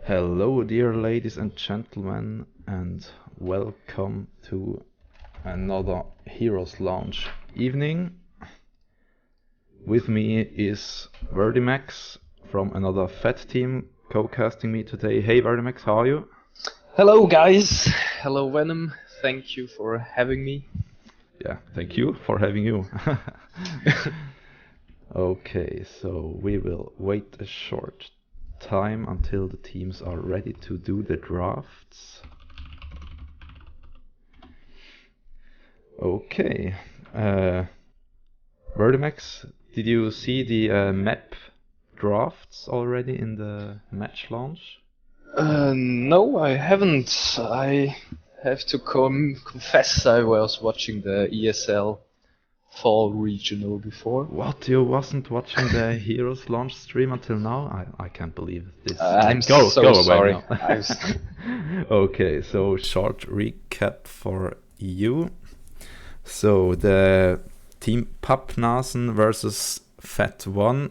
Hello, dear ladies and gentlemen, and welcome to another Heroes Launch evening. With me is Verdimax from another FET team co-casting me today. Hey Verdimax, how are you? Hello guys, hello Venom, thank you for having me. Yeah, thank you for having you. Okay, so we will wait a short time until the teams are ready to do the drafts. Okay, Verdimax, did you see the map drafts already in the match launch? No, I haven't. I have to confess I was watching the ESL Fall Regional before. What, you wasn't watching the Heroes launch stream until now? I can't believe this. I'm Go so away sorry. now. Okay, so short recap for you. So the team Pappnasen versus FET1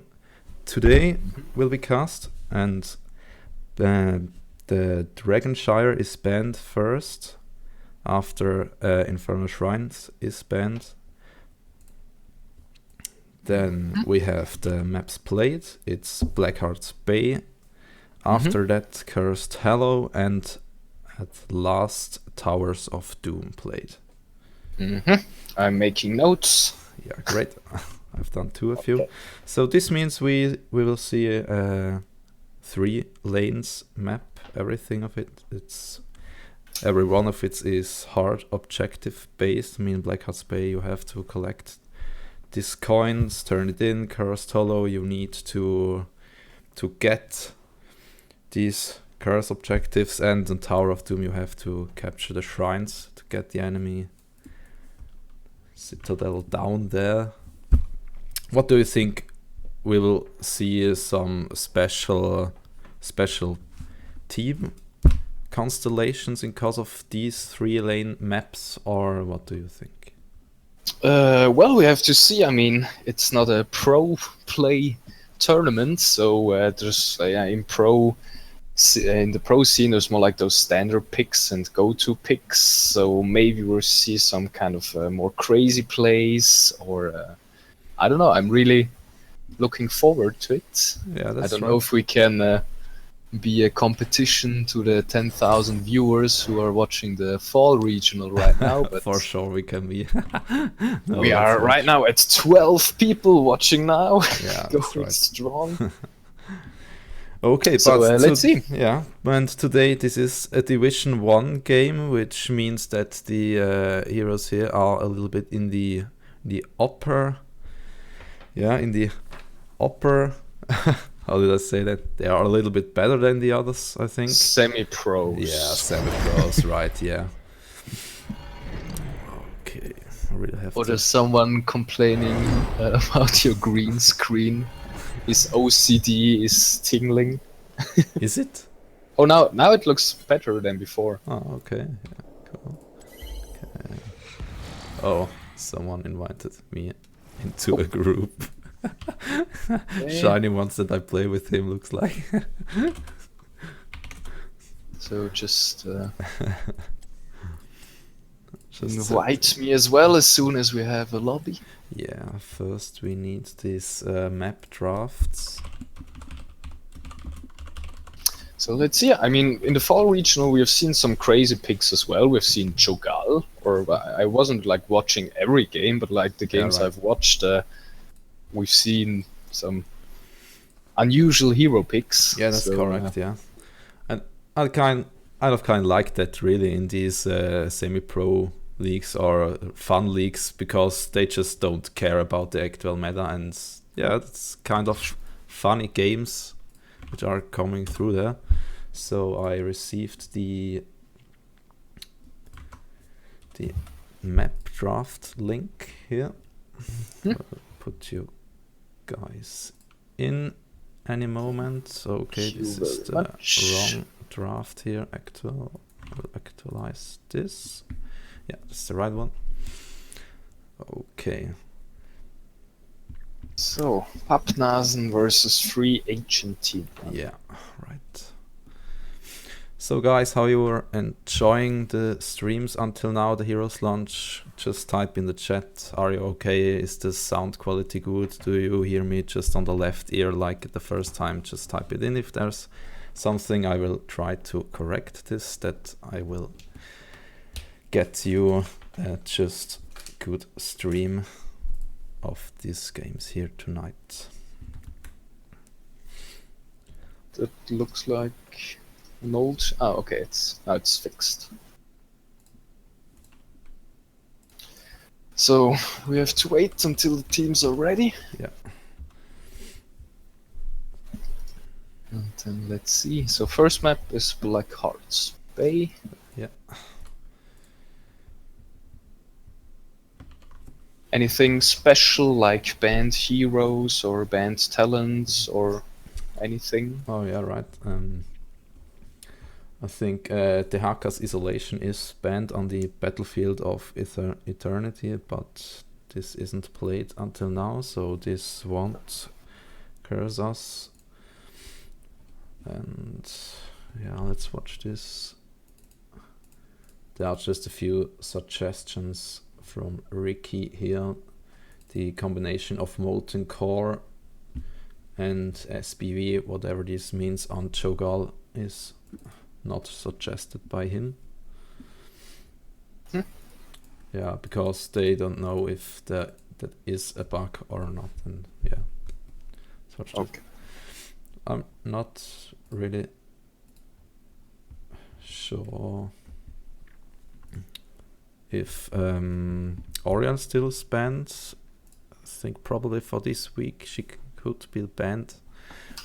today will be cast, and the Dragonshire is banned first after Infernal Shrines is banned. Then we have the maps played. It's Blackheart's Bay. After that, Cursed Hallow, and at last, Towers of Doom played. I'm making notes. Yeah, great. I've done two of you. So this means we will see a 3 lanes map. Everything of it. Every one of it is hard objective based. I mean, Blackheart's Bay, you have to collect these coins, turn it in. Cursed Hollow, you need to get these curse objectives, and in Tower of Doom you have to capture the shrines to get the enemy citadel down there. What do you think? We will see some special team constellations in cause of these 3 lane maps, or what do you think? Well, we have to see. I mean, it's not a pro play tournament, so there's in the pro scene there's more like those standard picks and go-to picks. So maybe we'll see some kind of more crazy plays, or I don't know. I'm really looking forward to it. Yeah, that's I don't right. know if we can be a competition to the 10,000 viewers who are watching the fall regional right now, but for sure we can be. No, we that's are not right true. now at 12 people watching now. Yeah, Going that's right. strong. Okay, So, but let's see. Yeah, and today this is a Division 1 game, which means that the heroes here are a little bit in the upper. Yeah, in the upper. How did I say that? They are a little bit better than the others, I think. Semi-pros. Yeah, semi-pros, right? Yeah. Okay, I really have Or to. there's someone complaining about your green screen. His OCD is tingling. Is it? Oh, now it looks better than before. Oh, okay. Yeah, cool. Okay. Oh, someone invited me into a group. Shiny ones that I play with him, looks like. So just invite me as well as soon as we have a lobby. Yeah, first we need these map drafts. So let's see. I mean, in the fall regional, we have seen some crazy picks as well. We've seen Cho'Gall, or I wasn't like watching every game, but like the games I've watched, we've seen some unusual hero picks. Yeah, that's correct. Yeah, and I kind of like that really in these semi-pro leagues or fun leagues, because they just don't care about the actual meta, and yeah, it's kind of funny games which are coming through there. So I received the map draft link here. I'll put you guys in any moment. Okay, this is the wrong draft here. I will actualize this. Yeah, that's the right one. Okay. So, Pappnasen versus Free Ancient Team. Yeah, right. So guys, how you were enjoying the streams until now, the Heroes Launch? Just type in the chat. Are you okay? Is the sound quality good? Do you hear me just on the left ear like the first time? Just type it in if there's something. I will try to correct this, that I will get you just good stream of these games here tonight. That looks like an old... Oh, okay, now it's fixed. So we have to wait until the teams are ready. Yeah. And then let's see. So first map is Black Hearts Bay. Yeah. Anything special like banned heroes or banned talents or anything? Oh yeah, right. I think Tehaka's Isolation is banned on the Battlefield of Eternity, but this isn't played until now, so this won't curse us. And yeah, let's watch this. There are just a few suggestions from Ricky here. The combination of Molten Core and SPV, whatever this means, on Cho'Gall is not suggested by him. Yeah, because they don't know if that is a bug or not, and yeah. Okay. I'm not really sure if Orion still banned. I think probably for this week she could be banned.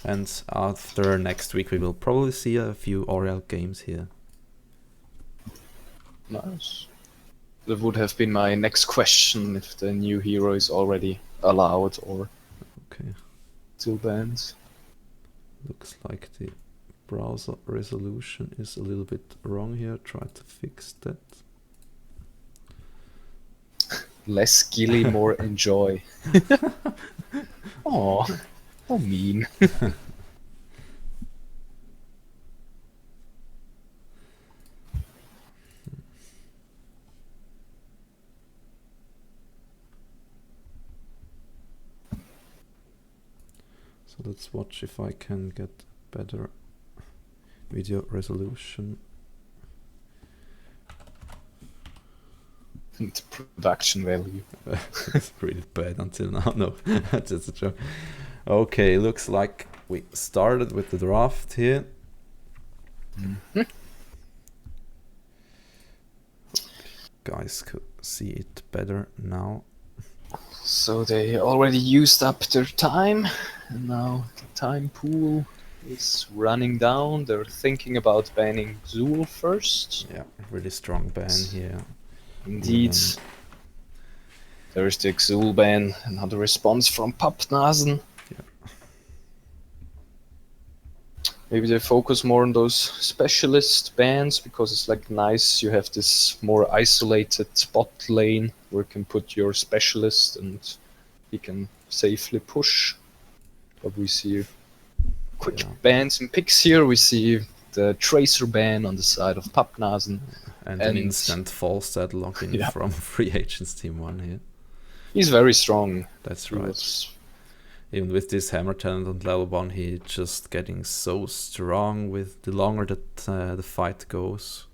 And after next week we will probably see a few Oriel games here. Nice. That would have been my next question, if the new hero is already allowed or still banned. Looks like the browser resolution is a little bit wrong here. Try to fix that. Less skilly, more enjoy. Oh, how mean. So let's watch if I can get better video resolution. And production value. It's really bad until now. No, that's just a joke. Okay, looks like we started with the draft here. Guys could see it better now. So they already used up their time, and now the time pool is running down. They're thinking about banning Zool first. Yeah, really strong ban here. Indeed. There is the Zool ban, another response from Pappnasen. Yeah. Maybe they focus more on those specialist bans, because it's like nice, you have this more isolated bot lane where you can put your specialist and he can safely push. But we see quick bans and picks here. We see the Tracer ban on the side of Pappnasen. And an instant false deadlock in from Free Agents Team 1 here. He's very strong. That's right. Even with this hammer talent on level 1, he's just getting so strong with the longer that the fight goes.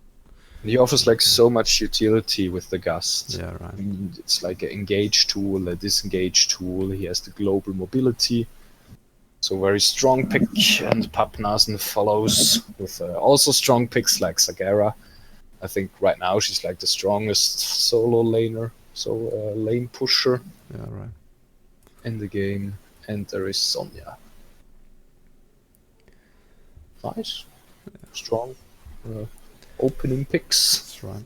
He offers like so much utility with the Gust. Yeah, right. It's like an engage tool, a disengage tool. He has the global mobility. So very strong pick, and Pappnasen follows with also strong picks like Sagara. I think right now she's like the strongest solo laner, so lane pusher. Yeah, right. In the game, and there is Sonya. Nice, strong opening picks. That's right.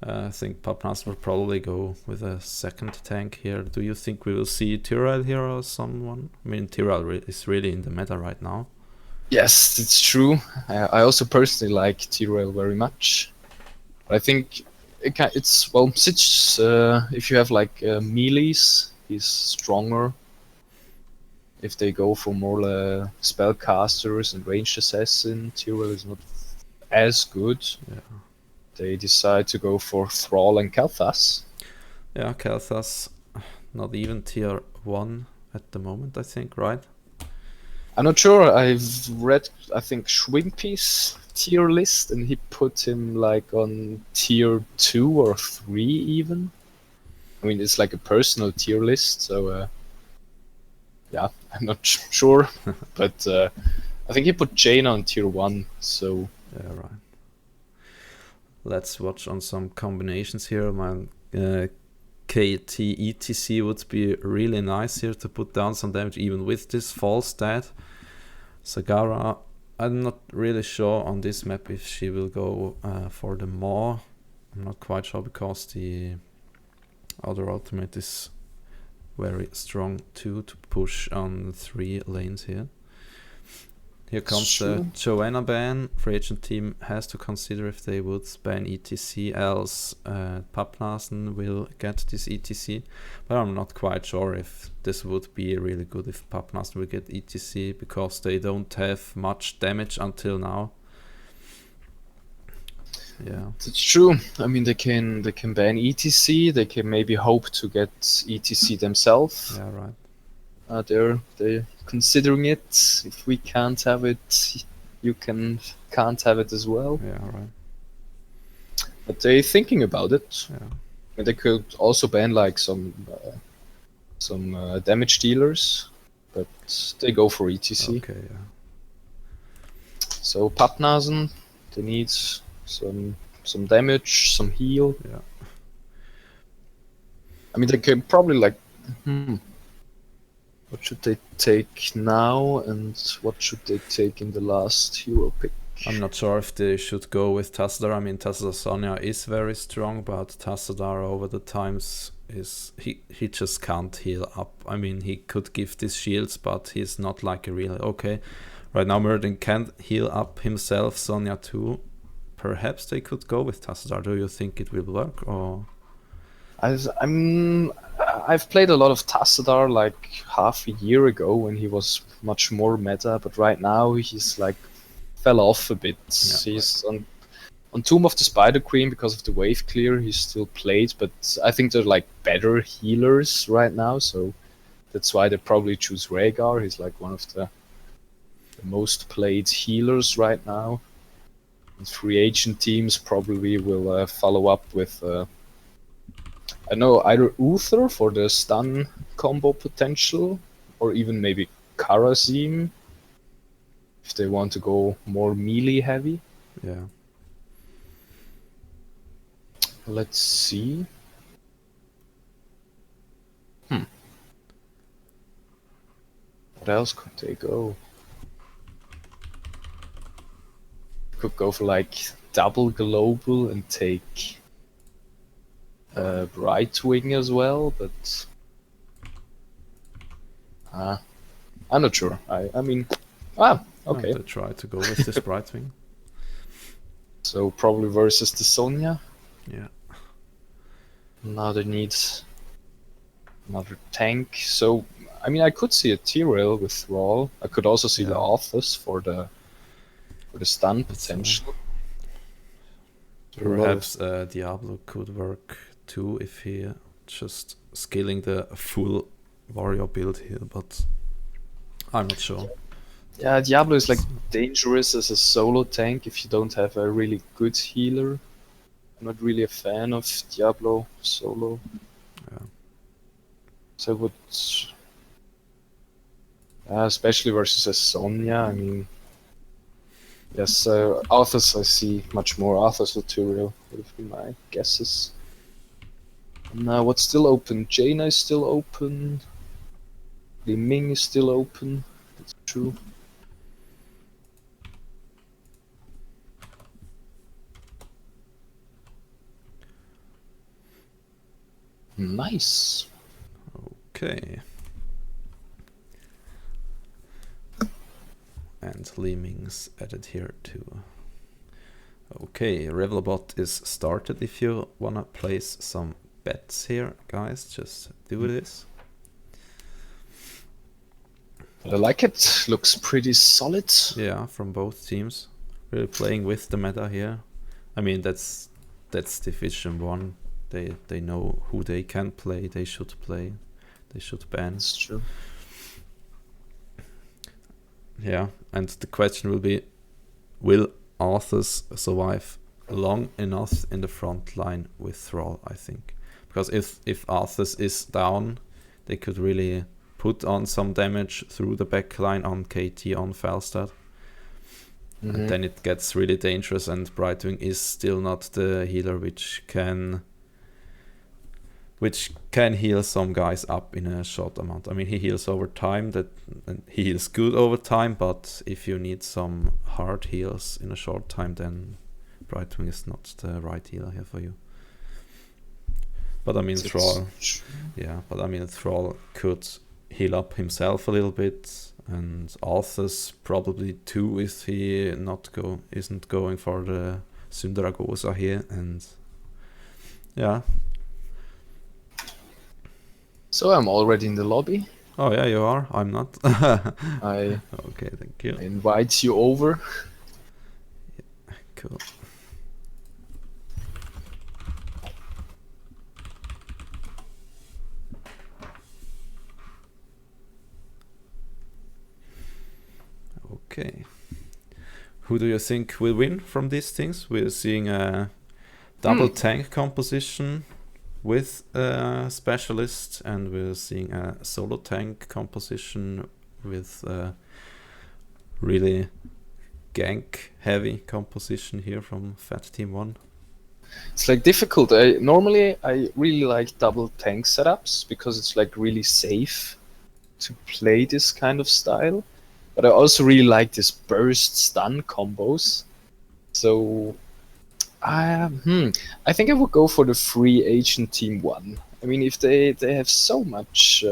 I think Pappnasen will probably go with a second tank here. Do you think we will see Tyrell here or someone? I mean, Tyrell is really in the meta right now. Yes, it's true. I also personally like Tyrell very much. I think it's well, Sitch, if you have like melees, he's stronger. If they go for more spellcasters and ranged assassin, Tyrell is not as good. Yeah. They decide to go for Thrall and Kalthas. Yeah, Kalthas, not even tier 1 at the moment, I think, right? I'm not sure. I've read, I think, Schwimpy's tier list, and he put him like on tier 2 or 3 even. I mean, it's like a personal tier list, so yeah, I'm not sure. But I think he put Jaina on tier 1, so... Yeah, right. Let's watch on some combinations here. My KT ETC would be really nice here to put down some damage even with this false stat. Sagara, I'm not really sure on this map if she will go for the Maw. I'm not quite sure because the other ultimate is very strong too to push on 3 lanes here. Here comes the Joanna ban. Free agent team has to consider if they would ban ETC, else Pappnasen will get this ETC. But I'm not quite sure if this would be really good if Pappnasen will get ETC, because they don't have much damage until now. Yeah, it's true. I mean, they can ban ETC. They can maybe hope to get ETC themselves. yeah, right. They're considering it. If we can't have it, you can't have it as well. Yeah, right. But they're thinking about it. Yeah. And they could also ban like some damage dealers, but they go for ETC. Okay, yeah. So Pappnasen, they need some damage, some heal. Yeah. I mean, they can probably like, what should they take now, and what should they take in the last hero pick? I'm not sure if they should go with Tassadar. I mean, Tassadar Sonya is very strong, but Tassadar over the times is he just can't heal up. I mean, he could give these shields, but he's not like a real... Okay, right now Murden can't heal up himself, Sonya too. Perhaps they could go with Tassadar. Do you think it will work, or...? I've played a lot of Tassadar like half a year ago when he was much more meta, but right now he's like fell off a bit. Yeah, he's right. on Tomb of the Spider Queen because of the wave clear. He's still played, but I think they're like better healers right now, so that's why they probably choose Rhaegar. He's like one of the most played healers right now. And free agent teams probably will follow up with. I know either Uther for the stun combo potential, or even maybe Karazim if they want to go more melee heavy. Yeah. Let's see. What else could they go? Could go for like double global and take Brightwing as well, but I'm not sure. I mean, okay. They try to go with this Brightwing. So probably versus the Sonya. Yeah. Now they need another tank. So I mean, I could see a T-Rail with Thrall. I could also see the Arthas for the stun potential. Perhaps Diablo could work too if he just scaling the full warrior build here, but I'm not sure. Yeah, Diablo is like dangerous as a solo tank if you don't have a really good healer. I'm not really a fan of Diablo solo. Yeah. So I would, especially versus a Sonya. I mean, yes, Arthas I see much more. Arthas material would have been my guesses. Now what's still open? Jaina is still open. Li Ming is still open. That's true. Nice. Okay. And Li Ming's added here too. Okay, Revelbot is started. If you wanna place some bets here, guys, just do this. I like it. Looks pretty solid. Yeah, from both teams. really playing with the meta here. I mean, that's Division 1. They know who they can play, they should play, they should ban. That's true. Yeah, and the question will be, will Arthas survive long enough in the front line with Thrall, I think. Because if Arthas is down, they could really put on some damage through the back line on KT, on Falstad. And then it gets really dangerous, and Brightwing is still not the healer which can heal some guys up in a short amount. I mean, he heals over time, and he heals good over time, but if you need some hard heals in a short time, then Brightwing is not the right healer here for you. But I mean, Thrall could heal up himself a little bit, and Arthas probably too if he isn't going for the Syndragosa here, and yeah. So I'm already in the lobby. Oh yeah, you are. I'm not. Okay, thank you. I invite you over. Yeah, cool. Okay. Who do you think will win from these things? We're seeing a double tank composition with a specialist, and we're seeing a solo tank composition with a really gank heavy composition here from Fat Team 1. It's like difficult. Normally I really like double tank setups because it's like really safe to play this kind of style. But I also really like this burst stun combos. So I think I would go for the free agent Team 1. I mean, if they have so much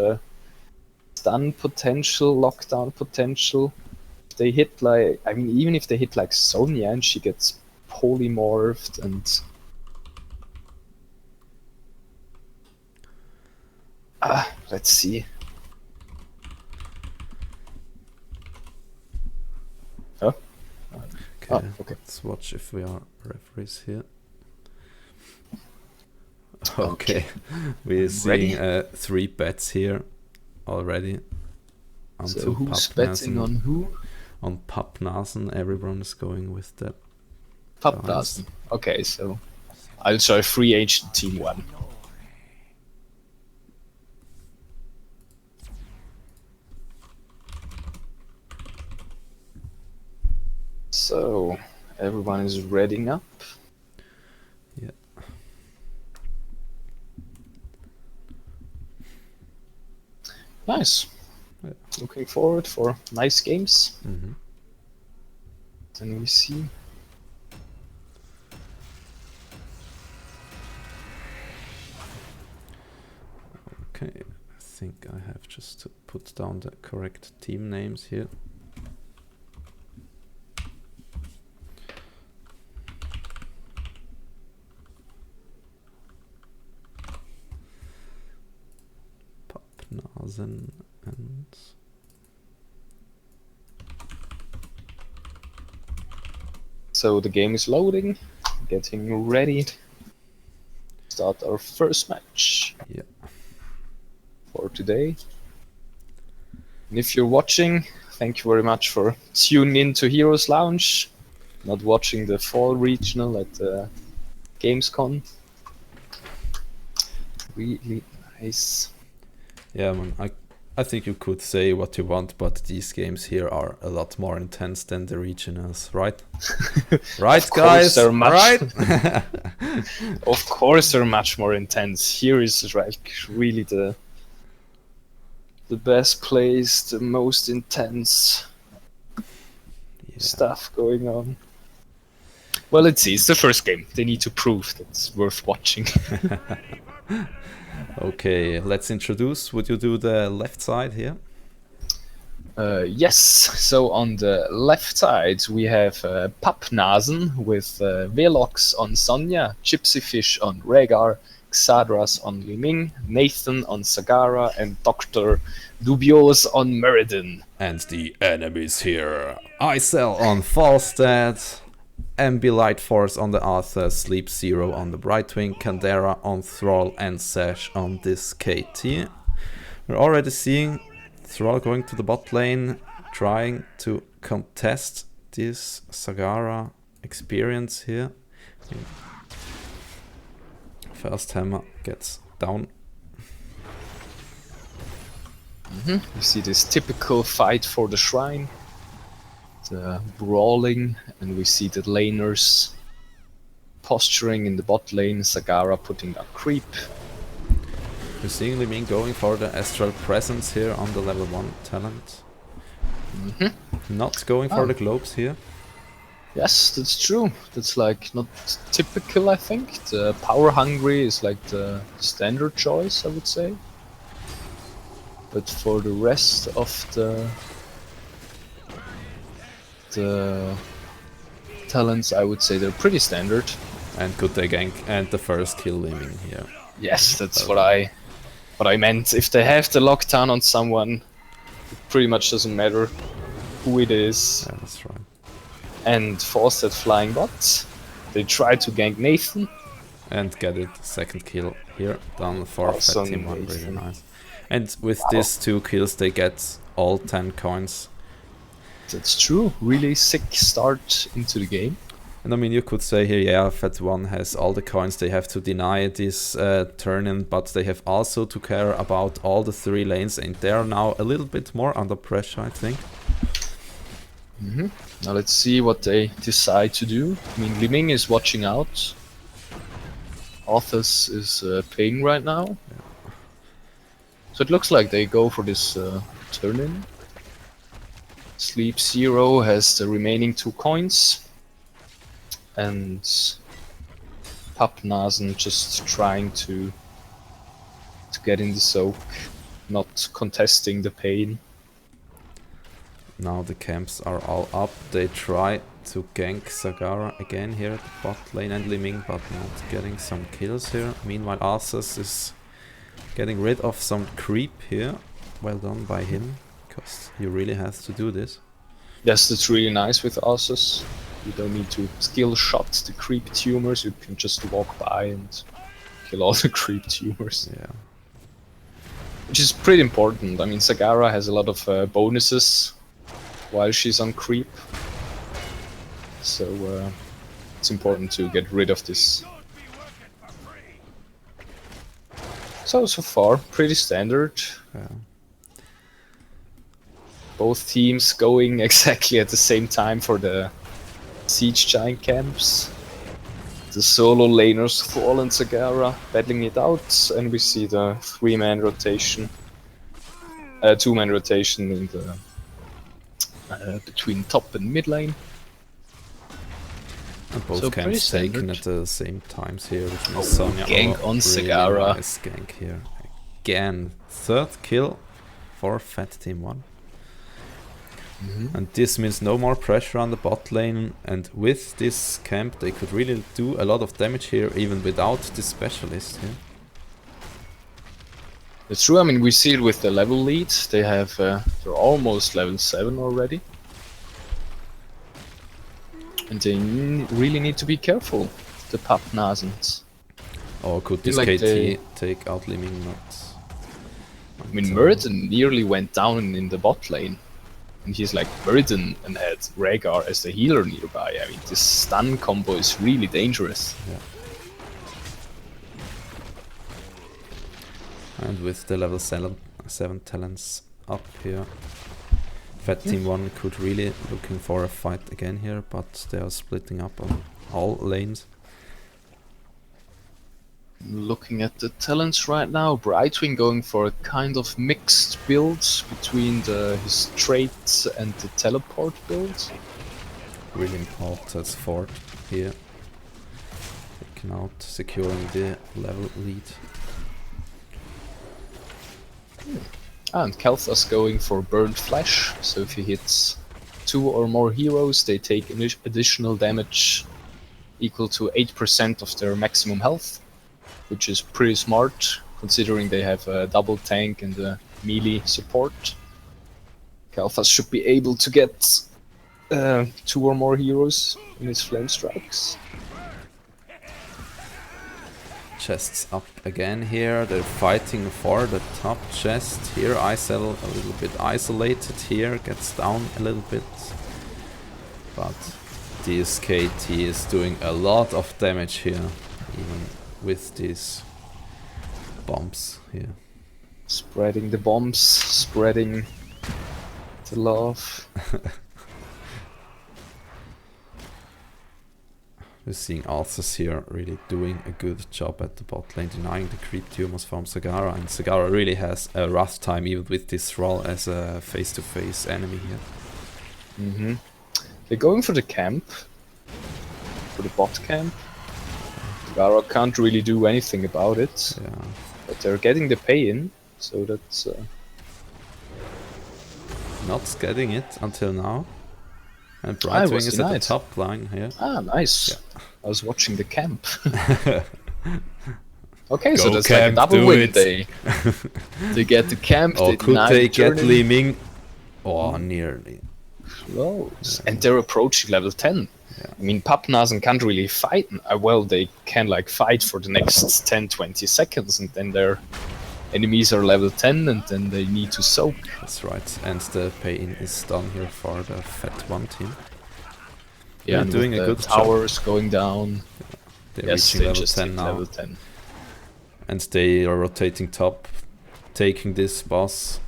stun potential, lockdown potential, if they hit like, I mean, even if they hit like Sonya and she gets polymorphed and let's see. Huh? Okay. Let's watch if we are referees here. Okay. We're seeing 3 bets here already. So who's betting on who? On Pappnasen, everyone is going with the Pappnasen. Okay, so I'll try free agent Team 1. So everyone is readying up. Yeah. Nice. Yeah. Looking forward for nice games. Mm-hmm. Then we see. Okay, I think I have just to put down the correct team names here. Pappnasen and So the game is loading, getting ready. Start our first match. Yeah. For today. And if you're watching, thank you very much for tuning in to Heroes Lounge, not watching the fall regional at Gamescom. Really nice. Yeah, man, I think you could say what you want, but these games here are a lot more intense than the regionals, right? Right, guys? They're much, right? Of course they're much more intense. Here is like really the best place, the most intense stuff going on. Well, let's see. It's the first game. They need to prove that's worth watching. Okay, let's introduce. Would you do the left side here? Yes. So on the left side we have Pappnasen with Velox on Sonya, Gypsyfish on Rhaegar, Xadras on Liming, Nathan on Sagara, and Dr. Dubiose on Meriden. And the enemies here. Isel on Falstad, Ambilight Force on the Arthur, Sleep Zero on the Brightwing, Candera on Thrall, and Sash on this KT. We're already seeing Thrall going to the bot lane, trying to contest this Sagara experience here. First hammer gets down. You see this typical fight for the shrine, the brawling, and we see the laners posturing in the bot lane, Sagara putting down creep. We're seeing Limin going for the Astral Presence here on the level 1 talent. Not going for the globes here. Yes, that's true. That's like not typical, I think. The power hungry is like the standard choice, I would say. But for the rest of the talents, I would say they're pretty standard. And could they gank and the first kill Limin here. Yes, that's what I meant. If they have the lockdown on someone, it pretty much doesn't matter who it is. Yeah, that's right. And force that flying bot. They try to gank Nathan. And get it, second kill here, done for Awesome, Fat Team 1, really Nathan. nice. And with these 2 kills they get all 10 coins. That's true. Really sick start into the game. And I mean, you could say here, yeah, Fat 1 has all the coins, they have to deny this turn-in, but they have also to care about all the 3 lanes, and they're now a little bit more under pressure, I think. Now let's see what they decide to do. I mean, Liming is watching out. Arthas is playing right now. So it looks like they go for this turn-in. Sleep Zero has the remaining 2 coins. And Pappnasen just trying to get in the soak, not contesting the pain. Now the camps are all up, they try to gank Sagara again here at the bot lane and Liming, but not getting some kills here. Meanwhile Arthas is getting rid of some creep here. Well done by him, because he really has to do this. Yes, that's really nice with Arthas. You don't need to skill shot the creep tumors, you can just walk by and kill all the creep tumors. Yeah. Which is pretty important. I mean, Sagara has a lot of bonuses while she's on creep. So it's important to get rid of this. So far, pretty standard. Yeah. Both teams going exactly at the same time for the Siege Giant camps. The solo laners, Thrall and Sagara, battling it out, and we see the 3-man rotation. 2-man rotation in the between top and mid lane. And both So camps pretty taken standard. at the same times here, which means Sonya gank on Sagara. Nice gank here. Again, 3rd kill for Fat Team 1. And this means no more pressure on the bot lane, and with this camp they could really do a lot of damage here even without this specialist here. It's true, I mean, we see it with the level lead. They have, they're almost level 7 already. And they really need to be careful, the Pappnasens. Or could this Like KT they- take out Liming? I mean, Murden nearly went down in the bot lane. And he's like Murden and had Rhaegar as the healer nearby. I mean, this stun combo is really dangerous. Yeah. And with the level 7 talents up here, Fat Team 1 could really looking for a fight again here, but they are splitting up on all lanes. Looking at the talents right now, Brightwing going for a kind of mixed build between his traits and the teleport build. Really important fort here. Taking out, securing the level lead. And Kel'Thas going for Burnt Flesh, so if he hits 2 or more heroes, they take additional damage equal to 8% of their maximum health, which is pretty smart, considering they have a double tank and a melee support. Kel'Thas should be able to get 2 or more heroes in his flame strikes. Chests up again here. They're fighting for the top chest here. Isel a little bit isolated here, gets down a little bit. But DSKT is doing a lot of damage here, even with these bombs here. Spreading the bombs, spreading the love. We're seeing Arthas here really doing a good job at the bot lane, denying the creep tumors from Sagara, and Sagara really has a rough time even with this role as a face-to-face enemy here. They're going for the camp, for the bot camp. Sagara can't really do anything about it, but they're getting the pay in, so that's... Not getting it until now. And Brightwing is at the top line here. Ah, nice. Yeah. I was watching the camp. Okay, Go so that's camp, like a double win. it. They get the camp, Or they could deny they the get turning. Li Ming? Oh, nearly. Close. And they're approaching level 10. Yeah. I mean, Pappnasen can't really fight. Well, they can like fight for the next 10-20 seconds, and then their enemies are level 10, and then they need to soak. That's right. And the pay-in is done here for the Fat 1 team. Yeah, They're doing a good towers job. going down. They're Yes, reaching they level just 10 hit now. level 10. And they are rotating top, taking this boss.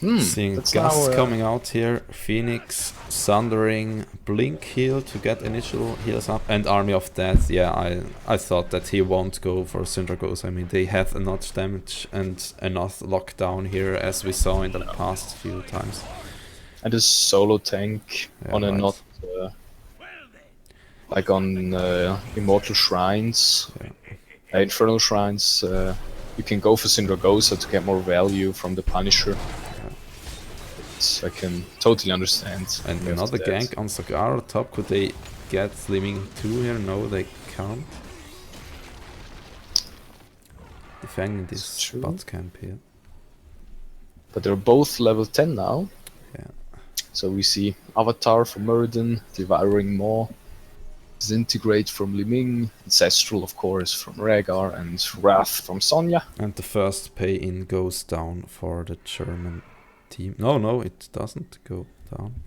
Seeing that's Gus now, coming out here, Phoenix, Sundering, Blink heal to get initial heals up, and Army of Death. Yeah, I thought that he won't go for Syndragos. I mean, they have enough damage and enough lockdown here, as we saw in the past few times. And a solo tank on a right. not like on Immortal Shrines, Infernal Shrines. You can go for Syndragosa to get more value from the Punisher. I can totally understand. And another gank on Sagara top. Could they get Slimming 2 here? No, they can't. Defending this bot camp here. But they're both level 10 now. Yeah. So we see Avatar from Muradin, Devouring Maw, Disintegrate from Li Ming, Ancestral of course from Rhaegar, and Wrath from Sonya. And the first pay-in goes down for the German team. No, it doesn't go down.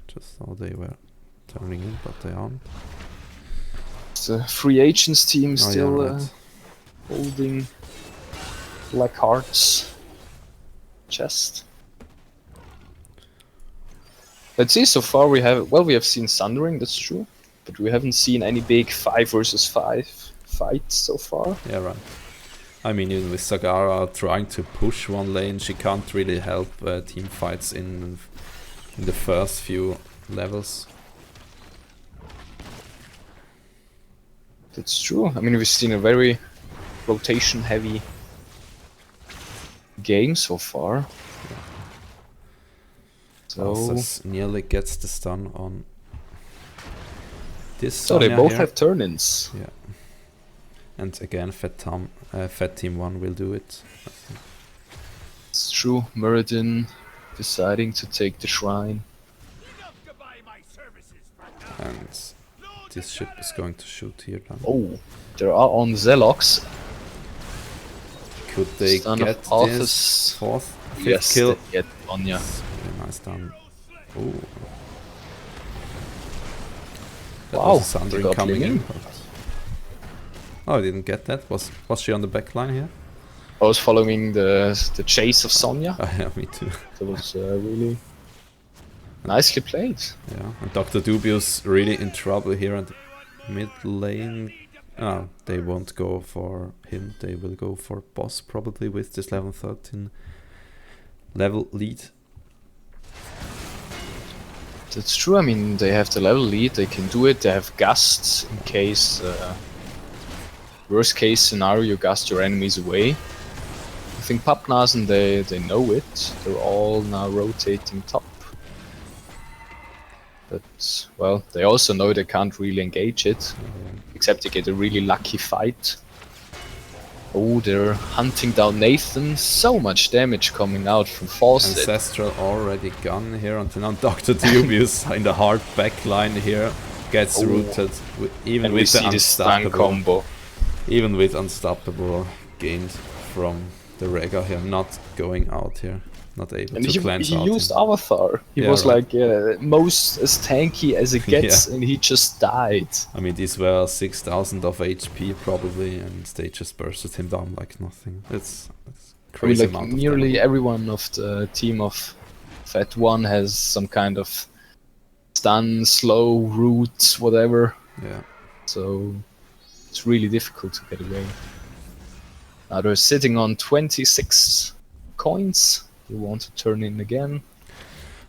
Just thought they were turning in, but they aren't. The free agents team still right. holding Black Heart's chest. Let's see, so far we have seen Sundering, that's true, but we haven't seen any big 5 versus 5 fights so far. Yeah, right. I mean, even with Sagara trying to push one lane, she can't really help team fights in the first few levels. That's true. I mean, we've seen a very rotation-heavy game so far. So Arthas nearly gets the stun on this. So they Sonya both here. have turn-ins. Yeah. And again, Fat Team 1 will do it. I think. It's true. Muradin deciding to take the shrine. And this ship is going to shoot here down. Oh, they are on Zelox. Could they Stun of get Arthas. this fifth Yes, kill? they get Sonya. Really nice done. Ooh. That Wow, was a they Sundering got coming Li in. Ming. But... Oh, I didn't get that. Was she on the back line here? I was following the chase of Sonya. Oh, yeah, me too. That was really nicely played. Yeah, and Dr. Dubious really in trouble here at mid lane. Oh, they won't go for him. They will go for boss probably with this level 13 level lead. That's true. I mean, they have the level lead. They can do it. They have Gust in case. Worst case scenario, Gust your enemies away. I think Pappnasen, they know it. They're all now rotating top. But, well, they also know they can't really engage it. Except they get a really lucky fight. Oh, they're hunting down Nathan. So much damage coming out from Fawcett. Ancestral already gone here until now. Dr. Dubious in the hard back line here gets rooted, even and with we see the the stun unstoppable combo. Even with unstoppable gained from the Rega here, not going out here, not able And to cleanse he out. used Avatar. He Yeah, was right. like most as tanky as it gets, Yeah. and he just died. I mean, these were 6,000 of HP probably, and they just bursted him down like nothing. It's crazy amount of nearly damage. everyone of the team of Fat1 has some kind of stun, slow, root, whatever. Yeah. So it's really difficult to get away. Now they're sitting on 26 coins. They want to turn in again.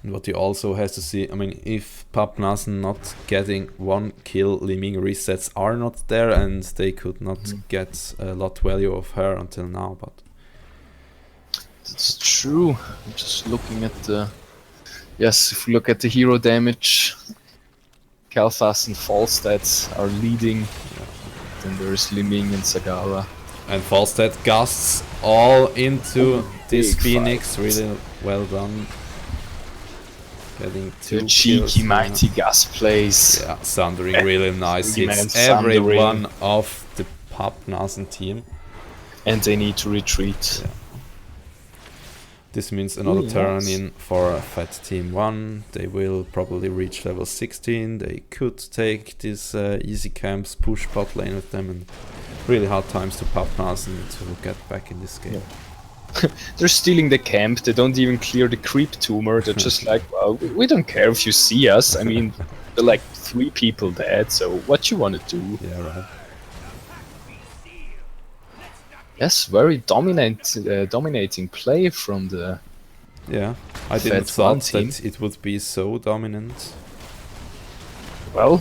And what you also has to see, I mean, if Pappnasen not getting one kill, Liming resets are not there, and they could not get a lot value of her until now, but... It's true. I'm just looking at the... Yes, if we look at the hero damage, Kalthas and Falstad are leading. Yeah. Then there's Liming and Sagara. And Falstad gusts all into this big Phoenix, fight. really well done. Getting two The cheeky, kills, mighty gas plays. Yeah, Sundering really nice. Man, It's Sundering. everyone of the Pappnasen team. And they need to retreat. Yeah. This means another Really turn nice. in for Fat Team 1. They will probably reach level 16. They could take this easy camps, push bot lane with them, and really hard times to Pappnasen to get back in this game. They're stealing the camp. They don't even clear the creep tumor. They're just like, well, we don't care if you see us. I mean, there are like 3 people dead, so what you want to do? Yeah, right. Yes, very dominating play from the... Yeah, I didn't thought that it would be so dominant. Well,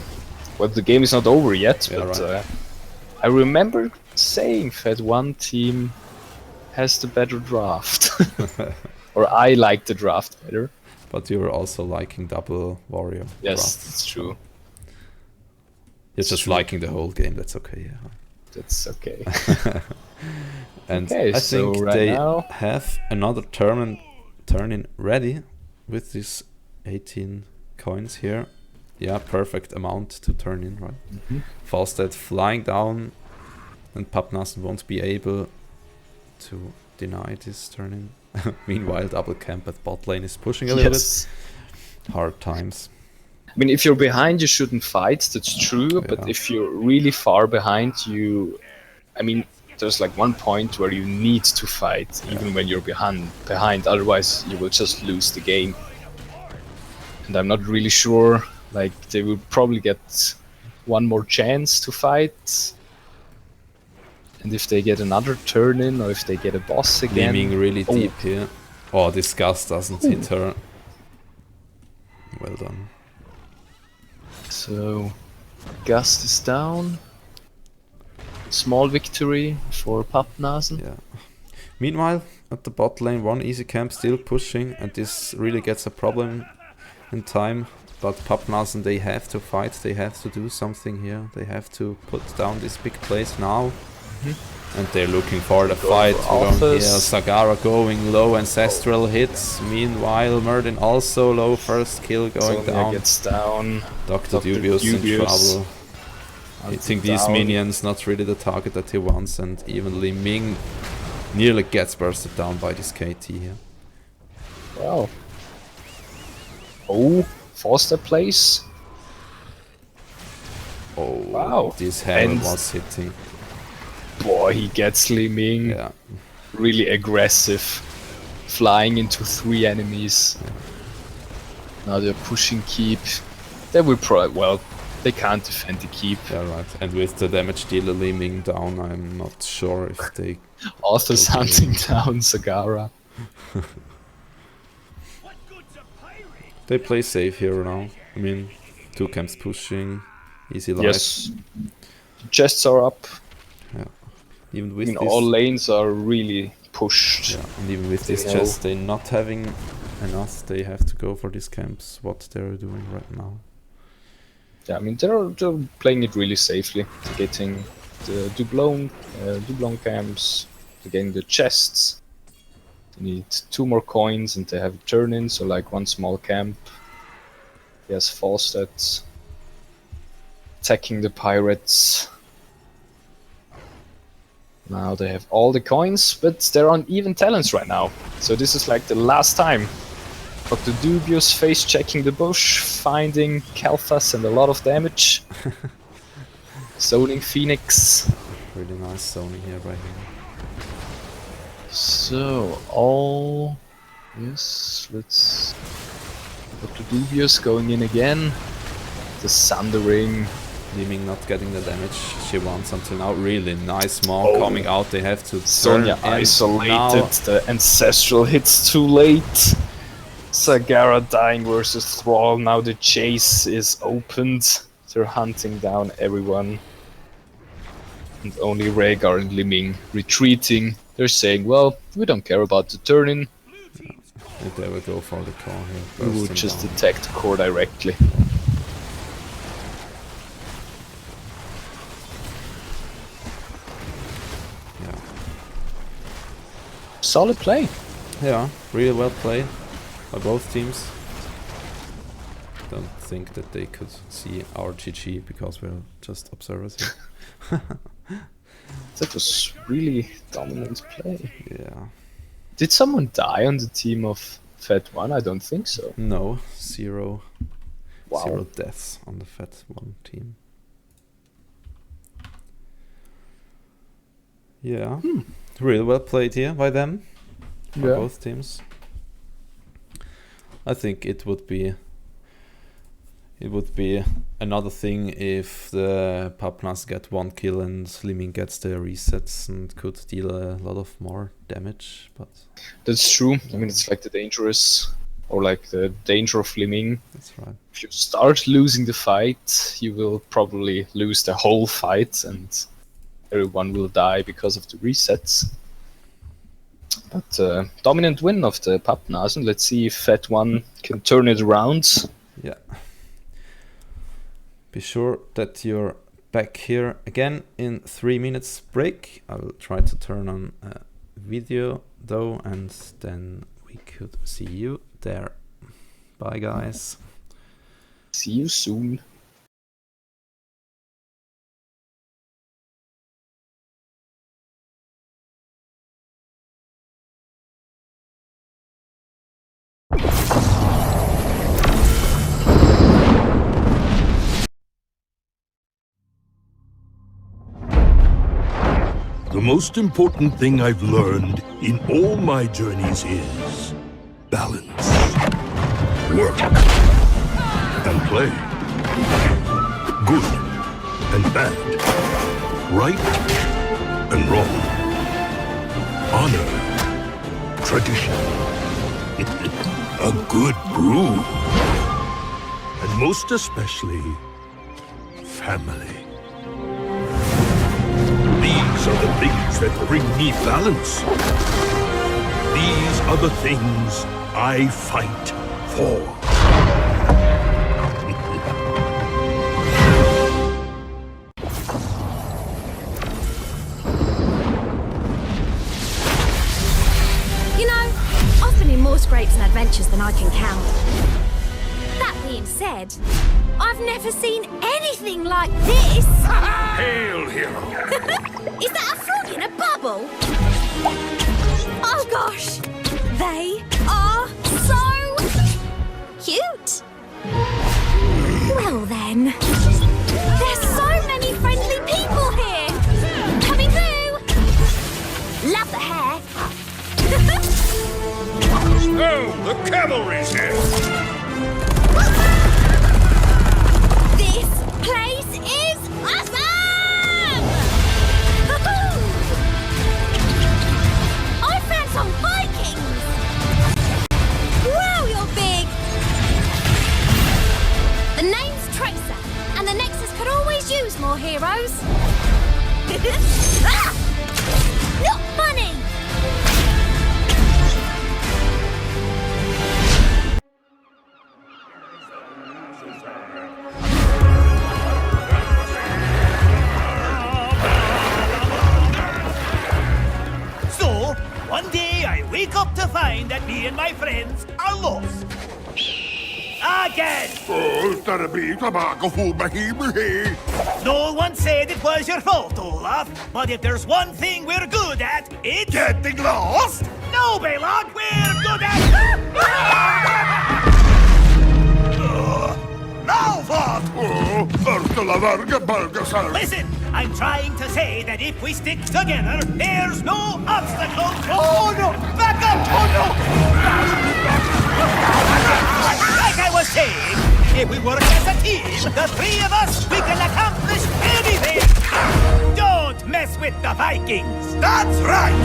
the game is not over yet, Yeah, but right. I remember saying Fat1 team has the better draft. Or I like the draft better. But you're also liking double warrior. Yes, drafts. that's true. You're just liking the whole game, that's okay, yeah. That's okay. And Okay, I so think right they now- have another turn-in ready with these 18 coins here. Yeah, perfect amount to turn in, right? Falstad flying down, and Pappnasen won't be able to deny this turn-in. Meanwhile, double camp at bot lane is pushing a little bit. Hard times. I mean, if you're behind, you shouldn't fight, that's true, but Yeah. if you're really far behind, I mean, there's like one point where you need to fight, even when you're behind, otherwise you will just lose the game. And I'm not really sure, like, they will probably get one more chance to fight. And if they get another turn in, or if they get a boss again... Leaning really deep here. Oh, this Gus doesn't hit her. Well done. So, Gust is down. Small victory for Pappnasen. Yeah. Meanwhile, at the bot lane, one easy camp still pushing, and this really gets a problem in time. But Pappnasen, they have to fight, they have to do something here. They have to put down this big place now. And they're looking for the fight. We're going here. Sagara going low, Ancestral hits. Meanwhile, Merdin also low, first kill going Sonia down. gets down. Dr. Dubious in trouble. Hitting these minions, not really the target that he wants, and even Li Ming nearly gets bursted down by this KT here. Wow. Oh, Foster plays. Oh, Wow. this hammer And- was hitting. Boy, he gets Li Ming. Yeah, Really aggressive. Flying into 3 enemies. Now they're pushing keep. They will probably, well, they can't defend the keep. yeah, right. And with the damage dealer Li Ming down, I'm not sure if they... Arthur's Okay. hunting down Sagara. They play safe here now. I mean, 2 camps pushing, easy life. Yes. Chests are up. Even I with mean, this, all lanes are really pushed. yeah, and even with They this know. chest, they not having enough. They have to go for these camps. What they're doing right now. Yeah, I mean, they're playing it really safely. They're getting the doublon camps to gain the chests. They need 2 more coins and they have a turn in, so like 1 small camp. He has Falstad attacking the pirates. Now they have all the coins, but they're on even talents right now. So this is like the last time. Dr. Dubious face checking the bush, finding Kalthas and a lot of damage. Zoning Phoenix. Really nice zoning here right here. So all yes, let's Dr. Dubious going in again. The Sundering. Liming not getting the damage she wants until now. Really nice Maw coming out. They have to Sonya turn in isolated. now. The ancestral hits too late. Sagara dying versus Thrall. Now the chase is opened. They're hunting down everyone. And only Rhaegar and Liming retreating. They're saying, well, we don't care about the turn-in. If they will go for the core here. We will bursting just down. attack the core directly. Yeah. Solid play. Yeah, really well played by both teams. Don't think that they could see our GG because we're just observers here. That was really dominant play. Yeah. Did someone die on the team of Fat1? I don't think so. No, zero Wow. deaths on the Fat 1 team. Yeah, really well played here by them, by Yeah. both teams. I think it would be another thing if the Pappnasen get 1 kill and Liming gets the resets and could deal a lot of more damage, but That's true. I mean, it's like the dangerous, or like the danger of Liming. that's right. If you start losing the fight, you will probably lose the whole fight and everyone will die because of the resets. But dominant win of the Pappnasen. Let's see if Fat1 can turn it around. Yeah. Be sure that you're back here again in 3 minutes break. I will try to turn on a video though, and then we could see you there. Bye guys. See you soon. The most important thing I've learned in all my journeys is balance. Work and play. Good and bad. Right and wrong. Honor. Tradition. A good brew. And most especially, family. These are the things that bring me balance. These are the things I fight for. You know, I've been in more scrapes and adventures than I can count. That being said, I've never seen anything like this. Hail, hero! Is that a frog in a bubble? Oh gosh, they are so cute. Well then, there's so many friendly people here. Coming through. Love the hair. Oh, the cavalry's here! This place is awesome! I found some Vikings! Wow, you're big! The name's Tracer, and the Nexus could always use more heroes. Ah! Not funny! again! No one said it was your fault, Olaf. But if there's one thing we're good at, it's... getting lost? No, Baylog, we're good at... Now what? Listen, I'm trying to say that if we stick together, there's no obstacle. Oh no! Back up! Oh no! Like I was saying, if we work as a team, the three of us, we can accomplish anything. Don't mess with the Vikings. That's right!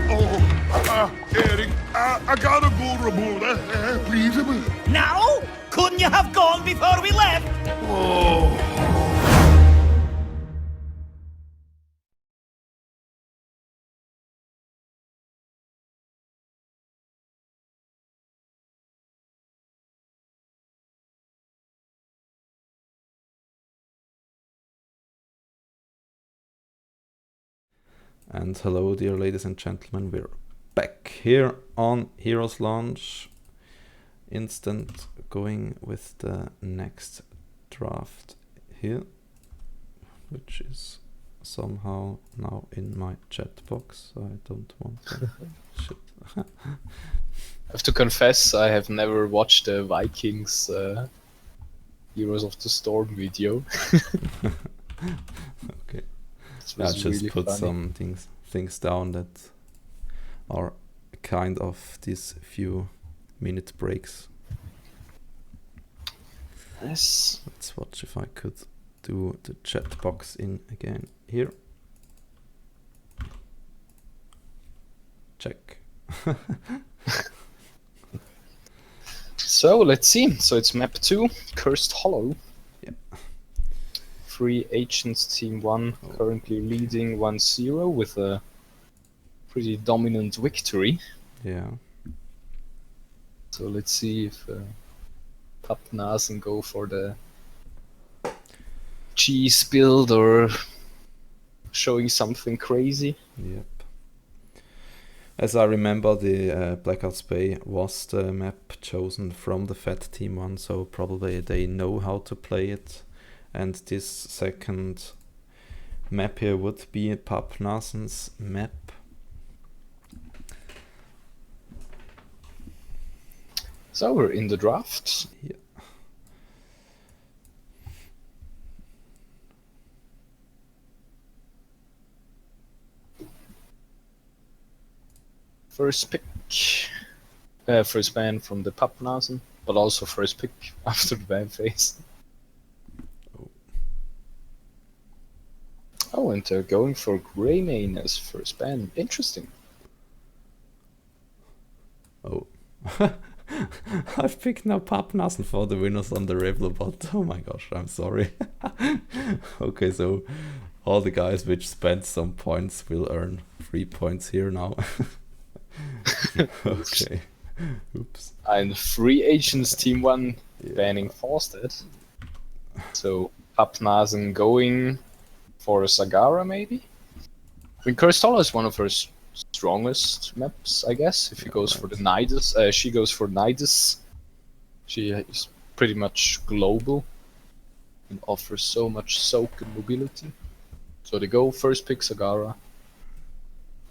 Oh, Eric, I gotta go, Ramona. Please. Now? Couldn't you have gone before we left? Oh. And hello, dear ladies and gentlemen, we're back here on Heroes Launch. Instant going with the next draft here, which is somehow now in my chat box, so I don't want to shit. I have to confess, I have never watched the Vikings Heroes of the Storm video. Okay. I just really put funny. some things down that are kind of these few minute breaks. Yes. Let's watch if I could do the chat box in again here. Check. So let's see. So it's map 2, Cursed Hollow. Yeah. Free Agents Team 1 currently leading 1-0 with a pretty dominant victory. Yeah. So let's see if Pappnasen go for the cheese build or showing something crazy. Yep. As I remember, the Blackouts Bay was the map chosen from the Fat Team 1, so probably they know how to play it. And this second map here would be Pappnasen's map. So we're in the draft. Yeah. First pick, first ban from the Pappnasen, but also first pick after the ban phase. Oh, and they're going for Greymane as first ban. Interesting. Oh. I've picked now Pappnasen for the winners on the Rebel bot. Oh my gosh, I'm sorry. Okay, so all the guys which spent some points will earn 3 points here now. Okay. Oops. And Free Agents Team 1 banning Forsted. So Pappnasen going for a Sagara maybe? I mean, Cursed Hollow is one of her strongest maps, I guess. If he goes for the Nidus, she goes for Nidus. She is pretty much global and offers so much soak and mobility. So they go first pick Sagara.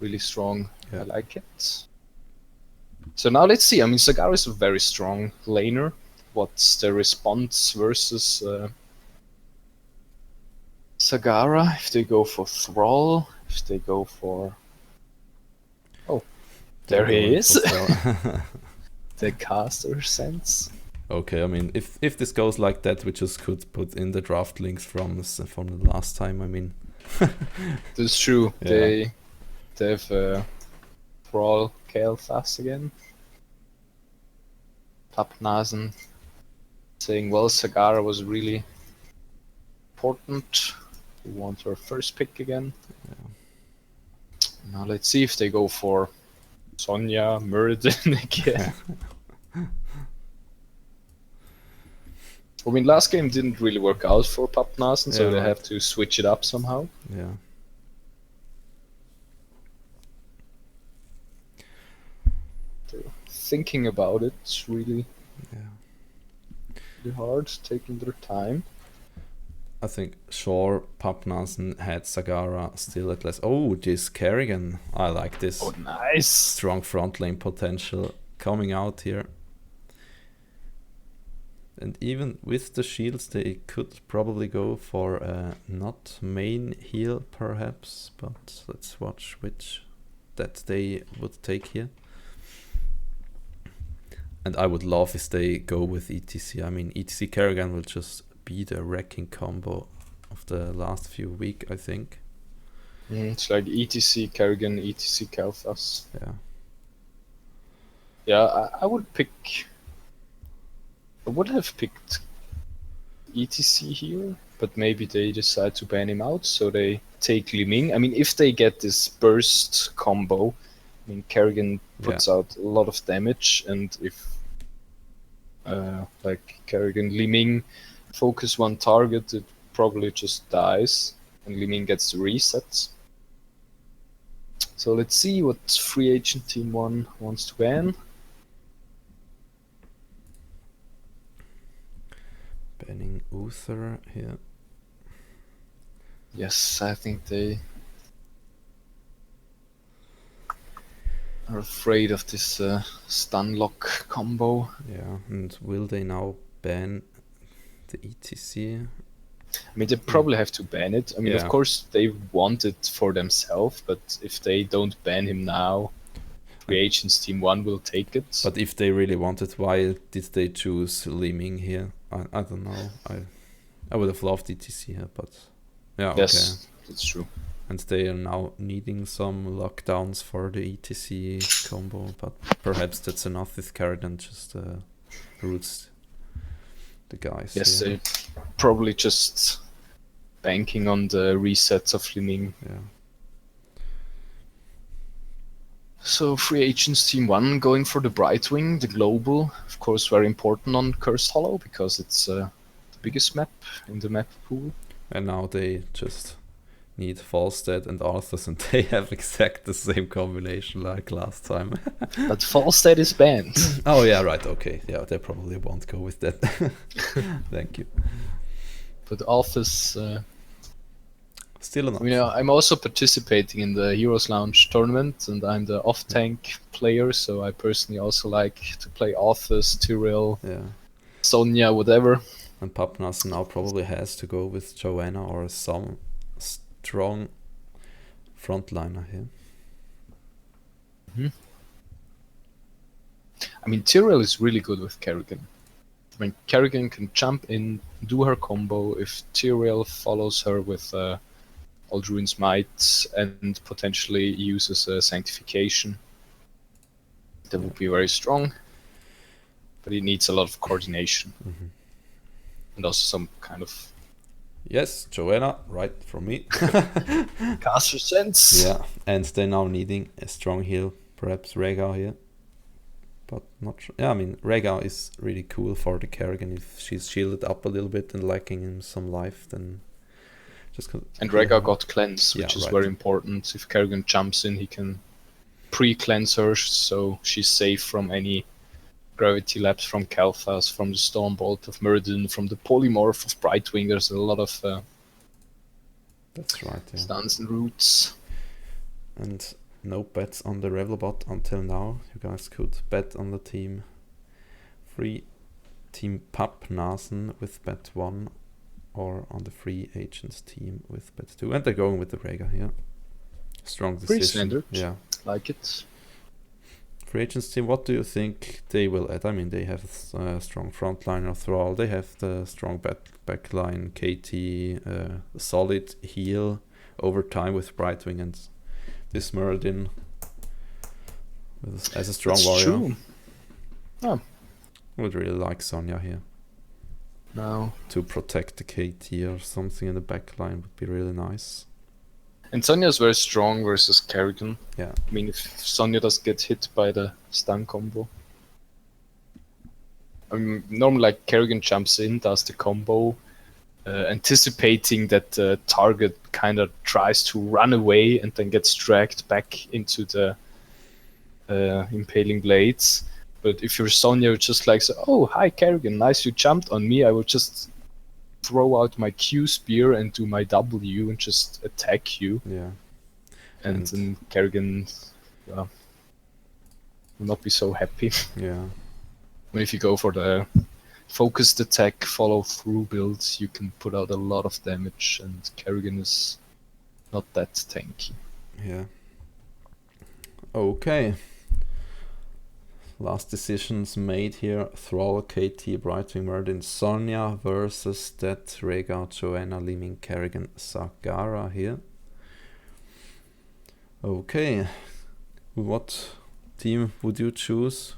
Really strong. Yeah. I like it. So now let's see. I mean, Sagara is a very strong laner. What's the response versus Sagara? If they go for Thrall, if they go for... Oh, there he is. The caster sense. Okay, I mean, if this goes like that, we just could put in the draft links from the last time. I mean, that's true. Yeah. They have Thrall Kael fast again. Pappnasen saying, well, Sagara was really important. We want her first pick again. Yeah. Now let's see if they go for Sonya, Muradin again. I mean, last game didn't really work out for Pappnasen, so they have to switch it up somehow. Yeah. They're thinking about it, really. pretty hard, taking their time. I think sure Pappnasen had Sagara still at less. Oh, this Kerrigan. I like this. Oh, nice! Strong front lane potential coming out here. And even with the shields, they could probably go for a not main heal perhaps, but let's watch which that they would take here. And I would love if they go with ETC. I mean, ETC Kerrigan will just be the wrecking combo of the last few weeks, I think. It's like ETC Kerrigan, ETC Kalthas. Yeah. Yeah, I would pick... I would have picked ETC here, but maybe they decide to ban him out, so they take Li Ming. I mean, if they get this burst combo, I mean, Kerrigan puts out a lot of damage, and if like Kerrigan, Li Ming focus one target, it probably just dies, and Li Ming gets the resets. So let's see what free agent team 1 wants to ban. Banning Uther here. Yes, I think they are afraid of this stun lock combo. Yeah, and will they now ban the ETC? I mean, they probably have to ban it. I mean, Yeah. of course, they want it for themselves, but if they don't ban him now, free agents team 1 will take it. But if they really wanted, why did they choose Li Ming here? I don't know. I would have loved ETC here, but yeah, yes, that's true. And they are now needing some lockdowns for the ETC combo, but perhaps that's enough if Kerrigan just roots the guys. Yes, here. they probably just banking on the resets of Li Ming. Yeah. So free agents team 1 going for the Brightwing, the global, of course very important on Cursed Hollow because it's the biggest map in the map pool. And now they just need Falstead and Arthas, and they have exact the same combination like last time. But Falstead is banned. Oh yeah, right, okay. Yeah, they probably won't go with that. Thank you. But Arthas... Still an option. You know, I'm also participating in the Heroes Lounge tournament, and I'm the off-tank player, so I personally also like to play Arthas, Tyrell, Sonya, whatever. And Pappnasen now probably has to go with Joanna or some strong frontliner here. Mm-hmm. I mean, Tyrell is really good with Kerrigan. I mean, Kerrigan can jump in, do her combo. If Tyrell follows her with Aldruin's Might and potentially uses a Sanctification, that would be very strong. But it needs a lot of coordination. Mm-hmm. And also some kind of... Yes, Joanna, right from me. caster sense. Yeah, and they're now needing a strong heal, perhaps Rhaegar here. But not sure. Yeah, I mean, Rhaegar is really cool for the Kerrigan. If she's shielded up a little bit and lacking him some life, then just... And Rhaegar got cleanse, which is very important. If Kerrigan jumps in, he can pre-cleanse her, so she's safe from any gravity lapse from Kalthas, from the Stormbolt of Myrddin, from the Polymorph of Brightwing. There's a lot of that's right, yeah. Stuns and roots. And no bets on the Revelbot until now. You guys could bet on the team. Free team Pappnasen with bet 1 or on the free agents team with bet 2. And they're going with the Rhaegar here. Strong decision. Pretty standard. Yeah. Like it. Free agents team, what do you think they will add? I mean, they have a strong frontliner Thrall, they have the strong backline KT, solid heal over time with Brightwing, and this Myrddin as a strong warrior. True. Oh. I would really like Sonya here. No. To protect the KT or something in the backline would be really nice. And Sonya is very strong versus Kerrigan. Yeah. I mean, if Sonya does get hit by the stun combo. I mean, normally like Kerrigan jumps in, does the combo, anticipating that the target kind of tries to run away and then gets dragged back into the impaling blades. But if you're Sonya, you're just like, oh, hi Kerrigan, nice you jumped on me. I will just throw out my Q spear and do my W and just attack you. Yeah. And then Kerrigan will not be so happy. Yeah. But if you go for the focused attack, follow through builds, you can put out a lot of damage, and Kerrigan is not that tanky. Yeah. Okay. Last decisions made here. Thrall, KT, Brightwing, Merdin, Sonya versus Det, Rhaegar, Joanna, Liming, Kerrigan, Sagara here. Okay. What team would you choose?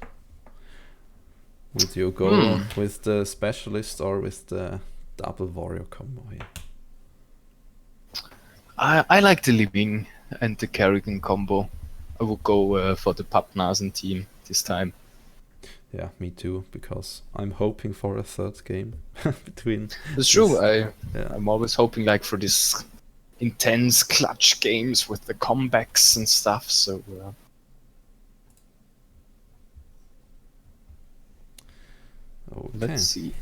Would you go with the specialist or with the double warrior combo here? I like the Living and the Kerrigan combo. I would go for the Pappnasen team this time. Yeah, me too, because I'm hoping for a third game between. It's true. Yeah. I'm always hoping like for this intense clutch games with the comebacks and stuff. So Okay. let's see.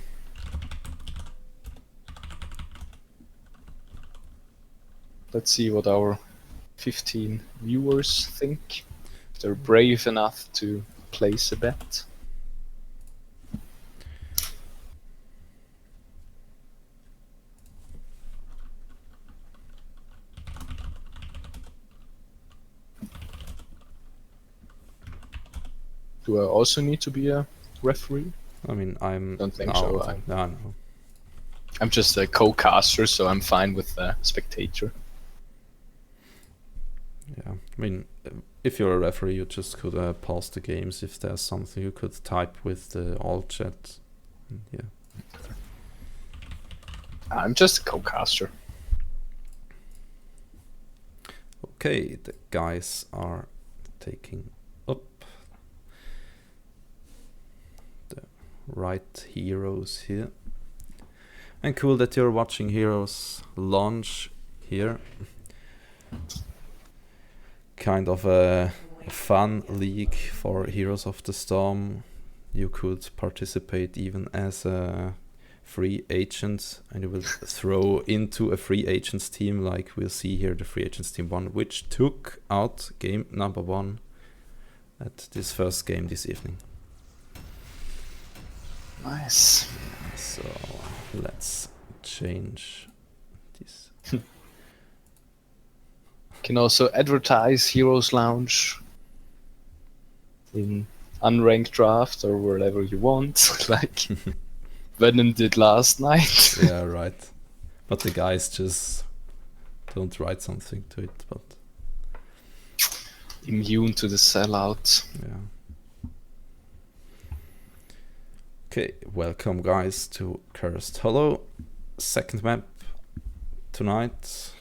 Let's see what our 15 viewers think. If they're brave enough to place a bet. Do I also need to be a referee? I mean, I'm. Don't think no, so. No. I'm just a co-caster, so I'm fine with the spectator. Yeah, I mean, if you're a referee, you just could pause the games if there's something you could type with the all chat. Yeah. I'm just a co-caster. Okay, the guys are taking up the right heroes here. And cool that you're watching Heroes launch here. Kind of a fun league for Heroes of the Storm. You could participate even as a free agent, and you will throw into a free agents team, like we'll see here, the free agents team 1, which took out game number 1 at this first game this evening. Nice. So let's change this. Can also advertise Heroes Lounge in unranked draft or wherever you want, like Venom did last night. Yeah, right. But the guys just don't write something to it, but Immune to the sellout. yeah. Okay, welcome guys to Cursed Hollow. Second map tonight.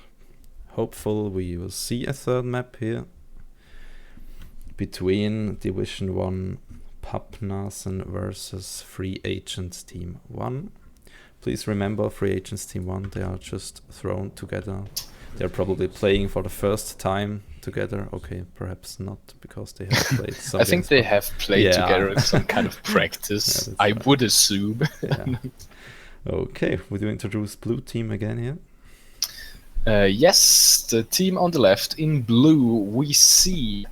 Hopeful we will see a third map here between Division 1 Pappnasen versus Free Agents Team 1. Please remember, Free Agents Team 1, they are just thrown together. They're probably playing for the first time together. Okay, perhaps not, because they have played some I think games, they but- have played Yeah. together in some kind of practice. Yeah, that's I right. would assume. Yeah. Okay, would you introduce Blue Team again here? Yes, the team on the left in blue we see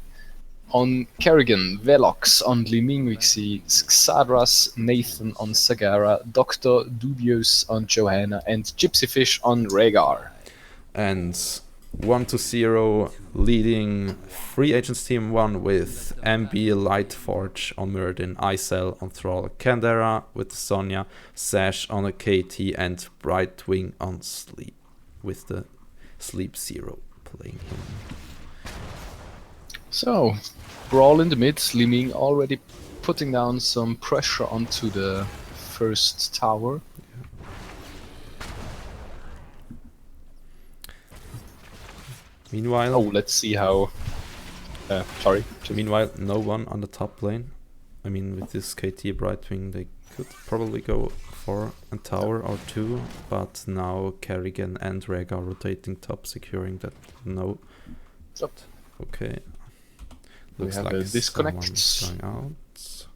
on Kerrigan, Velox on Liming, we see Xadras, Nathan on Sagara, Dr. Dubious on Johanna, and Gypsyfish on Rhaegar. And 1-0 leading Free Agents Team 1 with MB Lightforge on Merdin, Icel on Thrall, Candera with Sonya, Sash on a KT, and Brightwing on Sleep with the Sleep Zero playing him. So, brawl in the mid, Liming already putting down some pressure onto the first tower. Meanwhile, Oh, let's see how... sorry. meanwhile, no one on the top lane. I mean, with this KT Brightwing, they could probably go for a tower or two, but now Kerrigan and Rhaegar rotating top, securing that. No. Yep. Okay. We Looks have like a disconnect. someone's going out.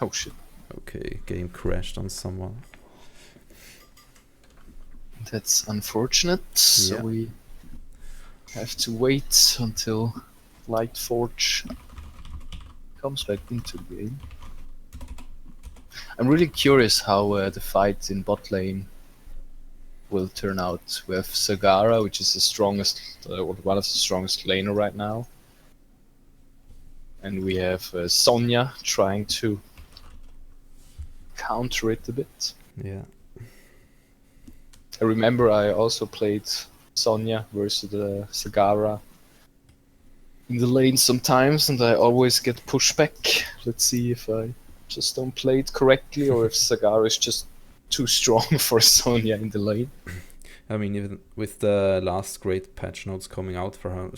Oh shit. Okay, game crashed on someone. That's unfortunate. So Yeah. we have to wait until Lightforge comes back into the game. I'm really curious how the fight in bot lane will turn out. We have Sagara, which is the strongest, one of the strongest laner right now, and we have Sonya trying to counter it a bit. Yeah. I remember I also played Sonya versus the Sagara in the lane sometimes, and I always get pushback. Let's see if I just don't play it correctly, or if Sagara is just too strong for Sonya in the lane. I mean, even with the last great patch notes coming out for her,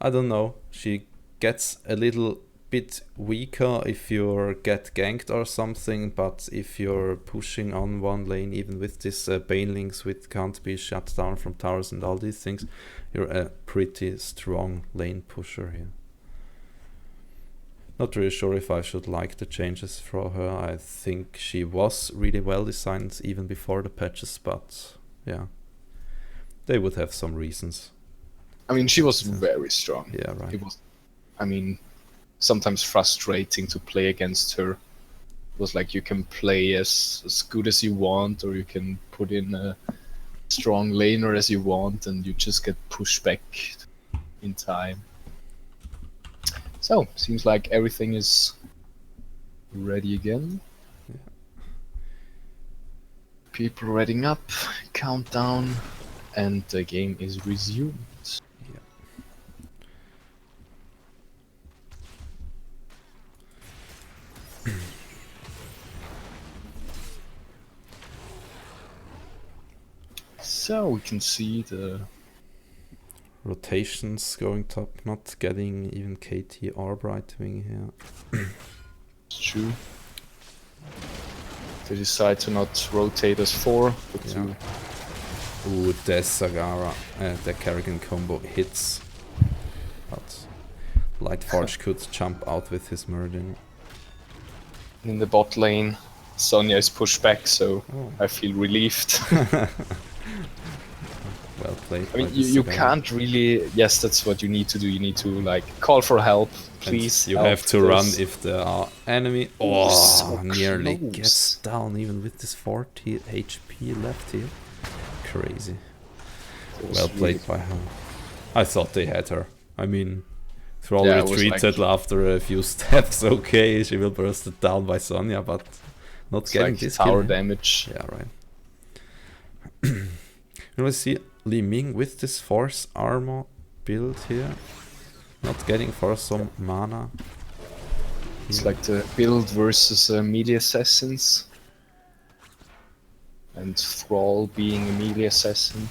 I don't know, she gets a little bit weaker if you get ganked or something, but if you're pushing on one lane, even with this banelings which can't be shut down from towers and all these things, you're a pretty strong lane pusher here. Not really sure if I should like the changes for her. I think she was really well designed even before the patches, but yeah, they would have some reasons. I mean, she was very strong. Yeah, right. It was, I mean, sometimes frustrating to play against her. It was like you can play as good as you want, or you can put in a strong laner as you want, and you just get pushed back in time. So, seems like everything is ready again. Yeah. People reading up, countdown, and the game is resumed. So we can see the rotations going top, not getting even KT or Brightwing here. It's true. They decide to not rotate as 4, but Yeah. to... Ooh, the Sagara, the Kerrigan combo hits. But Lightforge could jump out with his Murden. In the bot lane, Sonya is pushed back, so I feel relieved. Well played. I mean, by the you Sagara. can't really... Yes, that's what you need to do. You need to, like, call for help, And please. you help have to run this. if there are enemy. Oh, so nearly close. gets down even with this 40 HP left here. Crazy. It was Well really- played by her. I thought they had her. I mean, Thrall Yeah, it was retreated like- after a few steps. Okay, she will burst it down by Sonya, but not It's getting like this tower kill. damage. Yeah, right. You know, see Li Ming with this force armor build here, not getting for some mana. It's like the build versus melee assassins. And Thrall being a melee assassin.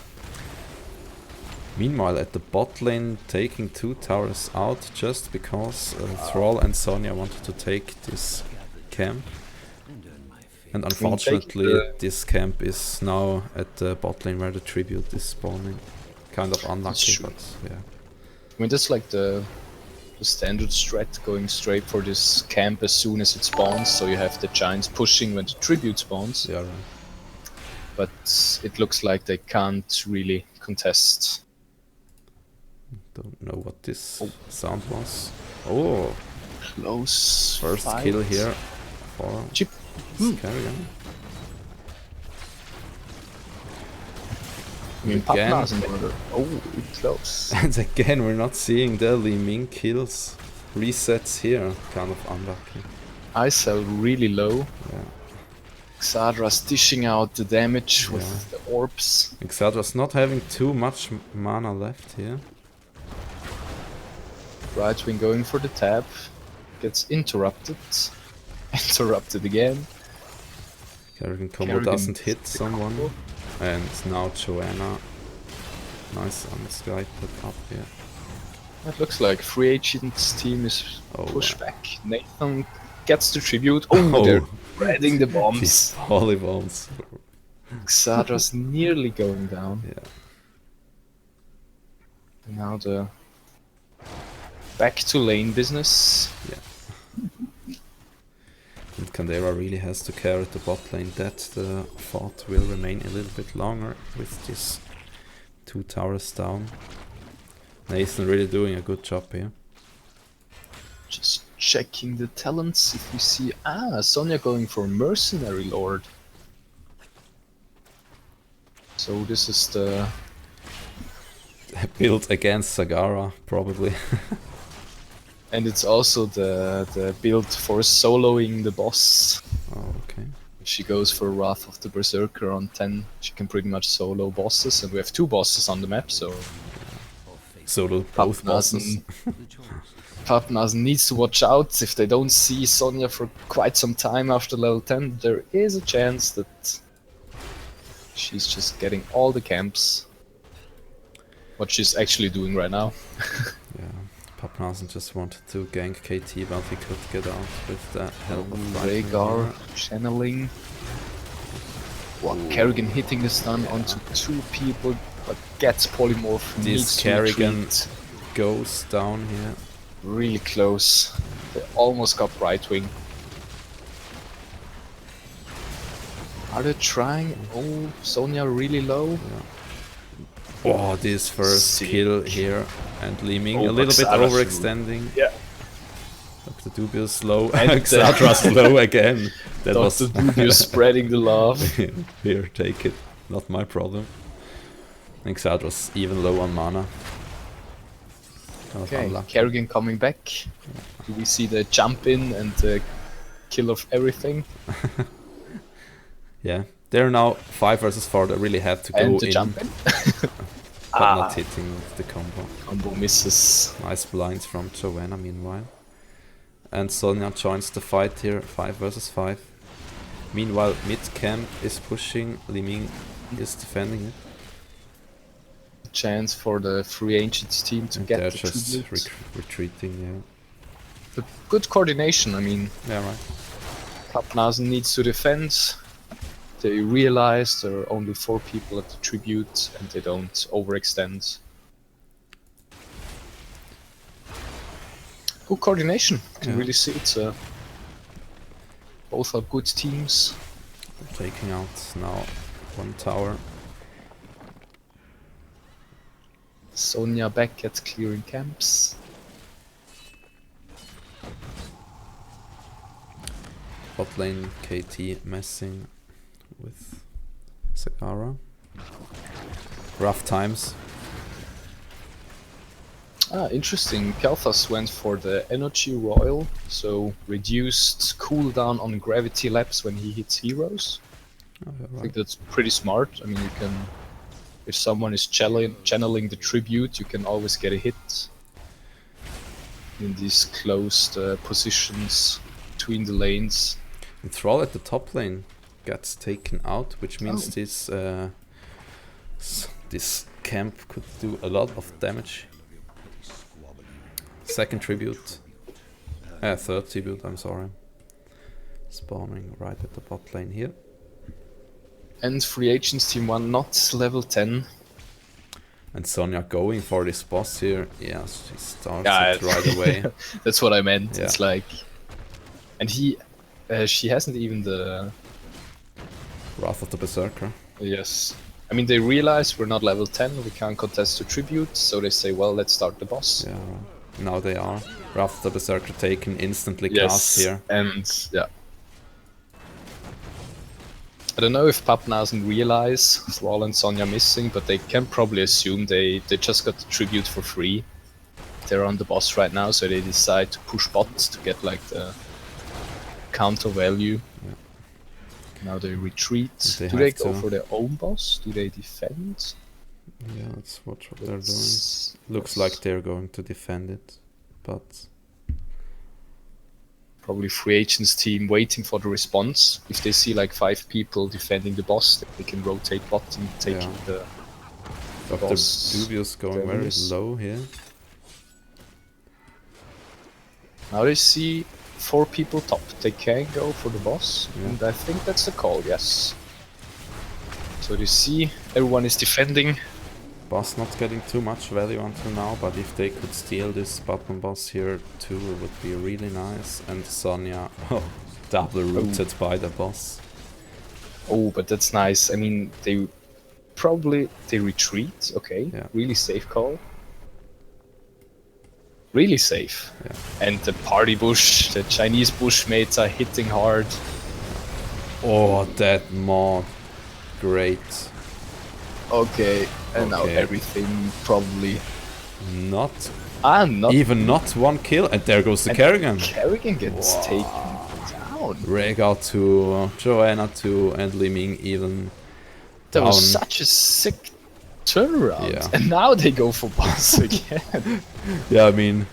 Meanwhile, at the bot lane, taking 2 towers out just because Thrall and Sonya wanted to take this camp. And unfortunately, this camp is now at the bot lane where the tribute is spawning. Kind of unlucky, true. but yeah. I mean, that's like the standard strat, going straight for this camp as soon as it spawns, so you have the giants pushing when the tribute spawns. Yeah, right. But it looks like they can't really contest. Don't know what this sound was. Oh, Close first fight. kill here for Chip. Kerrigan. I mean, Again. Pappnasen were close. And again, we're not seeing the Li Ming kills. Resets here, kind of unlucky. I sell really low. Yeah. Xadra's dishing out the damage with Yeah. the orbs. Xadra's not having too much mana left here. Brightwing going for the tab. Gets interrupted. Interrupted again. Kerrigan combo Kerrigan doesn't hit the someone. combo. And now Joanna. Nice unskyped up here. It looks like Free Agent's team is Oh, pushed wow. back. Nathan gets the tribute. Oh, they're spreading the These bombs. polybombs. Xadra's nearly going down. Yeah. Now the back to lane business. And Candera really has to carry the bot lane. That the fight will remain a little bit longer with this 2 towers down. Nathan really doing a good job here. Just checking the talents if we see... Sonya going for Mercenary Lord. So this is the... Build against Sagara, probably. And it's also the build for soloing the boss. Oh, okay. If she goes for Wrath of the Berserker on 10, she can pretty much solo bosses, and we have 2 bosses on the map, so... Solo both bosses. Pappnasen needs to watch out. If they don't see Sonya for quite some time after level 10, there is a chance that she's just getting all the camps. What she's actually doing right now. Yeah, Pappnasen just wanted to gank KT, but he could get out with the help of Rhaegar channeling. Kerrigan hitting the stun onto 2 people, but gets polymorph. This Kerrigan goes down here. Really close. They almost got Brightwing. Are they trying? Oh, Sonya really low. Yeah. Oh, this first kill here, and Li Ming a Oh, little bit Xadra's overextending. Yeah. Dr. Dubious slow, And Xadra slow again. That Dr. was Dubious spreading the love. Here, take it. Not my problem. I think Xadra's even low on mana. Kind of Okay, unlucky. Kerrigan coming back. Do we see the jump in and the kill of everything? Yeah, they're now 5 versus 4. They really have to go And the in, jump in? but not hitting with the combo. Combo misses. Nice blinds from Joanna meanwhile. And Sonya joins the fight here, 5 versus 5. Meanwhile, mid camp is pushing, Li Ming is defending it. Chance for the Free Ancients team to And get they're the just tribute. retreating, But good coordination, I mean, yeah. Yeah, right. Pappnasen needs to defend. They realize there are only 4 people at the tribute and they don't overextend. Good coordination. You can Yeah. really see it. Both are good teams. Taking out now 1 tower. Sonya back at clearing camps. Bot lane KT messing with Sagara. Rough times. Interesting. Kalthas went for the Energy Royal, so reduced cooldown on gravity laps when he hits heroes. Oh, yeah, I right. think that's pretty smart. I mean, you can, if someone is channeling the tribute, you can always get a hit in these closed positions between the lanes. And Thrall at the top lane gets taken out, which means Oh. this camp could do a lot of damage. Second tribute. Third tribute, I'm sorry. Spawning right at the bot lane here. And Free Agents Team 1 not level 10. And Sonya going for this boss here. Yeah, she starts Yeah, it right away. That's what I meant. Yeah. It's like... And she hasn't even the... Wrath of the Berserker. Yes. I mean, they realize we're not level 10, we can't contest the tribute, so they say, well, let's start the boss. Yeah, now they are. Wrath of the Berserker taken, instantly cast here. And yeah. I don't know if Pappnasen realize Thrall and Sonya missing, but they can probably assume they just got the tribute for free. They're on the boss right now, so they decide to push bots to get like the counter value. Yeah. Now they retreat. They Do they have go to. for their own boss? Do they defend? Yeah, let's watch what they're doing. Let's- Looks like they're going to defend it, but Probably Free Agents team waiting for the response. If they see like 5 people defending the boss, they can rotate bot and take Yeah. the Dr. boss. Dubious going very Dubious. low here. Now they see 4 people top. They can go for the boss, Yeah. and I think that's the call, yes. So they see everyone is defending. Boss not getting too much value until now, but if they could steal this bottom boss here too, it would be really nice. And Sonya, oh, double rooted by the boss. Oh, but that's nice. I mean, they retreat. Okay, Yeah. really safe call. Really safe. Yeah. And the party bush, the Chinese bushmates are hitting hard. Oh, that mod. Great. Okay, and now Okay. everything probably Not not even not one kill, and there goes the Kerrigan. Kerrigan gets taken down. Rhaegar to Joanna to and Li Ming even That was down. such a sick turnaround. Yeah. And now they go for boss again. Yeah, I mean,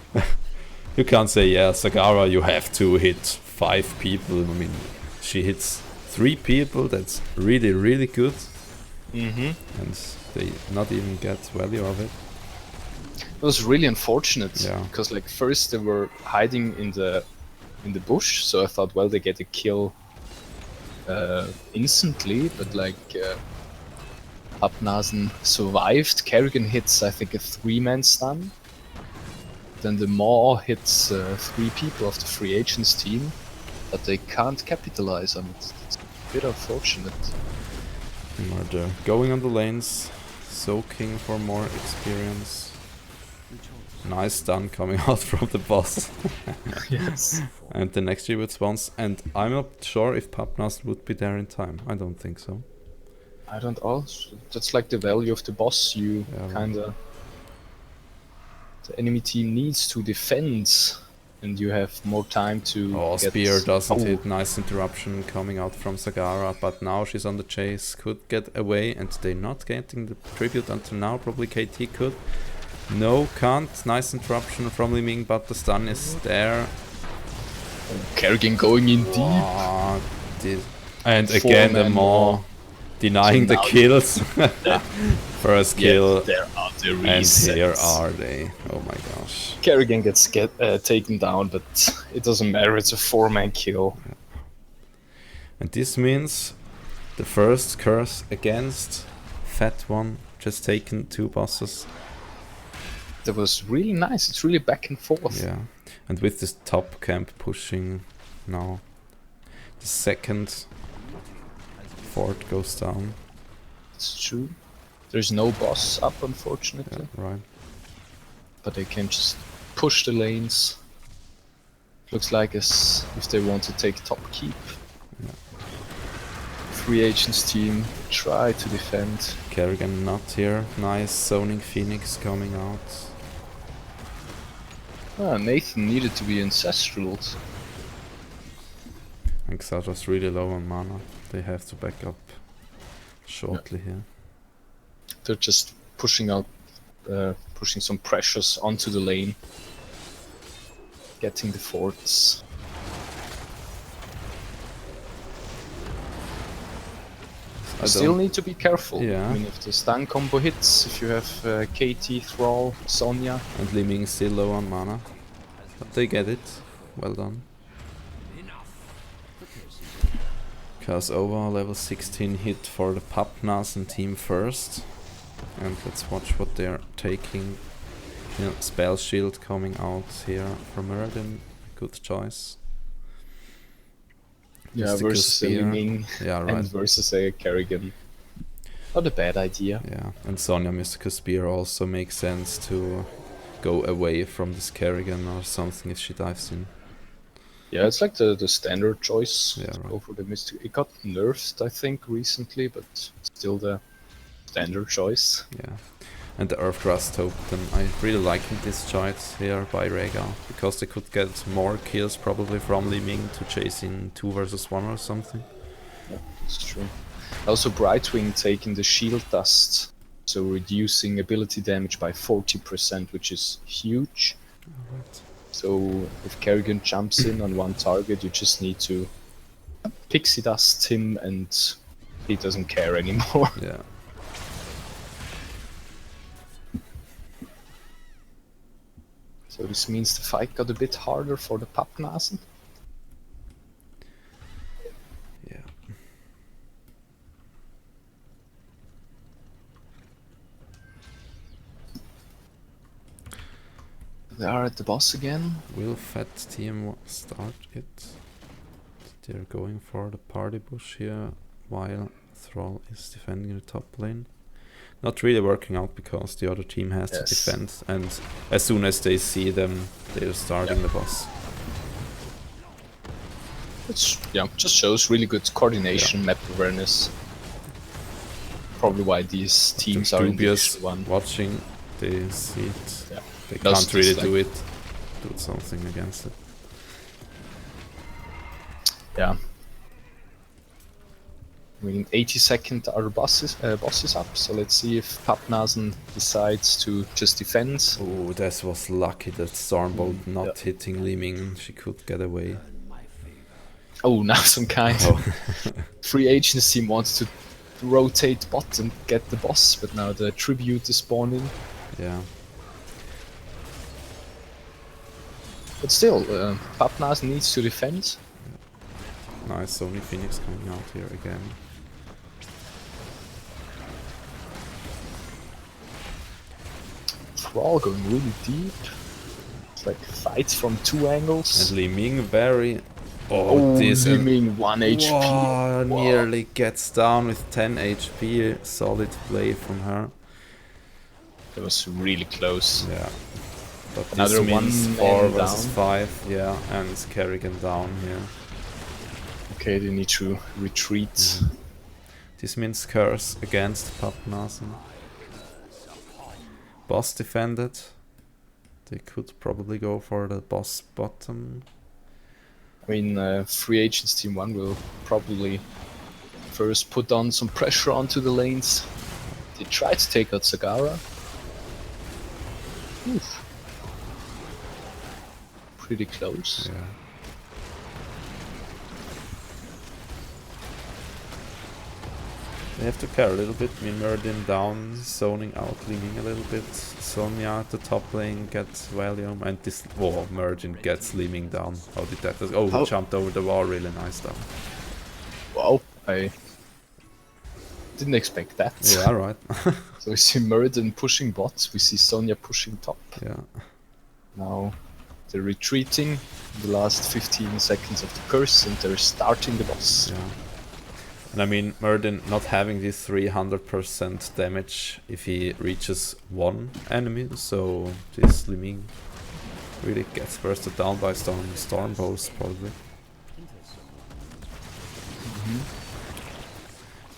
you can't say, yeah, Sagara, you have to hit 5 people. I mean, she hits 3 people, that's really, really good. And they not even get value of it. It was really unfortunate. Yeah. Because like first they were hiding in the bush, so I thought, well, they get a kill instantly, but like Pappnasen survived. Kerrigan hits, I think, a 3-man stun. Then the Maw hits 3 people of the free agents team, but they can't capitalize on it. It's a bit unfortunate. Murder. Going on the lanes, soaking for more experience. Nice stun coming out from the boss. Yes. And the next year response. And I'm not sure if Pappnasen would be there in time. I don't think so. I don't also. That's like the value of the boss. You Yeah. kinda. The enemy team needs to defend, and you have more time to. Oh, get... Spear doesn't Oh, hit. Nice interruption coming out from Sagara, but now she's on the chase. Could get away, and they're not getting the tribute until now. Probably KT could. No, can't. Nice interruption from Li Ming, but the stun is there. Kerrigan going in deep. Ah, and again the Four-man Maw denying So the now kills. First kill, There are the and resets. here are they. Oh my gosh. Kerrigan gets taken down, but it doesn't matter. It's a 4-man kill. And this means the first curse against Fat One, just taken 2 bosses. That was really nice. It's really back and forth. Yeah, and with this top camp pushing now, the second fort goes down. It's true. There's no boss up, unfortunately, Yeah, right. but they can just push the lanes. Looks like as if they want to take top keep. Free agents team try to defend. Kerrigan not here. Nice zoning Phoenix coming out. Ah, Nathan needed to be ancestral. And Xadra's really low on mana. They have to back up shortly here. They're just pushing out, pushing some pressures onto the lane, getting the forts. I Still don't- need to be careful. Yeah. I mean, if the stun combo hits, if you have KT, Thrall, Sonya. And Li Ming still low on mana. But they get it. Well done. Cause over level 16 hit for the Pappnasen team first. And let's watch what they're taking. Yeah, spell shield coming out here from Muradin. Good choice. Yeah, Mystical versus a Spear. Liming Yeah, right. and versus a Kerrigan. Not a bad idea. Yeah, and Sonya Mystical Spear also makes sense to go away from this Kerrigan or something if she dives in. Yeah, it's like the standard choice. Yeah, to right. Go for the Mystic. It got nerfed, I think, recently, but still the standard choice. Yeah, and the Earth Rust token. I really liking this choice here by Rhaegar because they could get more kills probably from Li Ming to chase in 2 versus 1 or something. Yeah, it's true. Also, Brightwing taking the shield dust, so reducing ability damage by 40%, which is huge. Alright. So if Kerrigan jumps in on one target, you just need to pixie dust him, and he doesn't care anymore. Yeah. So this means the fight got a bit harder for the Pappnasen. Yeah. They are at the boss again. Will Fat Team start it? They're going for the party bush here, while Thrall is defending the top lane. Not really working out because the other team has to defend, and as soon as they see them, they're starting the boss. Which just shows really good coordination, map awareness. Probably why these teams are in Division 1. Watching, they see it. Yeah. They can't really do something against it. Yeah. I mean, 80-second our boss is up, so let's see if Pappnasen decides to just defend. Oh, that was lucky that Stormbolt not hitting Li Ming. She could get away. Oh, now some kind of free agents team wants to rotate bot and get the boss, but now the tribute is spawning. Yeah. But still, Pappnasen needs to defend. Nice, Sony Phoenix coming out here again. Thrall going really deep. It's like fights from two angles. And Li Ming very... Oh, Li Ming 1 HP. Wow, nearly gets down with 10 HP. Solid play from her. That was really close. Yeah. But another this means 4 versus down. 5, yeah, and Kerrigan down here. Okay, they need to retreat. This means curse against Pappnasen. Boss defended. They could probably go for the boss bottom. I mean, free agents team 1 will probably first put on some pressure onto the lanes. They try to take out Sagara. Oof. Pretty close. Yeah. They have to care a little bit. I mean, Merdin down, zoning out, leaning a little bit. Sonya at the top lane gets Valium, and this Merdin gets leaning down. How did that? Oh, he jumped over the wall, really nice down. Wow, I didn't expect that. Yeah, right. So we see Merdin pushing bots, we see Sonya pushing top. Yeah. Now they're retreating in the last 15 seconds of the curse, and they're starting the boss. Yeah. And I mean, Merdin not having this 300% damage if he reaches one enemy, so this Li Ming really gets bursted down by Stormbolt probably.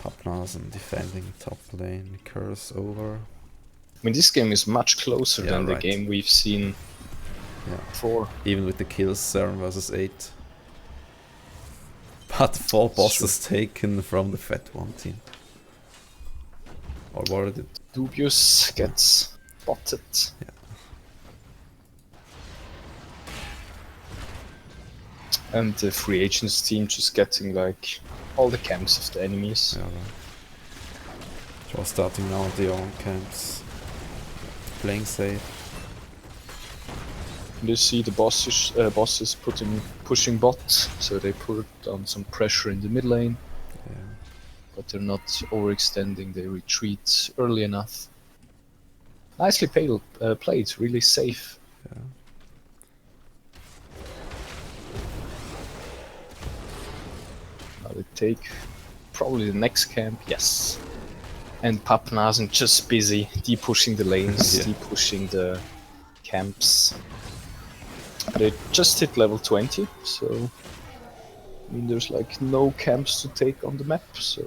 Pappnasen defending top lane, curse over. I mean, this game is much closer than the game we've seen before. Even with the kills, 7 versus 8. But 4 bosses taken from the Fat One team. Or what it? Dubious gets botted. Yeah. And the free agents team just getting like all the camps of the enemies. Yeah, right. Just starting now their own camps. Playing safe. You see the bosses pushing bot, so they put on some pressure in the mid lane. Yeah. But they're not overextending, they retreat early enough. Nicely played, really safe. Yeah. Now they take probably the next camp, yes. And Pappnasen just busy de-pushing the lanes, de-pushing the camps. They just hit level 20, so I mean there's like no camps to take on the map, so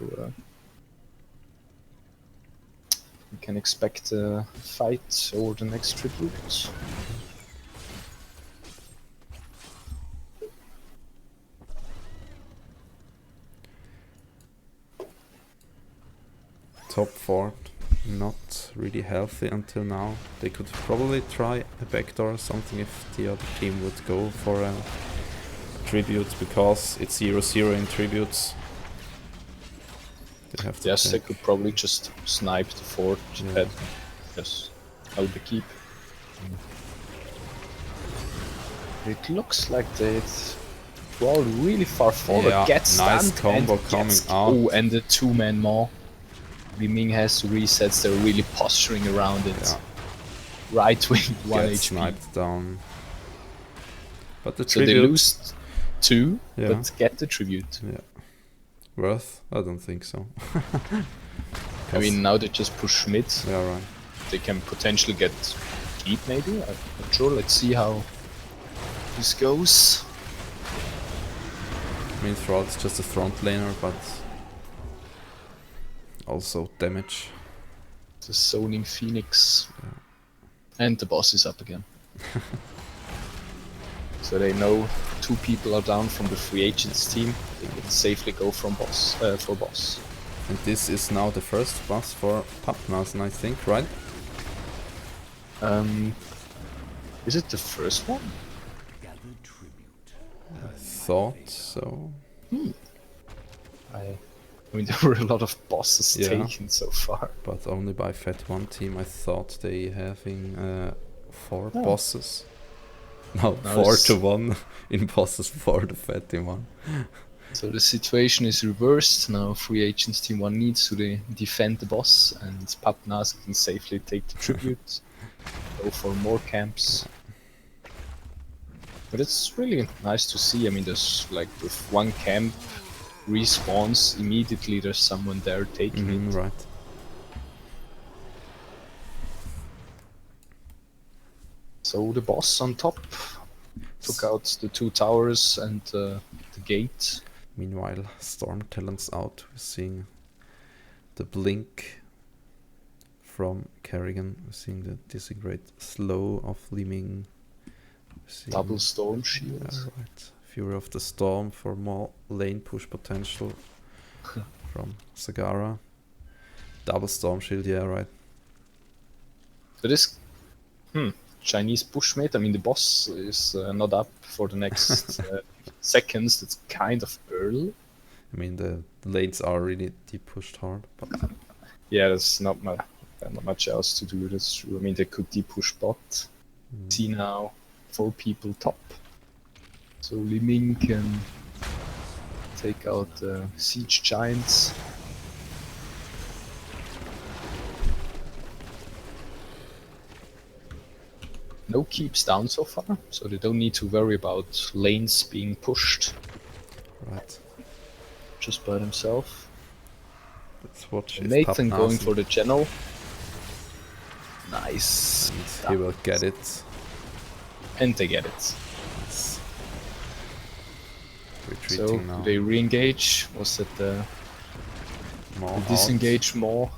we can expect a fight over the next tribute. Top 4, not really healthy until now. They could probably try a backdoor or something if the other team would go for a tribute, because it's 0-0 in tributes. They have to they could probably just snipe the fort head. Yes, help the keep. It looks like they crawled really far forward. Yeah, Gets nice stunned combo and coming gets, out. Oh, and the 2-man maw. Li Ming has to reset, they're really posturing around it. Yeah. Right wing, 1 Gets HP. sniped down. But the So they tribute, lose. 2, Yeah. but get the tribute. Yeah. Worth? I don't think so. I mean, now they just push mid. Yeah, right. They can potentially get keep, maybe. I'm not sure. Let's see how this goes. I mean, Thrall's just a front laner, but also damage. The zoning Phoenix. And the boss is up again. So they know 2 people are down from the free agents team. They can safely go from boss for boss. And this is now the first boss for Pappnasen, I think, right? Is it the first one? I thought so. I mean, there were a lot of bosses Yeah. taken so far. But only by Fat1 team. I thought they having 4 Oh. bosses. No, No, 4 it's- to 1 in bosses for the Fat team 1. So the situation is reversed. Now free agents team 1 needs to defend the boss, and Pappnasen can safely take the tribute. Go for more camps. But it's really nice to see. I mean, there's like with 1 camp respawns, immediately there's someone there taking it. Right. So the boss on top took out the 2 towers and the gate. Meanwhile, Storm Talon's out. We're seeing the blink from Kerrigan. We're seeing the disintegrate slow of Liming. Double storm shield. Yeah, right. Fury of the Storm for more lane push potential from Sagara. Double Storm Shield, yeah, right. So this Chinese bushmate, I mean the boss is not up for the next seconds. That's kind of early. I mean, the lanes are really deep pushed hard, but Yeah, there's not much else to do. That's true. I mean, they could deep push bot. See now, 4 people top. So Li Ming can take out the siege giants. No keeps down so far, so they don't need to worry about lanes being pushed right. just by themselves. Let's watch if Nathan going Pappnasen- for the channel. Nice. and he will get it. And they get it. It's So retreating now. they re-engage. Was it the More out. disengage more?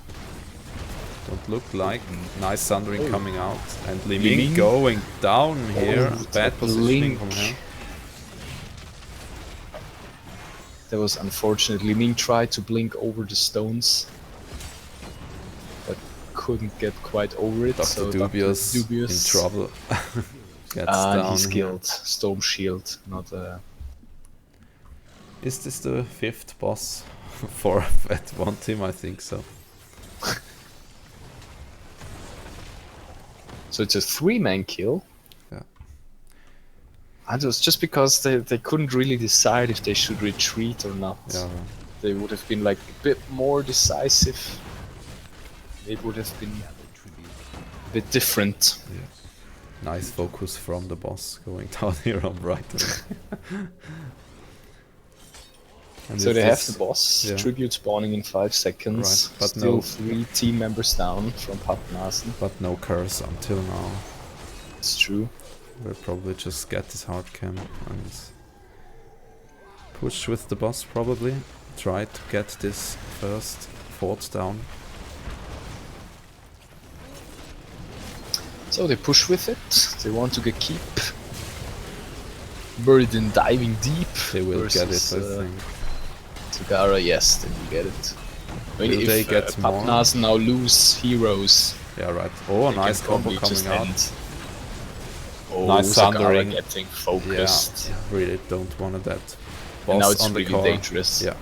Don't look like. Nice thundering Oh. coming out. And Li Li Ming Ming. going down here. Oh, Bad the positioning blink. from him. That was unfortunate. Li Ming tried to blink over the stones, but couldn't get quite over it. Dr. So Dubious, Dr. Dubious in trouble. Gets down he's here. killed. Storm shield, not Is this the 5th boss for at 1 team? I think so. So it's a 3-man kill. Yeah. And it was just because they couldn't really decide if they should retreat or not. Yeah. They would have been like a bit more decisive. It would have been a bit different. Nice focus from the boss going down here on right. And So is they have this- the boss, yeah. tribute spawning in 5 seconds. Right, but Still no- 3 team members down from Pappnasen. But no curse until now. It's true. We'll probably just get this hard cam and push with the boss probably. Try to get this first fort down. So they push with it. They want to get keep. Buried in diving deep. They will get it, versus, I think. Sagara, yes, they will get it. I mean, Will if they get more? Pappnasen now lose heroes, Yeah, right. Oh, they nice can combo probably just coming out. end. Oh, Nice Sagara thundering. getting Yeah, focused. really don't want that. And now Boss it's on the really core. dangerous. Yeah.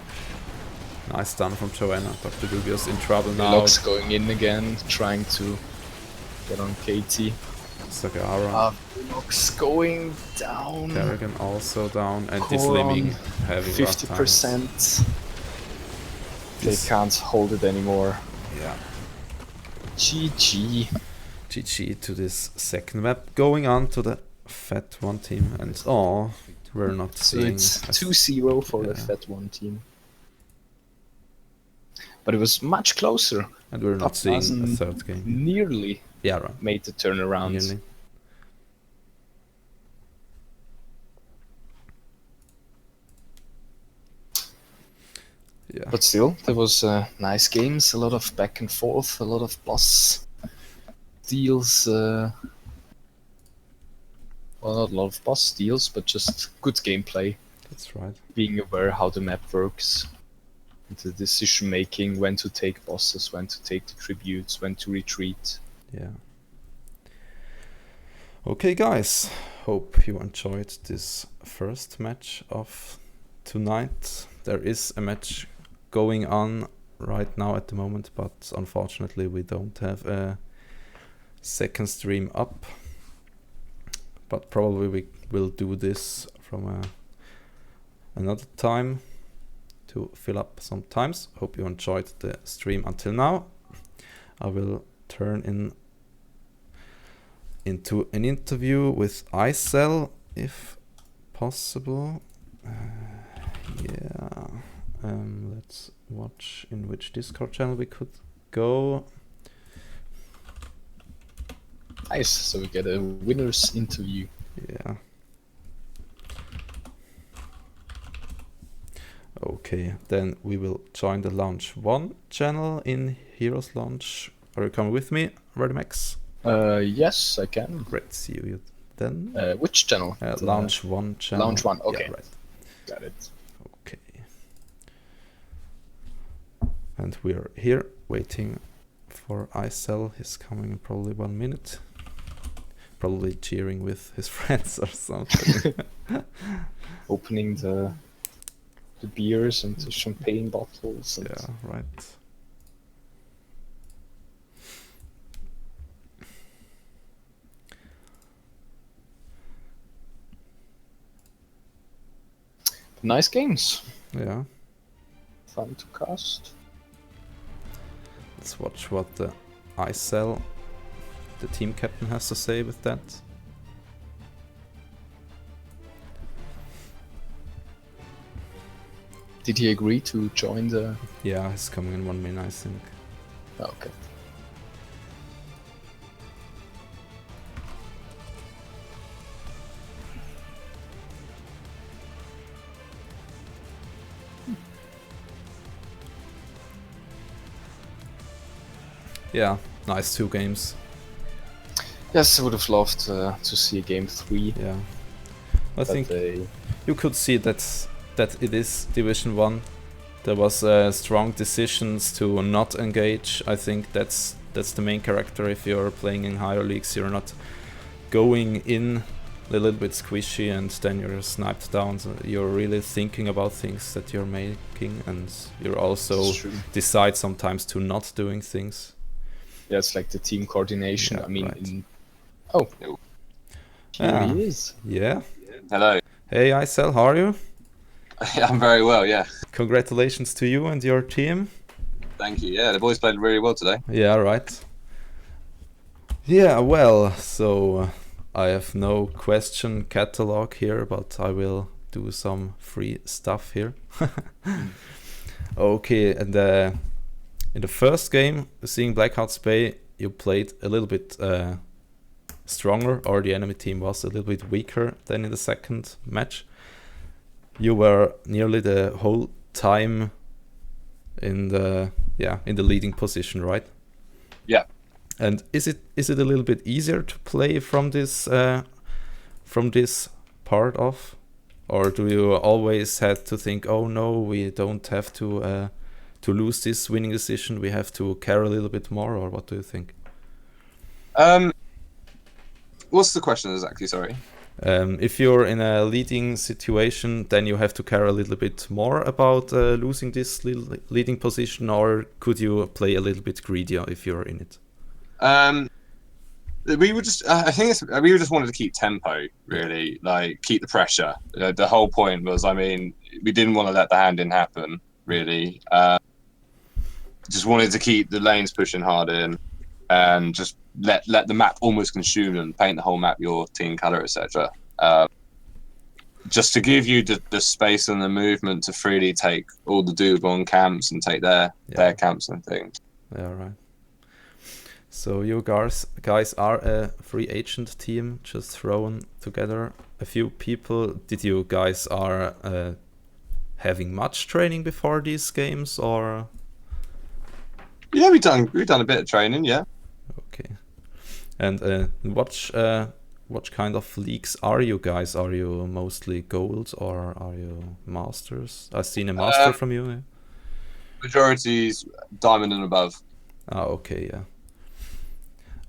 Nice stun from Joanna. Dr. Dubious in trouble now. Locke's going in again, trying to get on Katie. Sagara. Locke's going down. Kerrigan also down. And this Coron, Liming having rough times. 50%. They This- can't hold it anymore. Yeah. GG. GG to this second map. Going on to the Fat 1 team. And oh, We're not So seeing. it's 2-0 for the Fed1 team. But it was much closer. And we're not seeing a Pappnasen third game. nearly Yeah, right. made the turnaround. Nearly. Yeah. But still, there was nice games, a lot of back and forth, a lot of boss deals. Well, not a lot of boss deals, but just good gameplay. That's right. Being aware how the map works, the decision making, when to take bosses, when to take the tributes, when to retreat. Yeah. Okay, guys. Hope you enjoyed this first match of tonight. There is a match going on right now at the moment, but unfortunately we don't have a second stream up. But probably we will do this from another time to fill up some times. Hope you enjoyed the stream until now. I will turn into an interview with iCell if possible. Yeah. Let's watch in which Discord channel we could go. Nice, so we get a winner's interview. Yeah. Okay, then we will join the Launch 1 channel in Heroes Launch. Are you coming with me, Redimax? Yes, I can. Great, see you then. Which channel? Launch 1 channel. Launch 1, okay. Yeah, right. Got it. Okay. And we are here waiting for iCell. He's coming in probably 1 minute. Probably cheering with his friends or something. Opening the beers and the champagne bottles. And Yeah, right. nice games. Yeah. Fun to cast. Let's watch what the iCell, the team captain, has to say with that. Did he agree to join the... Yeah, he's coming in 1 minute, I think. Okay. Yeah, nice 2 games. Yes, I would have loved to see a game 3. Yeah. I think they... you could see that it is Division 1. There was strong decisions to not engage. I think that's the main character. If you're playing in higher leagues, you're not going in a little bit squishy and then you're sniped down. So you're really thinking about things that you're making, and you're also decide sometimes to not doing things. Yeah, it's like the team coordination. Yeah, I mean, right. Oh, Yeah. here he is. Yeah. Hello. Hey iCell, how are you? I'm very well, yeah. Congratulations to you and your team. Thank you. Yeah, the boys played really well today. Yeah, right. Yeah, well, so I have no question catalog here, but I will do some free stuff here. Okay, and in the first game, seeing Blackheart's Bay, you played a little bit stronger, or the enemy team was a little bit weaker than in the second match. You were nearly the whole time in the leading position, right? Yeah. And is it a little bit easier to play from this part of, or do you always have to think, oh no, we don't have to lose this winning decision, we have to care a little bit more, or what do you think? What's the question exactly? Sorry. If you're in a leading situation, then you have to care a little bit more about losing this leading position, or could you play a little bit greedier if you're in it? We were just, I think we just wanted to keep tempo, really, like keep the pressure. The whole point was, I mean, we didn't want to let the hand-in happen, really. Just wanted to keep the lanes pushing hard in, and just let the map almost consume and paint the whole map your team color, etc. just to give you the space and the movement to freely take all the Dubon camps and take their camps and things. Yeah, right. So you guys are a free agent team, just thrown together a few people. Did you guys are having much training before these games, or? Yeah, we've done a bit of training. Yeah. Okay. And what kind of leagues are you guys? Are you mostly gold or are you masters? I've seen a master from you. Yeah? Majority's diamond and above. Ah, okay, yeah.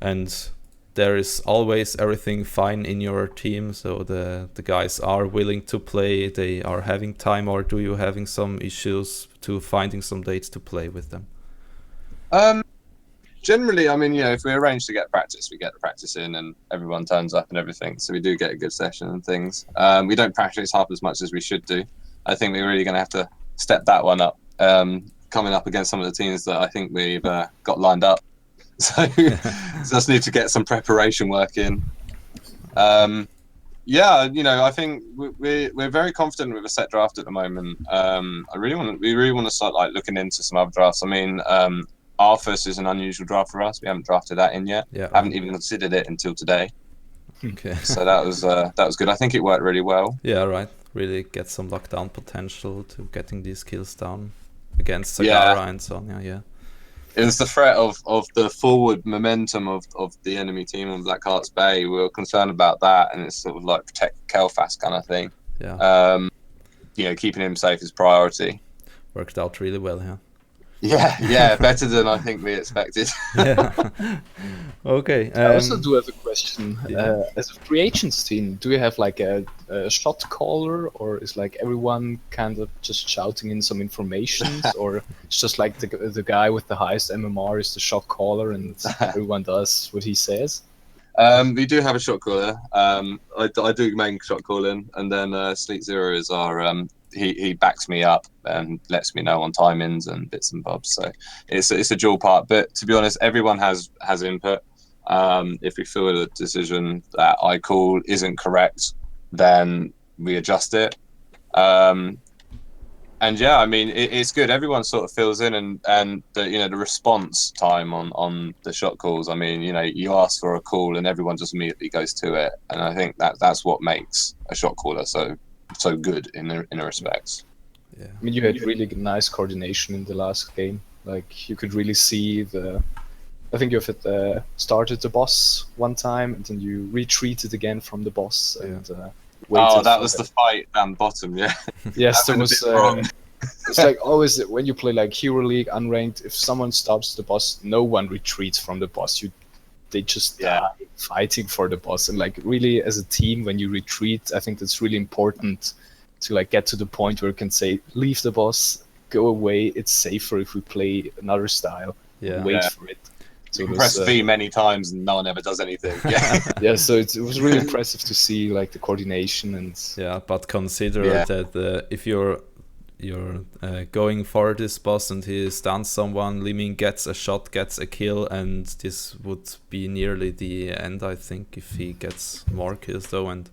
And there is always everything fine in your team, so the guys are willing to play, they are having time, or do you having some issues to finding some dates to play with them? Generally, I mean, if we arrange to get practice, we get the practice in and everyone turns up and everything, so we do get a good session and things. We don't practice half as much as we should do. I think we're really going to have to step that one up, coming up against some of the teams that I think we've got lined up. So just need to get some preparation work in. I think we're very confident with a set draft at the moment. We really want to start like looking into some other drafts. I mean, Arthas is an unusual draft for us. We haven't drafted that in yet. Yeah. Haven't even considered it until today. Okay. So that was good. I think it worked really well. Yeah, right. Really get some lockdown potential to getting these kills down against Sagara and so on. Yeah. It was the threat of the forward momentum of the enemy team on Black Hearts Bay. We were concerned about that, and it's sort of like protect Kelfast kind of thing. Yeah. Keeping him safe is priority. Worked out really well, yeah. Yeah, better than I think we expected. Yeah. Okay. I also do have a question. As a free agents team, do you have like a shot caller, or is like everyone kind of just shouting in some information, or it's just like the guy with the highest MMR is the shot caller and everyone does what he says? We do have a shot caller. I do main shot calling, and then Sleep Zero is our he backs me up and lets me know on timings and bits and bobs. So it's a dual part. But to be honest, everyone has input. If we feel a decision that I call isn't correct, then we adjust it. And yeah, I mean, it's good. Everyone sort of fills in, and the response time on the shot calls. I mean, you ask for a call and everyone just immediately goes to it. And I think that's what makes a shot caller so good in a respect. Yeah. I mean, you had really nice coordination in the last game. Like you could really see I think you've started the boss one time and then you retreated again from the boss and. That was the fight down the bottom, yeah. Yes, there was. It's like always when you play like Hero League, Unranked, if someone stops the boss, no one retreats from the boss. They just die fighting for the boss. And like really, as a team, when you retreat, I think that's really important to like get to the point where you can say, leave the boss, go away. It's safer if we play another style. Wait for it. So you can press V many times and no one ever does anything. Yeah, so it was really impressive to see like the coordination and. Yeah, but consider that if you're going for this boss and he stuns someone, Liming gets a shot, gets a kill, and this would be nearly the end, I think, if he gets more kills though, and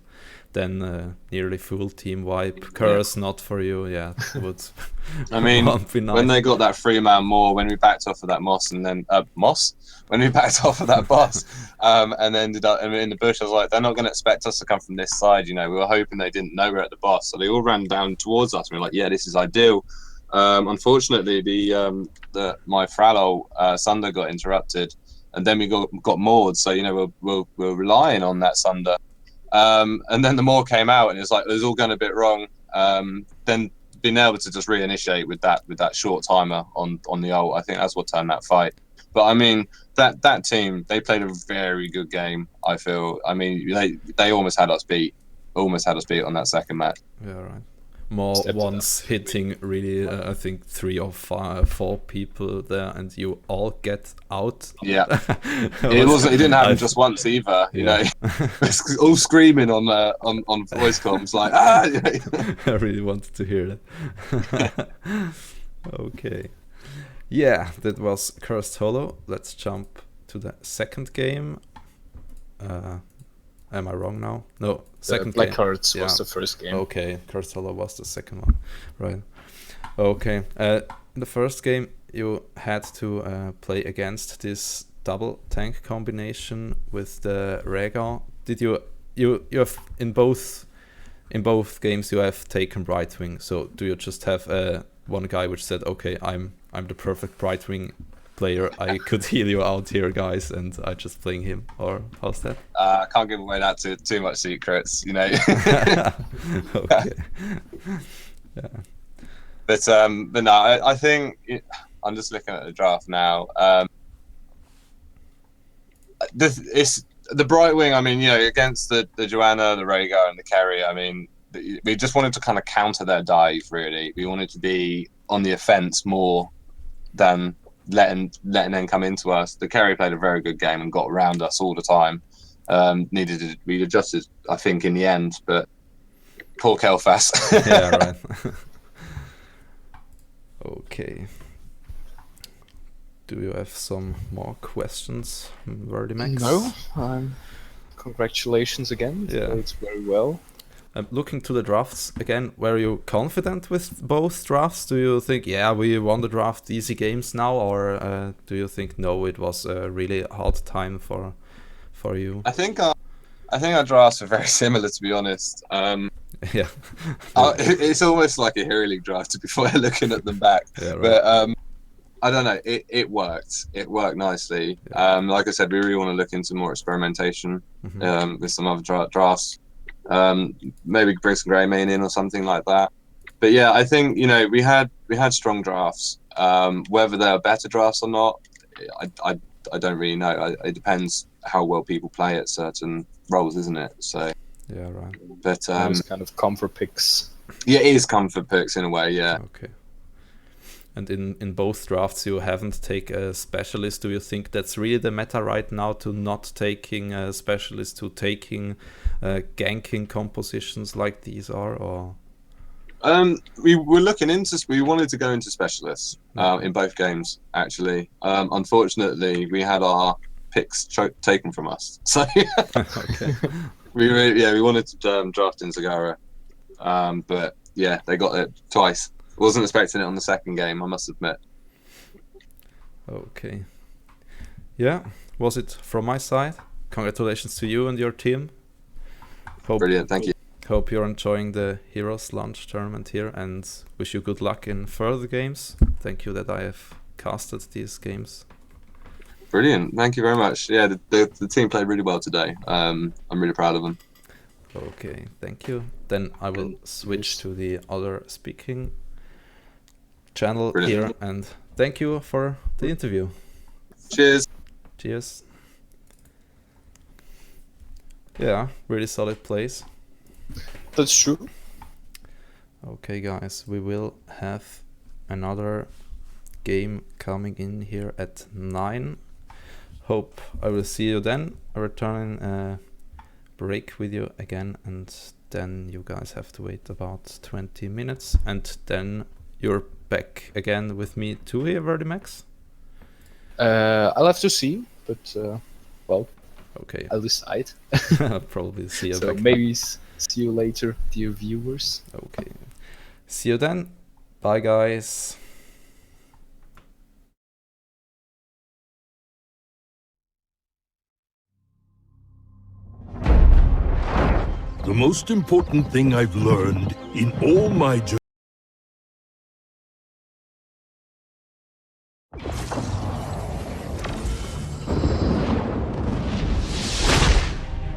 then nearly full team wipe. Curse not for you, it would. I mean, be nice. When they got that 3-man more, when we backed off of that when we backed off of that boss, and ended up in the bush, I was like, they're not going to expect us to come from this side. We were hoping they didn't know we're at the boss, so they all ran down towards us. And we were like, yeah, this is ideal. Unfortunately, my Frallo Sunder got interrupted, and then we got moored. So we're relying on that Sunder. And then the Maw came out, and it's like it was all going a bit wrong. Then being able to just reinitiate with that short timer on the ult, I think that's what turned that fight. But I mean, that team, they played a very good game, I feel. I mean, they almost had us beat on that second match. Yeah, right. More once hitting really, I think 3 or 4 people there, and you all get out. Yeah, it didn't happen just once either. All screaming on voice comms like I really wanted to hear that. Okay, yeah, that was Cursed Hollow. Let's jump to the second game. Am I wrong now? No, second Black game. Cards Yeah. was the first game. Okay, Cursala was the second one, right? Okay. In the first game, you had to play against this double tank combination with the Rhaegar. Did you have in both games you have taken Brightwing? So do you just have one guy which said, okay, I'm the perfect Brightwing player. I could heal you out here, guys, and I just playing him, or how's that? I can't give away that too much secrets, you know. Okay. Yeah. But no, I think I'm just looking at the draft now. It's the Brightwing. I mean, you know, against the Joanna, the Rhaegar, and the Kerry. I mean, we just wanted to kind of counter their dive. Really, we wanted to be on the offense more than letting them come into us. The Kerry played a very good game and got around us all the time. We adjusted, I think, in the end, but poor Kelfas. Yeah, right. Okay. Do you have some more questions, Verdimax? No. Congratulations again. Yeah. It's very well. Looking to the drafts again, were you confident with both drafts? Do you think, yeah, we won the draft, easy games now, or do you think no, it was a really hard time for you? I think our drafts are very similar, to be honest. Yeah. It's almost like a Hero League draft before looking at them back. Yeah, right. But I don't know. It worked. It worked nicely. Yeah. Like I said, we really want to look into more experimentation with some other drafts. Maybe bring some grey main in or something like that. But yeah, I think, you know, we had strong drafts. Whether they are better drafts or not, I don't really know. It depends how well people play at certain roles, isn't it? So yeah, right. but Those kind of comfort picks. yeah, it is comfort picks in a way. Yeah. Okay. And in both drafts, you haven't taken a specialist. Do you think that's really the meta right now, to not taking a specialist, to taking ganking compositions like these are, or? We were looking into. We wanted to go into specialists in both games. Actually, unfortunately, we had our picks taken from us. So Okay. we wanted to draft in Zagara, but yeah, they got it twice. Wasn't expecting it on the second game, I must admit. Okay. Yeah, was it from my side. Congratulations to you and your team. Brilliant, thank you. Hope you're enjoying the Heroes Launch tournament here, and wish you good luck in further games. Thank you that I have casted these games. Brilliant, thank you very much. Yeah, the team played really well today. I'm really proud of them. Okay, thank you. Then I will switch to the other speaking channel Brilliant. here, and thank you for the interview. Cheers. Cheers. Yeah, really solid plays. That's true. Okay, guys, we will have another game coming in here at 9. Hope I will see you then. I return a break with you again, and then you guys have to wait about 20 minutes, and then you're back again with me too here, Verdimax? I'll have to see, but well, Okay. I'll decide. I'll probably see you So back. maybe see you later, dear viewers. Okay. See you then. Bye, guys. The most important thing I've learned in all my journey.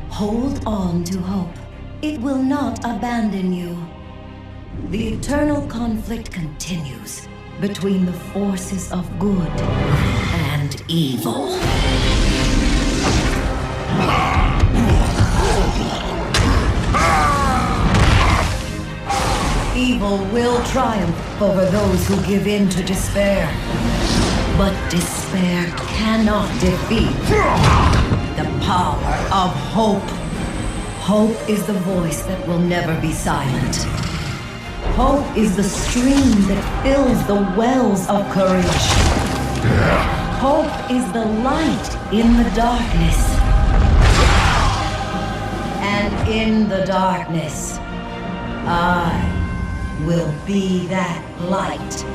Hold on to hope. It will not abandon you. The eternal conflict continues between the forces of good and evil. Evil will triumph over those who give in to despair. But despair cannot defeat the power of hope. Hope is the voice that will never be silent. Hope is the stream that fills the wells of courage. Hope is the light in the darkness. in the darkness. I will be that light.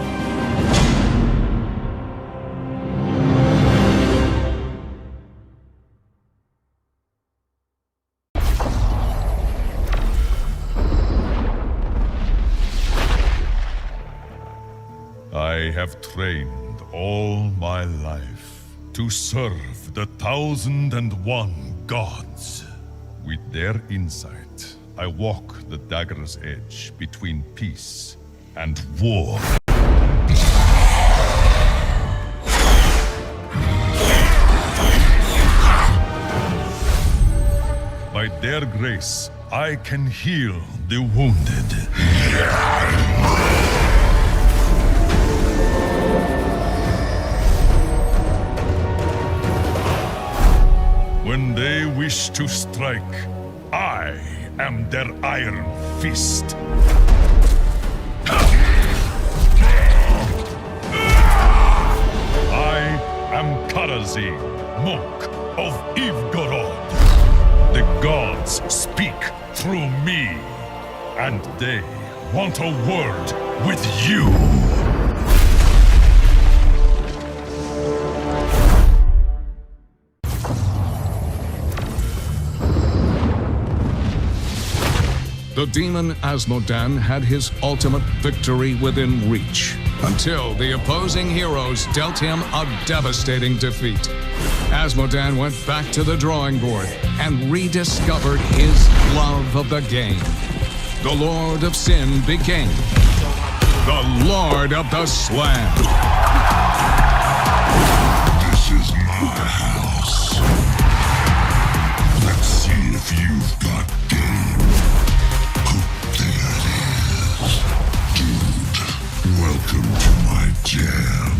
I have trained all my life to serve the 1,001 gods. With their insight, I walk the dagger's edge between peace and war. By their grace, I can heal the wounded. When they wish to strike, I am their iron fist. I am Karazi, monk of Ivgorod. The gods speak through me, and they want a word with you. The demon Asmodan had his ultimate victory within reach, until the opposing heroes dealt him a devastating defeat. Asmodan went back to the drawing board and rediscovered his love of the game. The Lord of Sin became the Lord of the Slam. This is my house. Let's see if you've got game. There it is. Dude, welcome to my jam.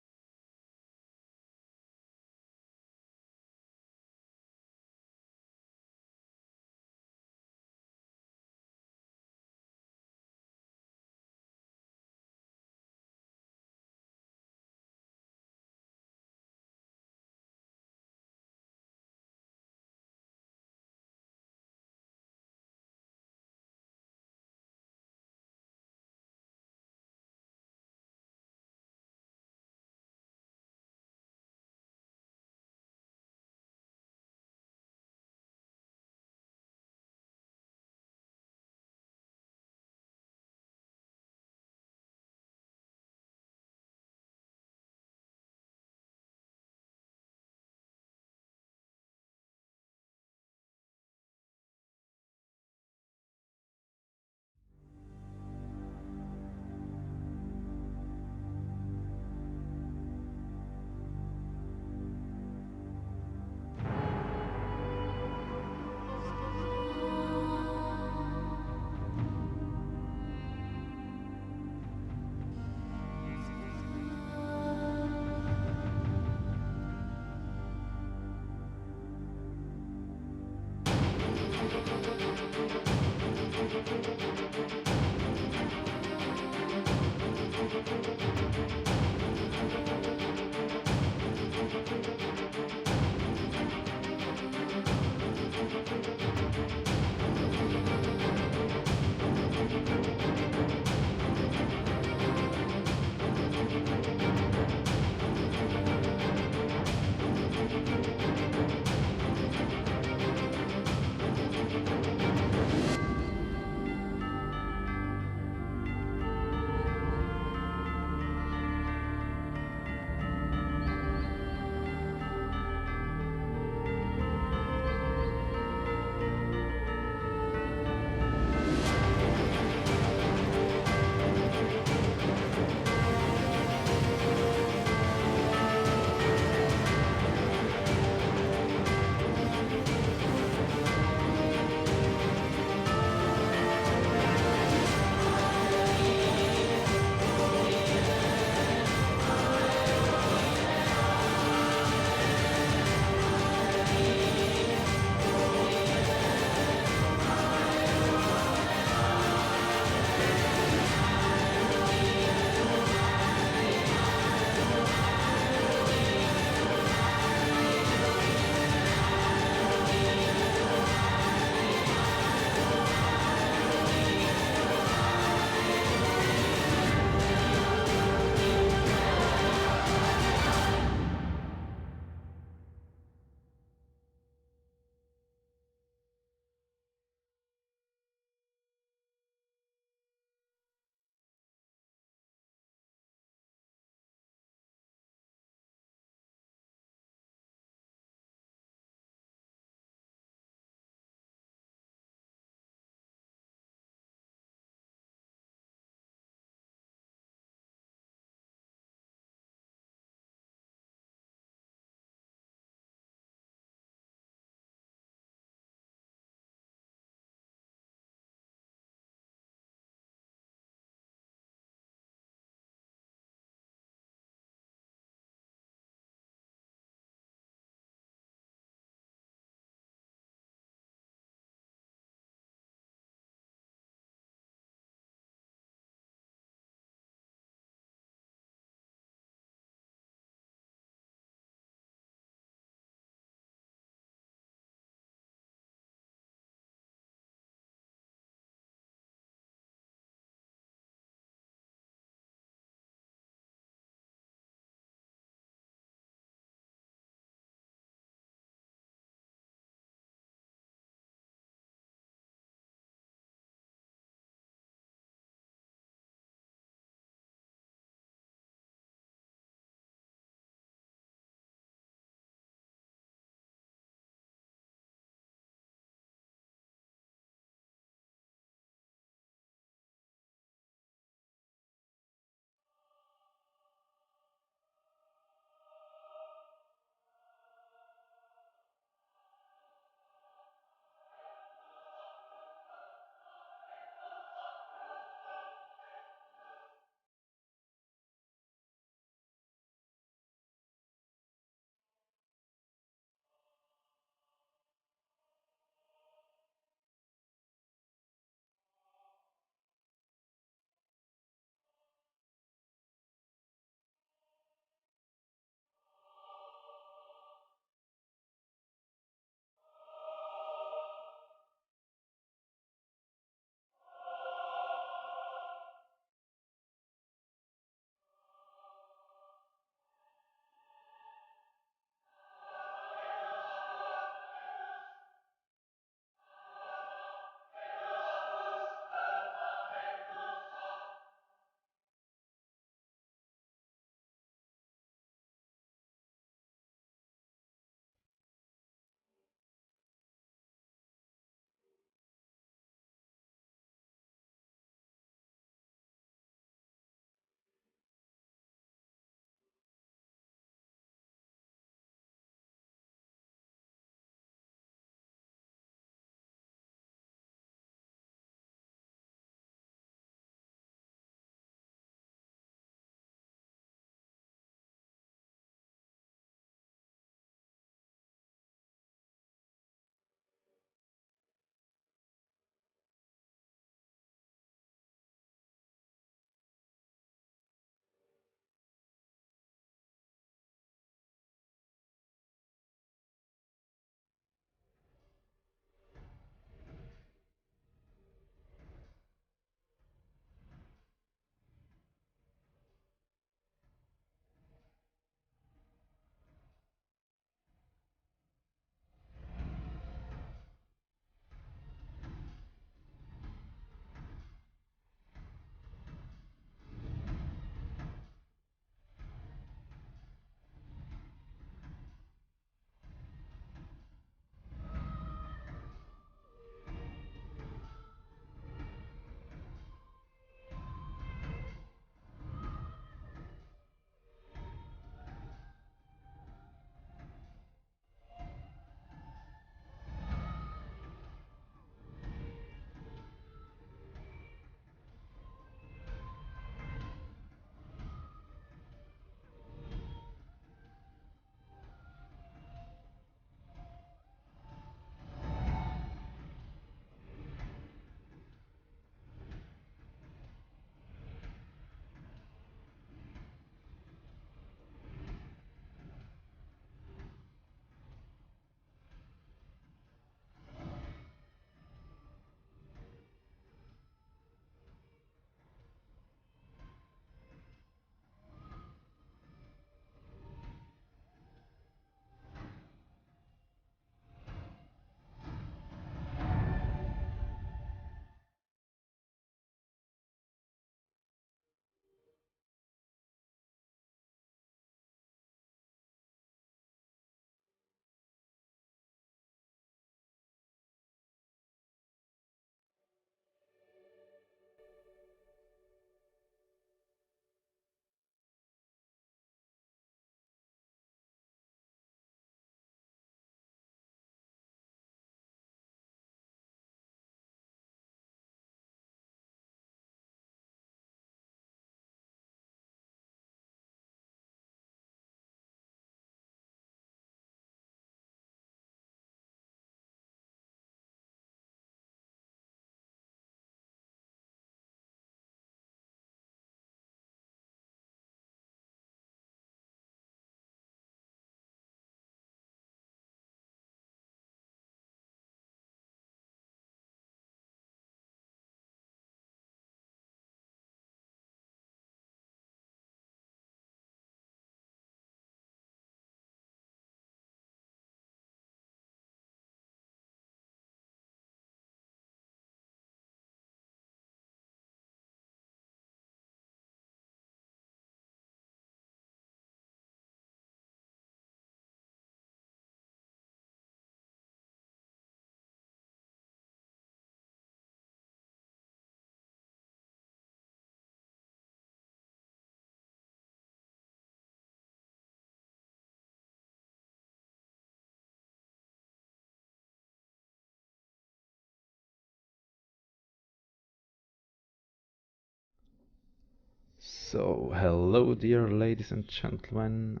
So, hello dear ladies and gentlemen,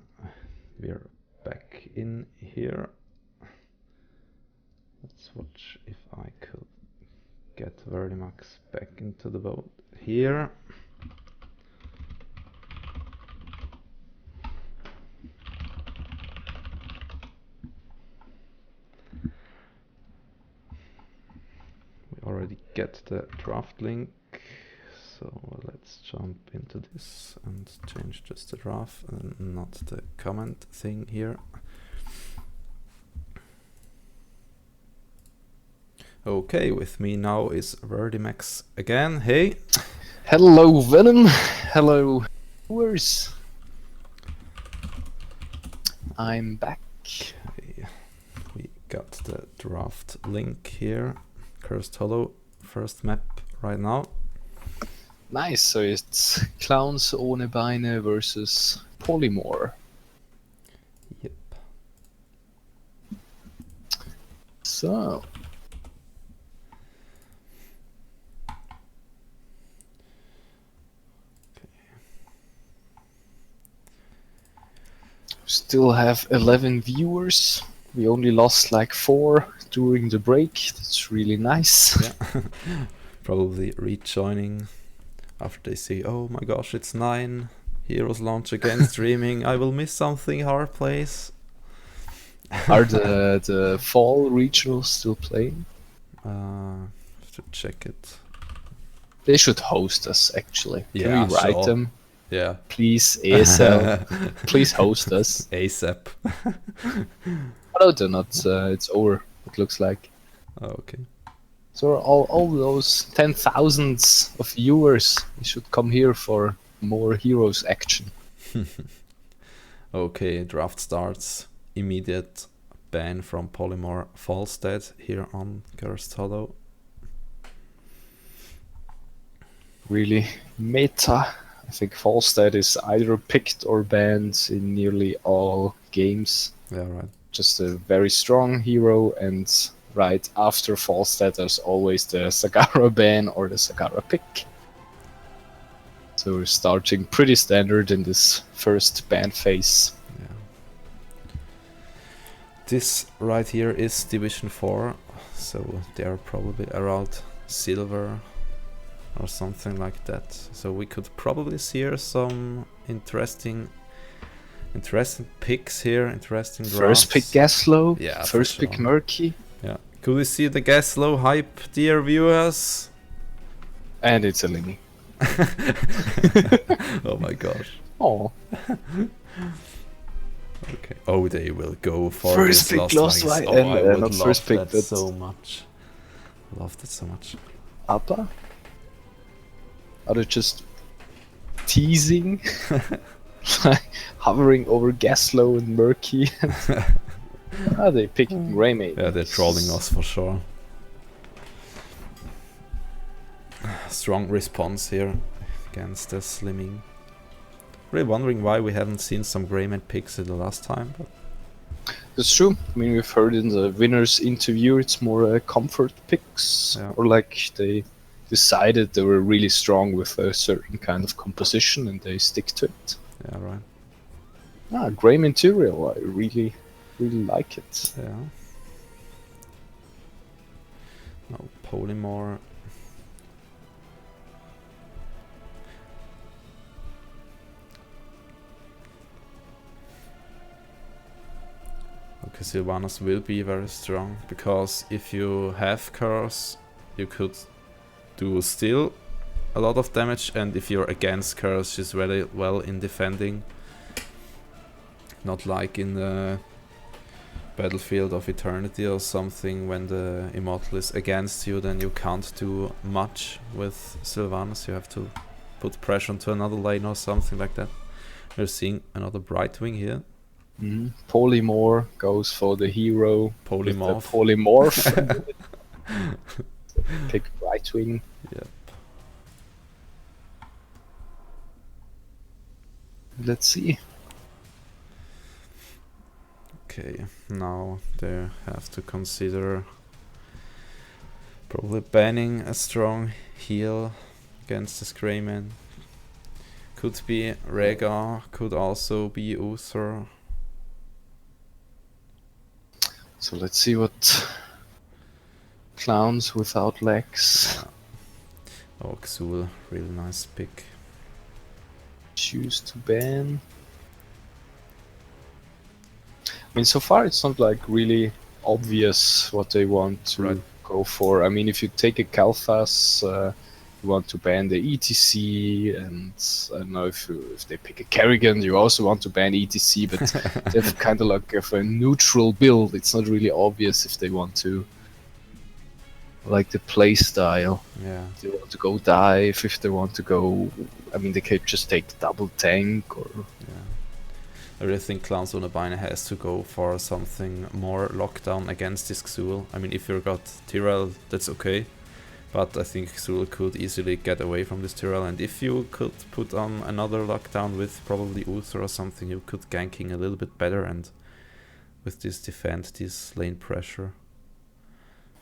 we're back in here. Let's watch if I could get Verdimax back into the boat here. We already get the draft link. So let's jump into this and change just the draft and not the comment thing here. Okay, with me now is Verdimax again. Hey! Hello, Venom. Hello, viewers. I'm back. Okay. We got the draft link here. Cursed Hollow, first map right now. Nice, so it's Clowns ohne Beine versus Polymore. Yep. So. Still have 11 viewers. We only lost like 4 during the break. That's really nice. Yeah. Probably rejoining after they see, oh my gosh, it's 9 Heroes launch again streaming. I will miss something hard plays. Are the fall regionals still playing? Have to check it. They should host us actually. Can Yeah, we write sure. them? Yeah. Please, ASL, please host us. ASAP. No, they're not. It's over, it looks like. Oh, okay. So all those 10,000s of viewers should come here for more Heroes action. Okay, draft starts. Immediate ban from Polymore Falstead here on Cursed Hollow. Really meta. I think Falstead is either picked or banned in nearly all games. Yeah, right. Just a very strong hero, and right after Falstead there's always the Sagara ban or the Sagara pick. So we're starting pretty standard in this first ban phase. Yeah. This right here is Division 4, so they are probably around silver or something like that. So we could probably see here some interesting picks here, interesting drafts. First pick Gaslow, Yeah, for first pick sure. Murky, Yeah. Could we see the Gaslow hype, dear viewers? and it's a Lini. Oh my gosh. Oh, Okay. Oh, they will go for First this pick Lost Lost Vikings. Vi- Oh, and, I would not love first pick, that but- so much. Loved it so much. Appa? Are they just teasing? Like hovering over Gaslow and Murky? Are they picking Greymane? Yeah, they're trolling us for sure. Strong response here against the slimming. Really wondering why we haven't seen some Greymane picks in the last time. But That's true. I mean, we've heard in the winners interview it's more comfort picks, Yeah. or like they decided they were really strong with a certain kind of composition and they stick to it. yeah, right. Grey material, I really like it. Yeah. No, Polymore. Okay, Sylvanas will be very strong, because if you have Curse, you could do still a lot of damage, and if you're against Curse, she's very well in defending. Not like in the Battlefield of Eternity or something, when the Immortal is against you, then you can't do much with Sylvanas. You have to put pressure onto another lane or something like that. We're seeing another Brightwing here. Polymore goes for the hero. with the Polymorph. Polymorph. Pick Brightwing. Yep. Let's see. Okay, now they have to consider probably banning a strong heal against this Greymane. Could be Rhaegar, could also be Uther. So let's see what clowns without legs Oh, Xul, really nice pick. choose to ban. I mean, so far it's not like really obvious what they want to go for. I mean, if you take a Kalthas, you want to ban the ETC, and I don't know if they pick a Kerrigan, you also want to ban ETC, but they have kind of like a neutral build. It's not really obvious if they want to, like the play style. Yeah. If they want to go dive, if they want to go, I mean, they could just take double tank or. Yeah. I really think Clowns on a Bine has to go for something more lockdown against this Xul. I mean, if you got Tyrell, that's okay. But I think Xul could easily get away from this Tyrell. And if you could put on another lockdown with probably Uther or something, you could ganking a little bit better and with this defend this lane pressure.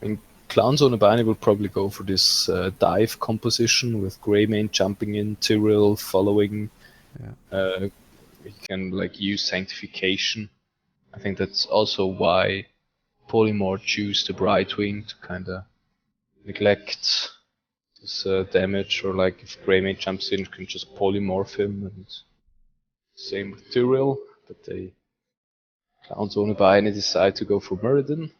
I mean, Clowns on a Bine will probably go for this dive composition with Greymane jumping in, Tyrell following. Yeah. You can like use Sanctification. I think that's also why Polymore choose the Brightwing to kind of neglect this damage, or like if Greymane jumps in, you can just polymorph him, and same with Tyrell, but they Clowns on a Bine decide to go for Muradin.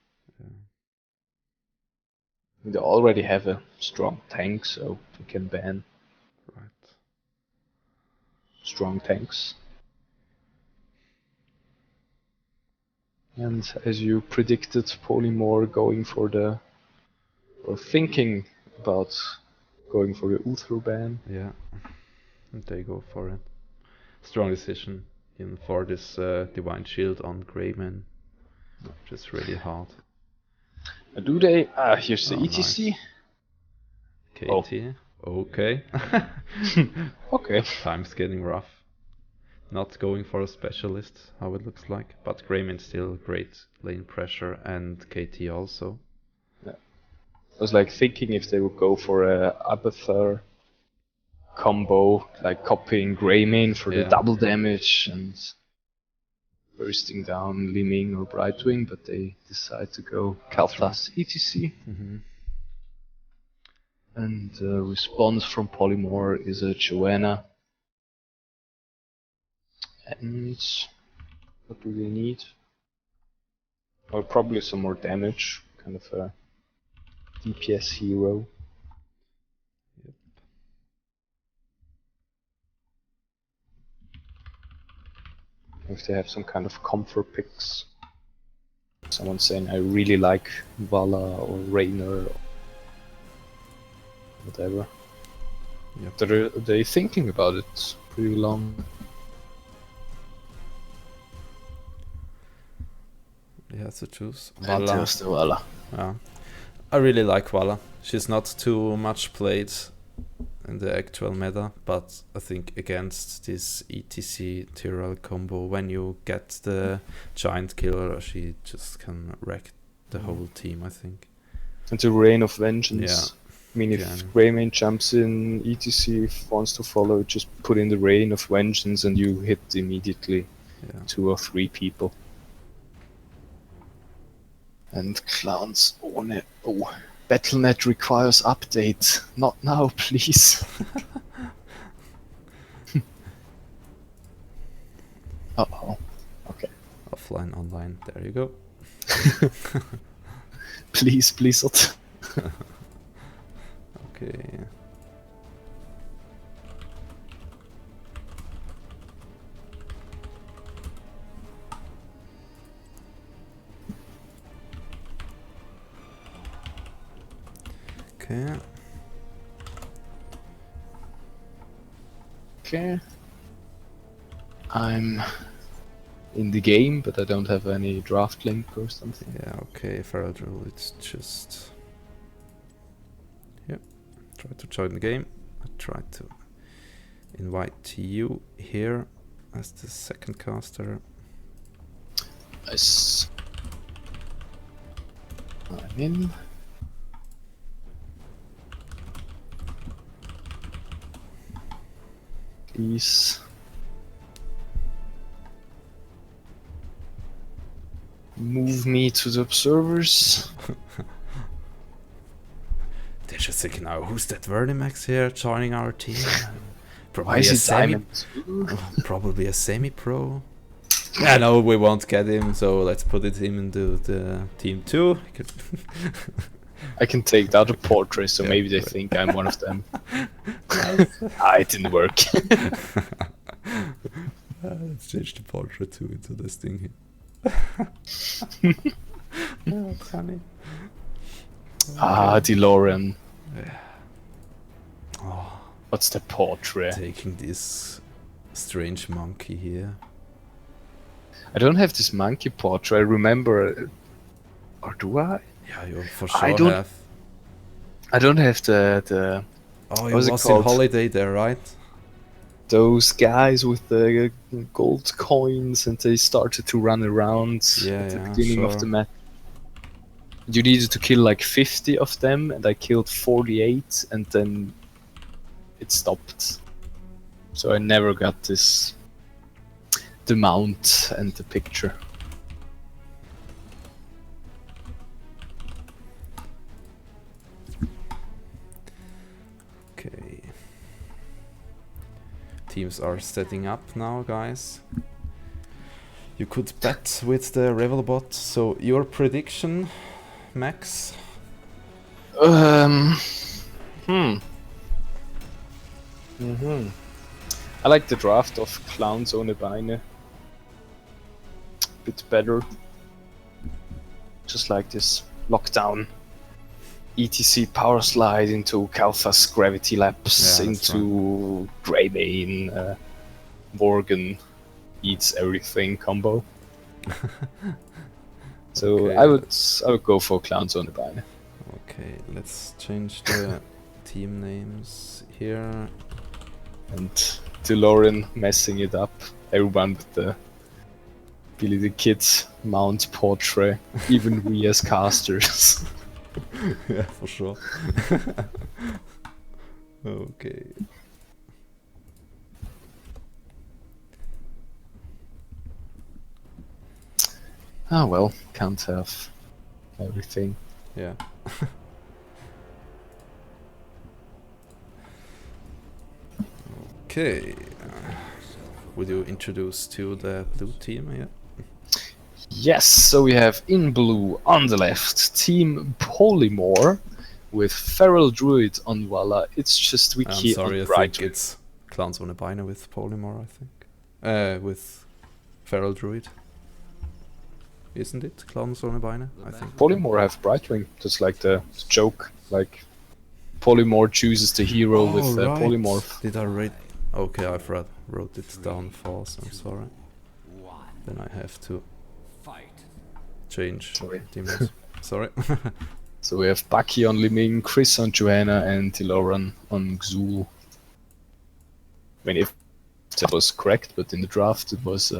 They already have a strong tank, so they can ban strong tanks. And as you predicted, Polymore going for the, or thinking about going for the Uther ban. Yeah, and they go for it. Strong decision in for this Divine Shield on Greymane, which is really hard. Do they? Here's the ETC. Nice. KT. Oh. Okay. Okay. Time's getting rough. Not going for a specialist, how it looks like, but Greymane still great lane pressure, and KT also. Yeah. I was like thinking if they would go for a Abathur combo, like copying Greymane for the double damage and bursting down Liming or Brightwing, but they decide to go Kalthas ETC. Mm-hmm. And the response from Polymore is a Joanna. And what do they need? Well, probably some more damage, kind of a DPS hero. Yep. If they have some kind of comfort picks. Someone saying, I really like Vala or Raynor or whatever. Yep. They're thinking about it pretty long. You have to choose And there's the Vala. Yeah. I really like Vala. She's not too much played in the actual meta, but I think against this ETC Tyrell combo, when you get the giant killer, she just can wreck the whole team, I think. And the Reign of Vengeance. Yeah. I mean, if Greymane jumps in, ETC wants to follow, just put in the Reign of Vengeance and you hit immediately 2 or 3 people. And Clowns on it. Oh, Battle.net requires update. Not now, please. Uh-oh. Okay. Offline, online. There you go. Please, Blizzard. Okay. Okay. Okay. I'm in the game, but I don't have any draft link or something. Yeah, okay, Feral Drill, it's just... Yep, try to join the game. I try to invite you here as the second caster. Nice. I'm in. Please. Move me to the observers. They're just thinking, now who's that Vernimax here joining our team? Why is it Diamond? Probably a semi-pro. Yeah, no, we won't get him, so let's put him into the team 2. I can take the other portrait, so maybe they think I'm one of them. It didn't work. Let's change the portrait 2 into this thing here. Oh, funny. DeLorean. Yeah. Oh, What's the portrait? taking this strange monkey here. I don't have this monkey portrait. I remember, or do I? Yeah, you for I sure don't- have. I don't have the Oh, you what's it was in called? holiday there, right? those guys with the gold coins, and they started to run around at the beginning of the map. You needed to kill like 50 of them, and I killed 48, and then it stopped. So I never got the mount and the picture. Okay. Teams are setting up now, guys. You could bet with the Revelbot. So your prediction, Max? I like the draft of Clowns ohne Beine. Bit better. Just like this lockdown. ETC power slide into Kalthas gravity lapse into Greymane, Morgan eats everything combo. So Okay. I would go for Clowns ohne Beine. Okay, let's change the team names here. And DeLorean messing it up. Everyone with the Billy the Kid mount portrait. Even we as casters. Yeah, for sure. Okay. Ah well, can't have everything. Yeah. Okay. Would you introduce to the blue team here? Yes, so we have in blue on the left Team Polymore with Feral Druid on Walla. It's just I'm Wiki sorry, I on think Bright. it's Clowns ohne Beine with Polymore, I think. With Feral Druid. Isn't it? Clowns ohne Beine, I think. Polymore have Brightwing. That's like the joke. Like Polymore chooses the hero with right. Polymorph. Did I read? Okay, I've wrote it down false. I'm sorry. Then I have to change Sorry. teams. Sorry. So we have Baki on Liming, Chris on Johanna, and DeLorean on Xul. I mean, if that was correct, but in the draft it was.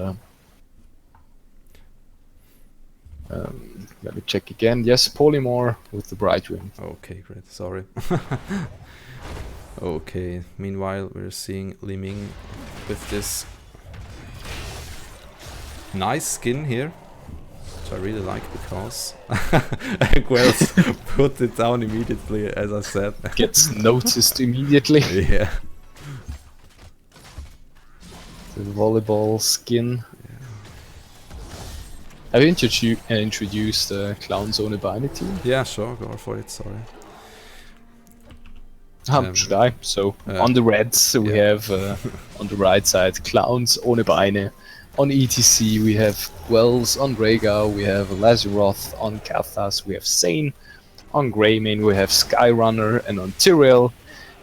Let me check again. Yes, Polymore with the Brightwing. Okay, great. Sorry. Okay. Meanwhile, we're seeing Liming with this nice skin here, which I really like because Quells put it down immediately, as I said. Gets noticed immediately. Yeah. The volleyball skin. Have you introduced Clowns ohne Beine team? Yeah, sure. Go for it. Sorry. Should I? So on the reds we have on the right side Clowns ohne Beine. On ETC we have Wells. On Rhaegar we have Lazaroth. On Kalthas we have Sane. On Greymane we have Skyrunner, and on Tyrell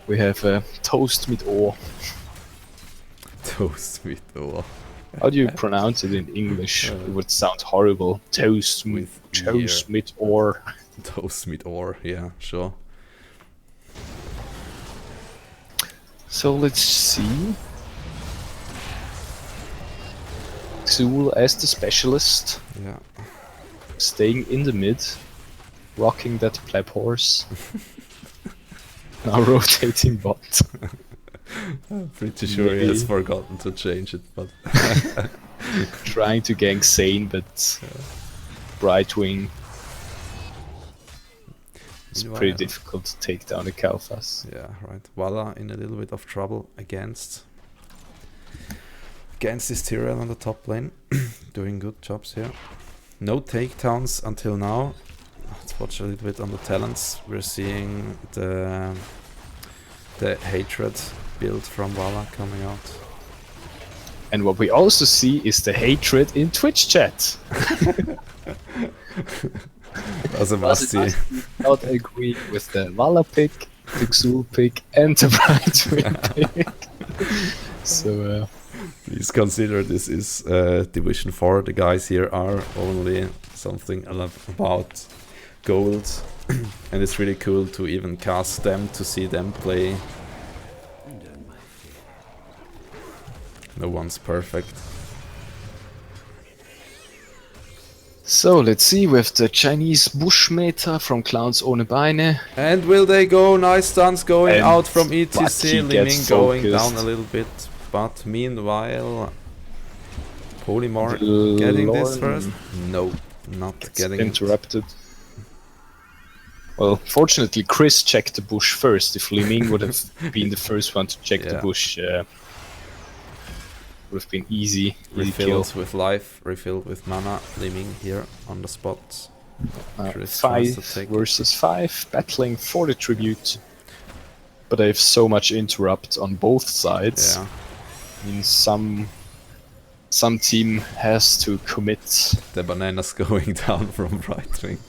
we have Toast mit Ohr. Toast with or How do you pronounce it in English? It would sound horrible. Toast with mit Ohr. toast with or. Yeah, sure. So let's see. Xul as the specialist, Yeah. staying in the mid, rocking that pleb horse. Now rotating bot. Pretty sure he has forgotten to change it, but Trying to gank Sane, but Brightwing. It's pretty Meanwhile- difficult to take down the Kalphas. Yeah, right. Valla in a little bit of trouble against this Tyrell on the top lane. Doing good jobs here. No takedowns until now. Let's watch a little bit on the talents. We're seeing the hatred build from Valla coming out. And what we also see is the hatred in Twitch chat. As a must see. Not agree with the Valla pick, the Xul pick, and the Brightwing pick. So, Please consider this is Division 4. The guys here are only something about gold. And it's really cool to even cast them, to see them play. No one's perfect. so let's see with the Chinese bush meta from Clowns ohne Beine. And will they go? Nice stuns going And out from but ETC. he Liming gets going focused. down a little bit. But meanwhile, Polymore getting this first? No, not getting it. Interrupted. Well, fortunately, Chris checked the bush first. If Liming would have been the first one to check the Yeah. bush, would have been easy kill. Refilled with life, refilled with mana. Liming here on the spot. Chris tries 5 to take it. versus 5, battling for the tribute. But they have so much interrupt on both sides. Yeah, I mean, some team has to commit. the bananas going down from Brightwing.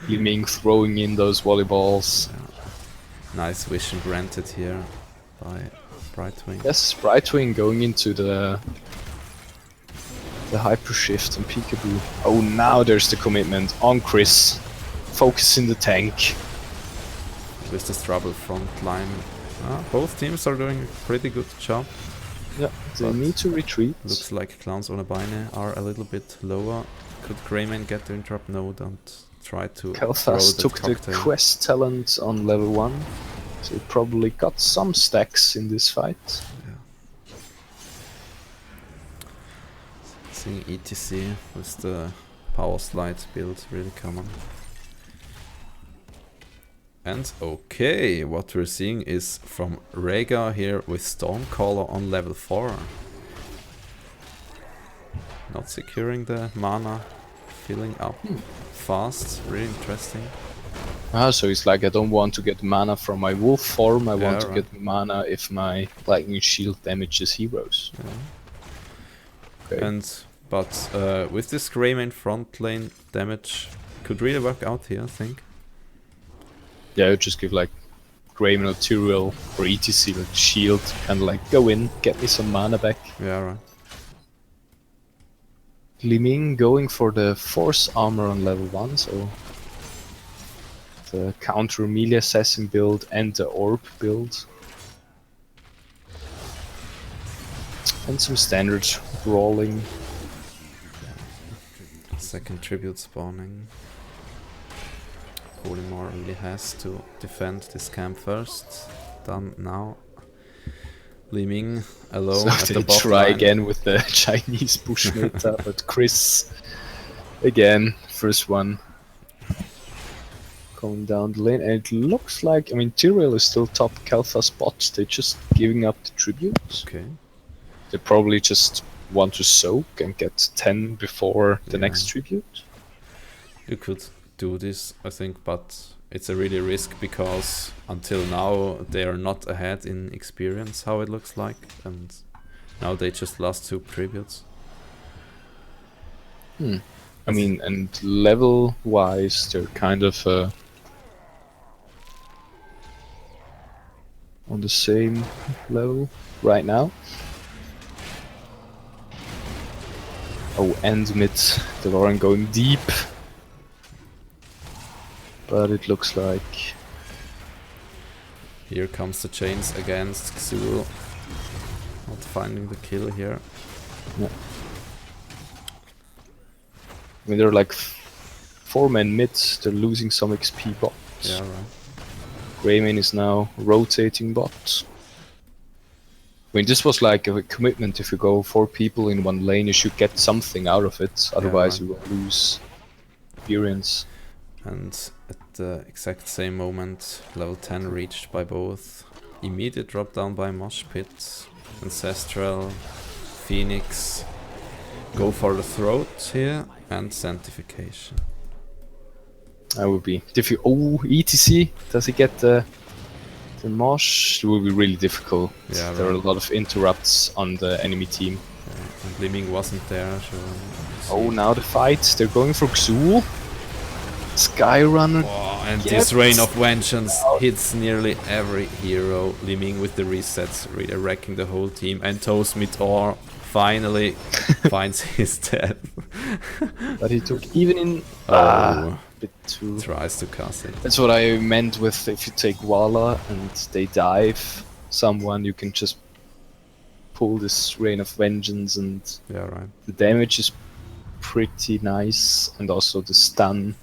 Liming throwing in those volleyballs. Nice vision granted here by Brightwing. Yes, Brightwing going into the hyper shift and peekaboo. Oh, now there's the commitment on Chris. Focusing the tank. With this trouble front line. Both teams are doing a pretty good job. Yeah, they But need to retreat. Looks like Clowns ohne Beine are a little bit lower. Could Greyman get the interrupt? No, don't try to throw Kalphas the took the cocktail. quest talent on level 1. So he probably got some stacks in this fight. Seeing ETC with the power slide build really common. And okay, what we're seeing is from Rhaegar here with Stormcaller on level 4. Not securing the mana, filling up fast, really interesting. So he's like, I don't want to get mana from my wolf form, I want to right. get mana if my lightning shield damages heroes. Okay. But with this Greyman front lane damage, could really work out here, I think. Yeah, I would just give like Greyman or Tyrael or ETC like shield, and like go in, get me some mana back. Yeah, right. Liming going for the force armor on level 1, so the counter melee assassin build and the orb build. And some standard brawling. Second tribute spawning. Polymore really has to defend this camp first. Done now. Liming alone at So the they bot try line. again with the Chinese bush meta, but Chris again, first one going down the lane, and it looks like, I mean, Tyrael is still top Kalphas bot, they're just giving up the tribute. Okay. They probably just want to soak and get 10 before the next tribute. You could do this, I think, but it's a really risk because until now they are not ahead in experience, how it looks like, and now they just lost 2 tributes. I mean, and level wise, they're kind of on the same level right now. Oh, and mid, the Lauren going deep. But it looks like Here comes the chains against Xul. Not finding the kill here. I mean, they're like 4 men mid, they're losing some XP bots. Yeah, right. Greyman is now rotating bots. I mean, this was like a commitment. If you go 4 people in one lane, you should get something out of it. Otherwise, right. you will lose experience. And at the exact same moment, level 10 reached by both. Immediate drop down by Mosh Pit, Ancestral, Phoenix. Go for the throat here, and Sanctification. That would be difficult. Oh, ETC. Does he get the Mosh? It will be really difficult. Yeah, There are a right. lot of interrupts on the enemy team. And Liming wasn't there, so... Oh, now the fight. They're going for Xul. Skyrunner. Oh, and Yep. this Rain of Vengeance hits nearly every hero. Liming with the resets, really wrecking the whole team. And Toast Mid-Or finally finds his death. But he took even in Oh, bit too. tries to cast it. That's what I meant with if you take Wala and they dive someone, you can just pull this Rain of Vengeance, and Yeah, right. the damage is pretty nice, and also the stun.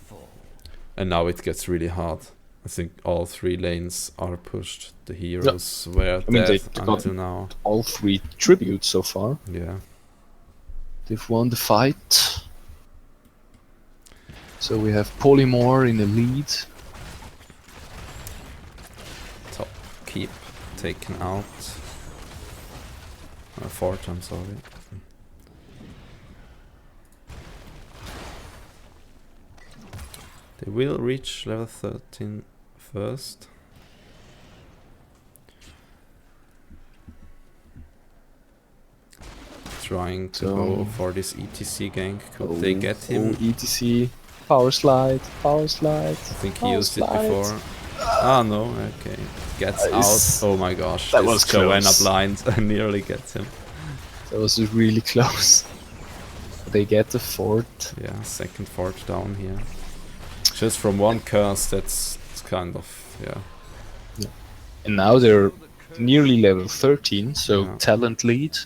And now it gets really hard. I think all 3 lanes are pushed. The heroes were I mean, they dead got until now. all 3 tributes so far. Yeah. They've won the fight. So we have Polymore in the lead. Top keep taken out. Fort, I'm sorry. They will reach level 13 first. Trying to go for this ETC gank. Could they get him? ETC. Power slide. Power slide. I think he Power used it slide. before. Ah, no, okay. Gets It's- out. Oh my gosh. that this was Joanna close. blind nearly gets him. That was really close. They get the fort. Yeah, second fort down here. Just from one curse, that's it's kind of, yeah. And now they're nearly level 13, so Yeah. talent lead.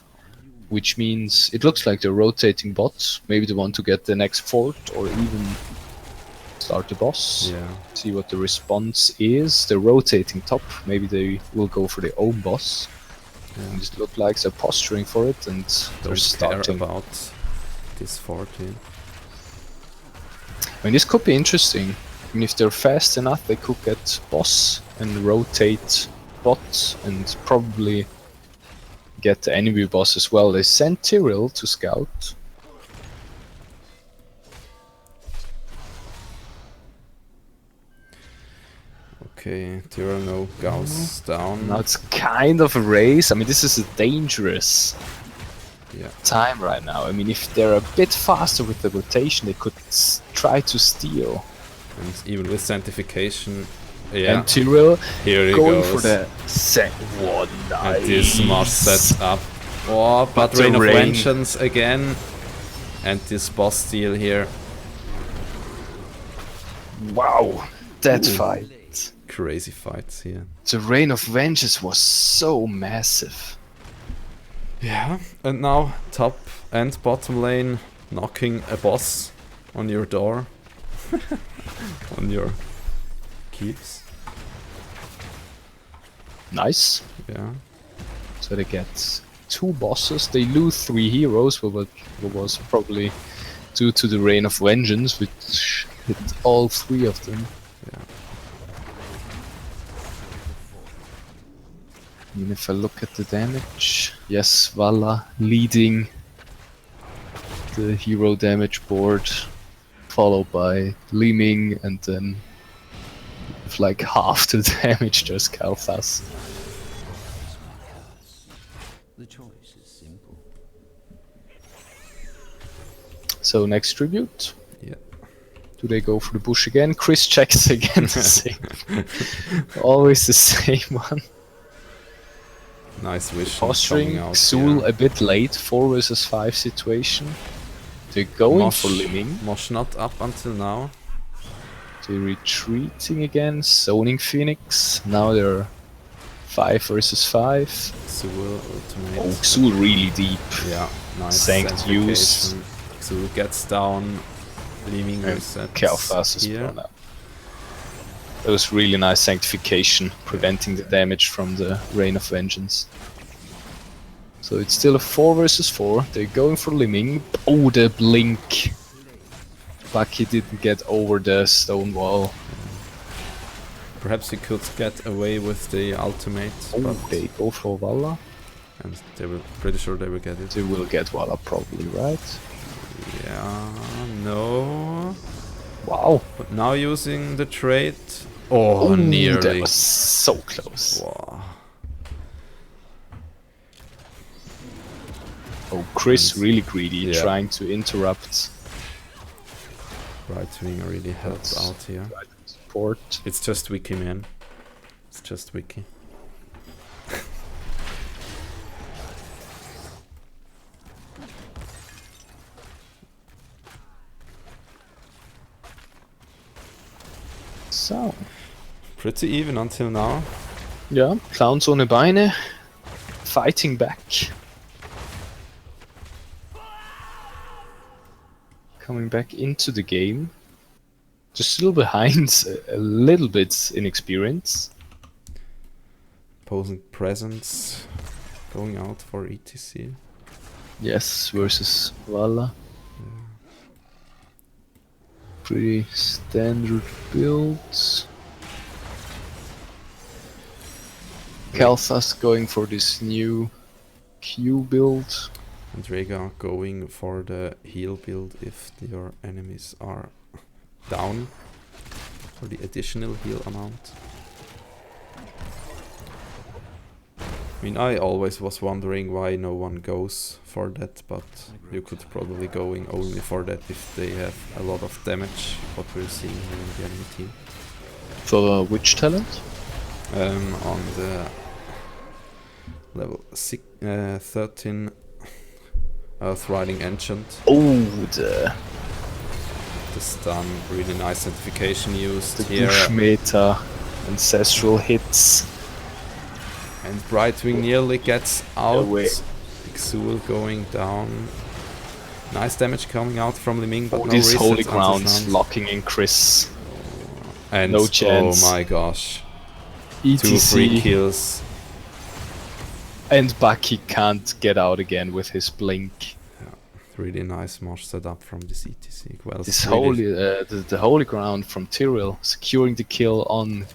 Which means it looks like they're rotating bots. Maybe they want to get the next fort or even start the boss. Yeah. See what the response is. They're rotating top. Maybe they will go for their own boss. And just look like they're posturing for it, and they're Don't care starting. about this fort here. I mean, this could be interesting. I mean, if they're fast enough, they could get boss and rotate bots, and probably get the enemy boss as well. They sent Tyrell to scout. Okay, Tyranno goes down. Now it's kind of a race. I mean, this is a dangerous Yeah. time right now. I mean, if they're a bit faster with the rotation, they could try to steal. And even with Sanctification, yeah. And Tyrell Here he going goes. for the second one. And this Mars sets up. Oh, but the Rain of rain. Vengeance again. And this boss steal here. Wow, that Ooh. fight. Crazy fights here. The Rain of Vengeance was so massive. Yeah, and now top and bottom lane knocking a boss on your door. On your keeps. Nice. Yeah. So they get 2 bosses. They lose 3 heroes, but what was probably due to the Rain of Vengeance, which hit all 3 of them. Yeah. I mean, if I look at the damage, yes, Vala leading the hero damage board, followed by Liming, and then with like half the damage there's Kalthas. The choice is simple. So next tribute. Yeah. Do they go for the bush again? Chris checks again the same. Always the same one. Nice vision Posturing, coming out. Xul yeah. a bit late, 4 versus 5 situation. They're going for Liming. Mosh not up until now. They're retreating again, zoning Phoenix. Now they're 5 versus 5. Xul ultimate. Oh, Xul really deep. Yeah, nice. Sanct use. Sanctification. Xul gets down. Leaving And resets Kalthas is here. blown up. That was really nice sanctification, preventing the damage from the Rain of Vengeance. So it's still a 4 versus 4. They're going for Limming. Oh, the blink. Bucky didn't get over the stone wall. Perhaps he could get away with the ultimate. Oh, but they go for Valla. and they will, pretty sure they will get it. They will get Valla probably, right? Yeah, no. Wow. But now using the trait. Oh, Ooh, nearly. That was so close. Wow. Oh, Chris really greedy, Yeah. trying to interrupt. Right wing really helps That's out here. right support. It's just wiki, man. It's just wiki. So. Pretty even until now. Ja, Clowns ohne Beine. Fighting back. Coming back into the game. Just still behind, a little bit in experience. Opposing presence. Going out for ETC. Yes, versus Valla. Pretty standard builds. Kalthas going for this new Q build. And Rhaegar going for the heal build if your enemies are down. For the additional heal amount. I mean, I always was wondering why no one goes for that, but you could probably going only for that if they have a lot of damage, what we're seeing here in the enemy team. For which talent? On the level 13 Earth Riding Ancient. Oh, The stun, really nice identification used the here. Bush meta, ancestral hits. And Brightwing nearly gets out. Away. Exul going down. Nice damage coming out from Liming, but Oh, no this resets holy until ground now. locking in Chris. And no chance. Oh my gosh. ETC. 2 free kills. And Bucky can't get out again with his blink. Really nice mosh setup from this ETC. Well, This really holy, the holy ground from Tyrell, securing the kill on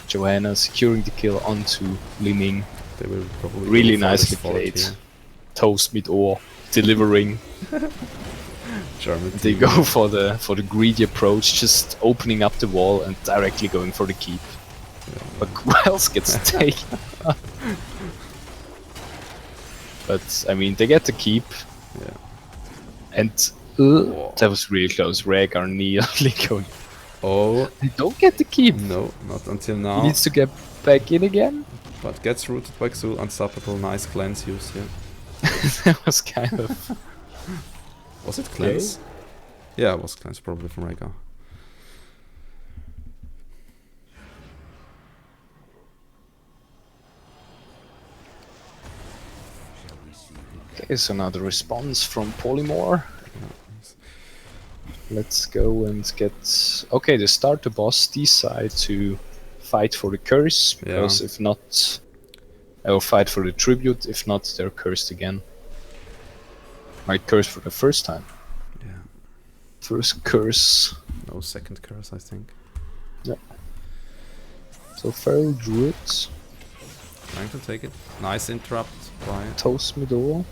Joanna, securing the kill onto Liming. They will probably Really go for nicely this fort played. here. Toast mit Ohr, delivering. German They team. go for the greedy approach, just opening up the wall and directly going for the keep. But Quells gets taken. But I mean, they get the keep. Yeah. And that was really close. Rhaegar nearly going. Oh, They don't get the keep. no, not until He now. needs to get back in again. But gets rooted by Xul. Unstoppable, nice cleanse use here. That was kind of. Was it cleanse? Yeah, it was cleanse probably from Rhaegar. Okay, so now the response from Polymore. Let's go and get. Okay, they start the boss decide to fight for the curse, because if not, or fight for the tribute. If not, they're cursed again. Might curse for the first time. Yeah. First curse. No second curse, I think. Yep. So Feral Druid, Trying to take it. Nice interrupt by Toast Middle,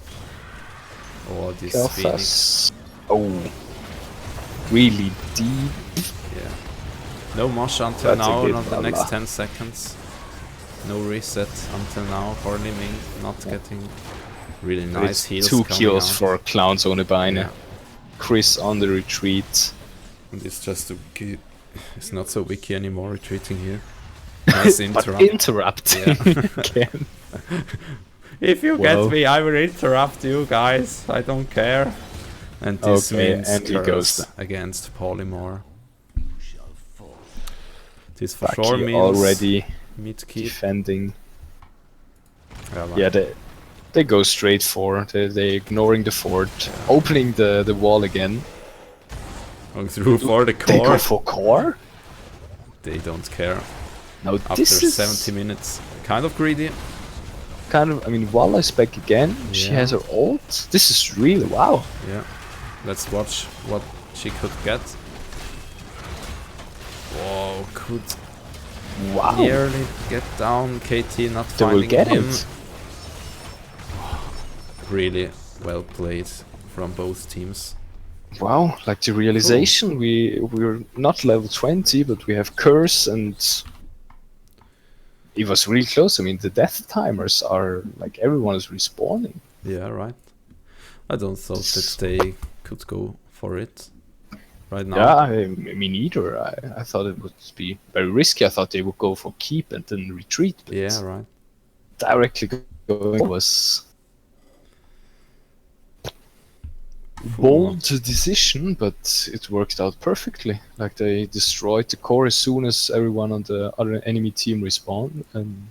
oh, this Phoenix. Kalthas. Oh, really deep. Yeah. No mosh until That's a now, good not the next Valla. 10 seconds. No reset until now for Liming, not getting really nice It's heals. 2 coming kills out. for Clowns ohne Beine. Yeah. Chris on the retreat. And it's just a wiki. It's not so wiki anymore, retreating here. Nice But interrupt. interrupting Yeah. again. If you Whoa. get me, I will interrupt you guys. I don't care. And this Okay, means and he curse goes against Polymore. This for Bucky sure means already mid keep. defending. Yeah, Yeah, they go straight for. They ignoring the fort, opening the wall again. going through for the They go core. for core. They don't care. Now After this is 70 minutes, kind of greedy. kind of. I mean, Walla is back again. She Yeah. has her ult. This is really wow. Yeah. Let's watch what she could get. Whoa, could Wow. nearly get down. KT not They will finding get him. it. Really well played from both teams. Wow, like the realization we're not level 20, but we have curse, and it was really close. I mean, the death timers are like everyone is respawning. Yeah, right. I don't thought that they could go for it right now. Yeah, me neither. I thought it would be very risky. I thought they would go for keep and then retreat. But Yeah, right. directly going was bold decision, but it worked out perfectly. Like they destroyed the core as soon as everyone on the other enemy team respawned, and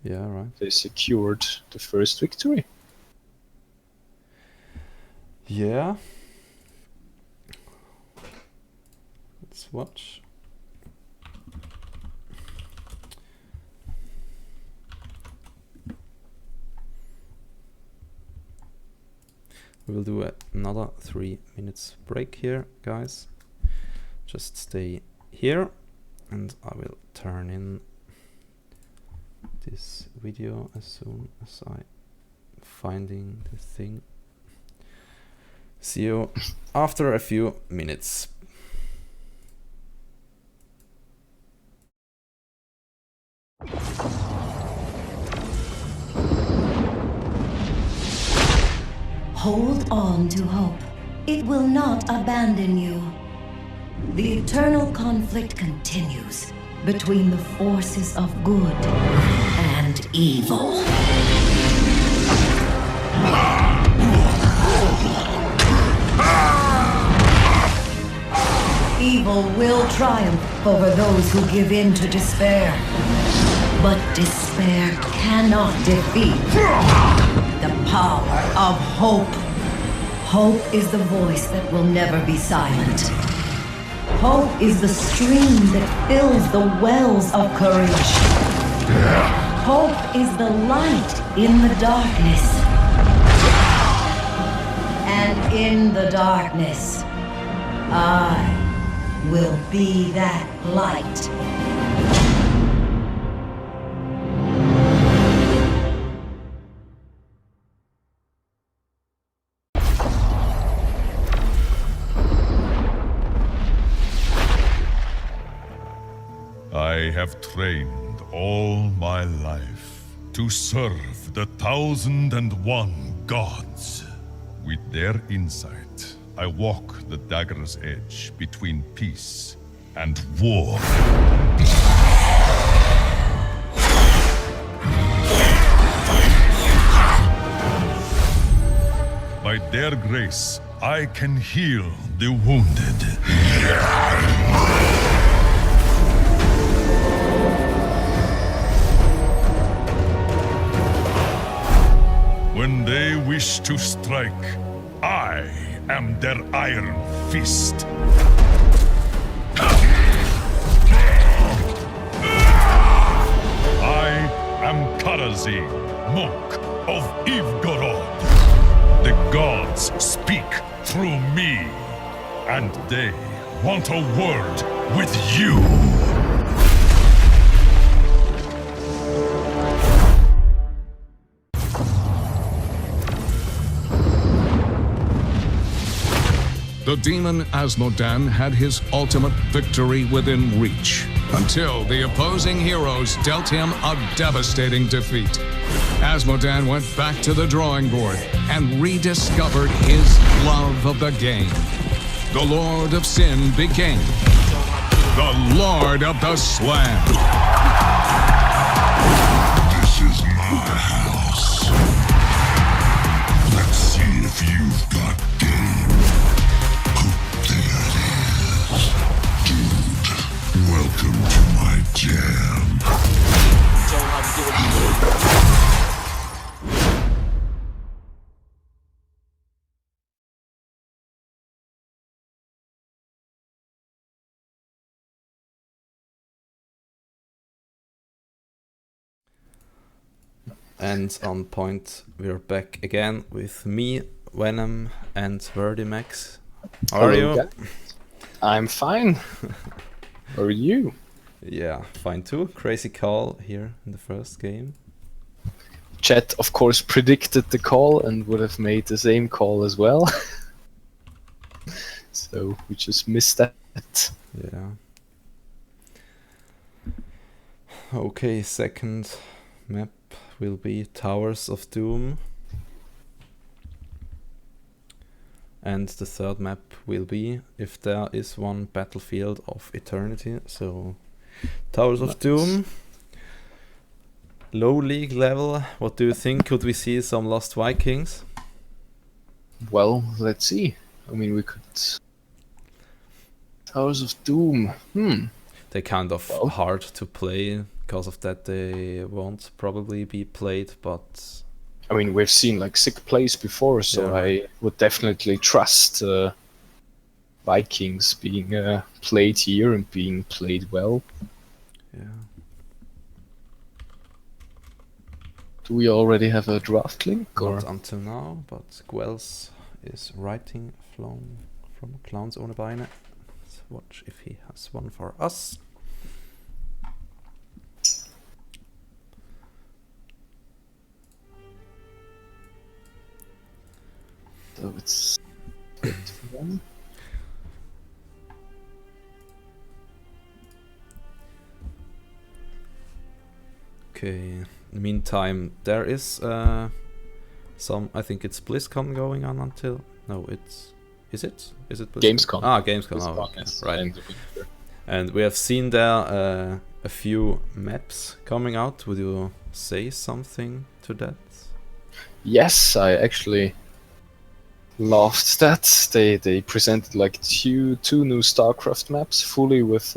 Yeah, right. they secured the first victory. Yeah. Let's watch. We will do another 3 minutes break here, guys. Just stay here and I will turn in this video as soon as I finding the thing. See you after a few minutes. Hold on to hope. It will not abandon you. The eternal conflict continues between the forces of good and evil. Evil will triumph over those who give in to despair. But despair cannot defeat the power of hope. Hope is the voice that will never be silent. Hope is the stream that fills the wells of courage. Hope is the light in the darkness. And in the darkness, I will be that light. I have trained all my life to serve the 1,001 gods. With their insight, I walk the dagger's edge between peace and war. By their grace, I can heal the wounded. When they wish to strike, I am their iron fist. I am Karazi, monk of Ivgorod. The gods speak through me, and they want a word with you. The demon Asmodan had his ultimate victory within reach, until the opposing heroes dealt him a devastating defeat. Asmodan went back to the drawing board and rediscovered his love of the game. The Lord of Sin became the Lord of the Slam. This is my house. Let's see if you've got game. Oh, there it is. Dude, welcome to my jam. And on point, we're back again with me, Venom, and Verdimax. How are Hello, you? guys. I'm fine. How are you? Yeah, fine too. Crazy call here in the first game. Chat, of course, predicted the call and would have made the same call as well. So we just missed that. Yeah. Okay, second map will be Towers of Doom. And the third map will be, if there is one, Battlefield of Eternity. So, Towers of Doom. Low league level. What do you think? Could we see some Lost Vikings? Well, let's see. I mean, we could... Towers of Doom. They're kind of Well. hard to play. Because of that, they won't probably be played, but... I mean, we've seen like sick plays before, so Yeah. I would definitely trust Vikings being played here and being played well. Yeah. Do we already have a draft link? Or? Not until now, but Guels is writing from Clowns ohne Beine. Let's watch if he has one for us. So it's... Okay, in the meantime, there is some, I think it's BlizzCon going on until, no, it's, is it? Is it BlizzCon? Gamescom. Ah, Gamescom, oh, okay. Right. And we have seen there a few maps coming out. Would you say something to that? Yes, I actually loved that. They presented like two new StarCraft maps, fully with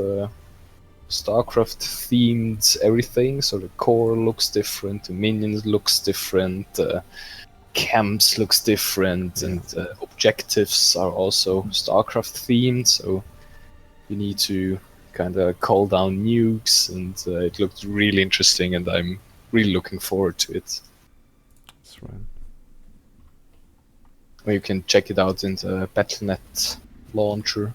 StarCraft themed everything. So the core looks different, the minions looks different, camps looks different, and objectives are also StarCraft themed. So you need to kind of call down nukes, and it looked really interesting, and I'm really looking forward to it. That's right. Or you can check it out in the Battle.net launcher.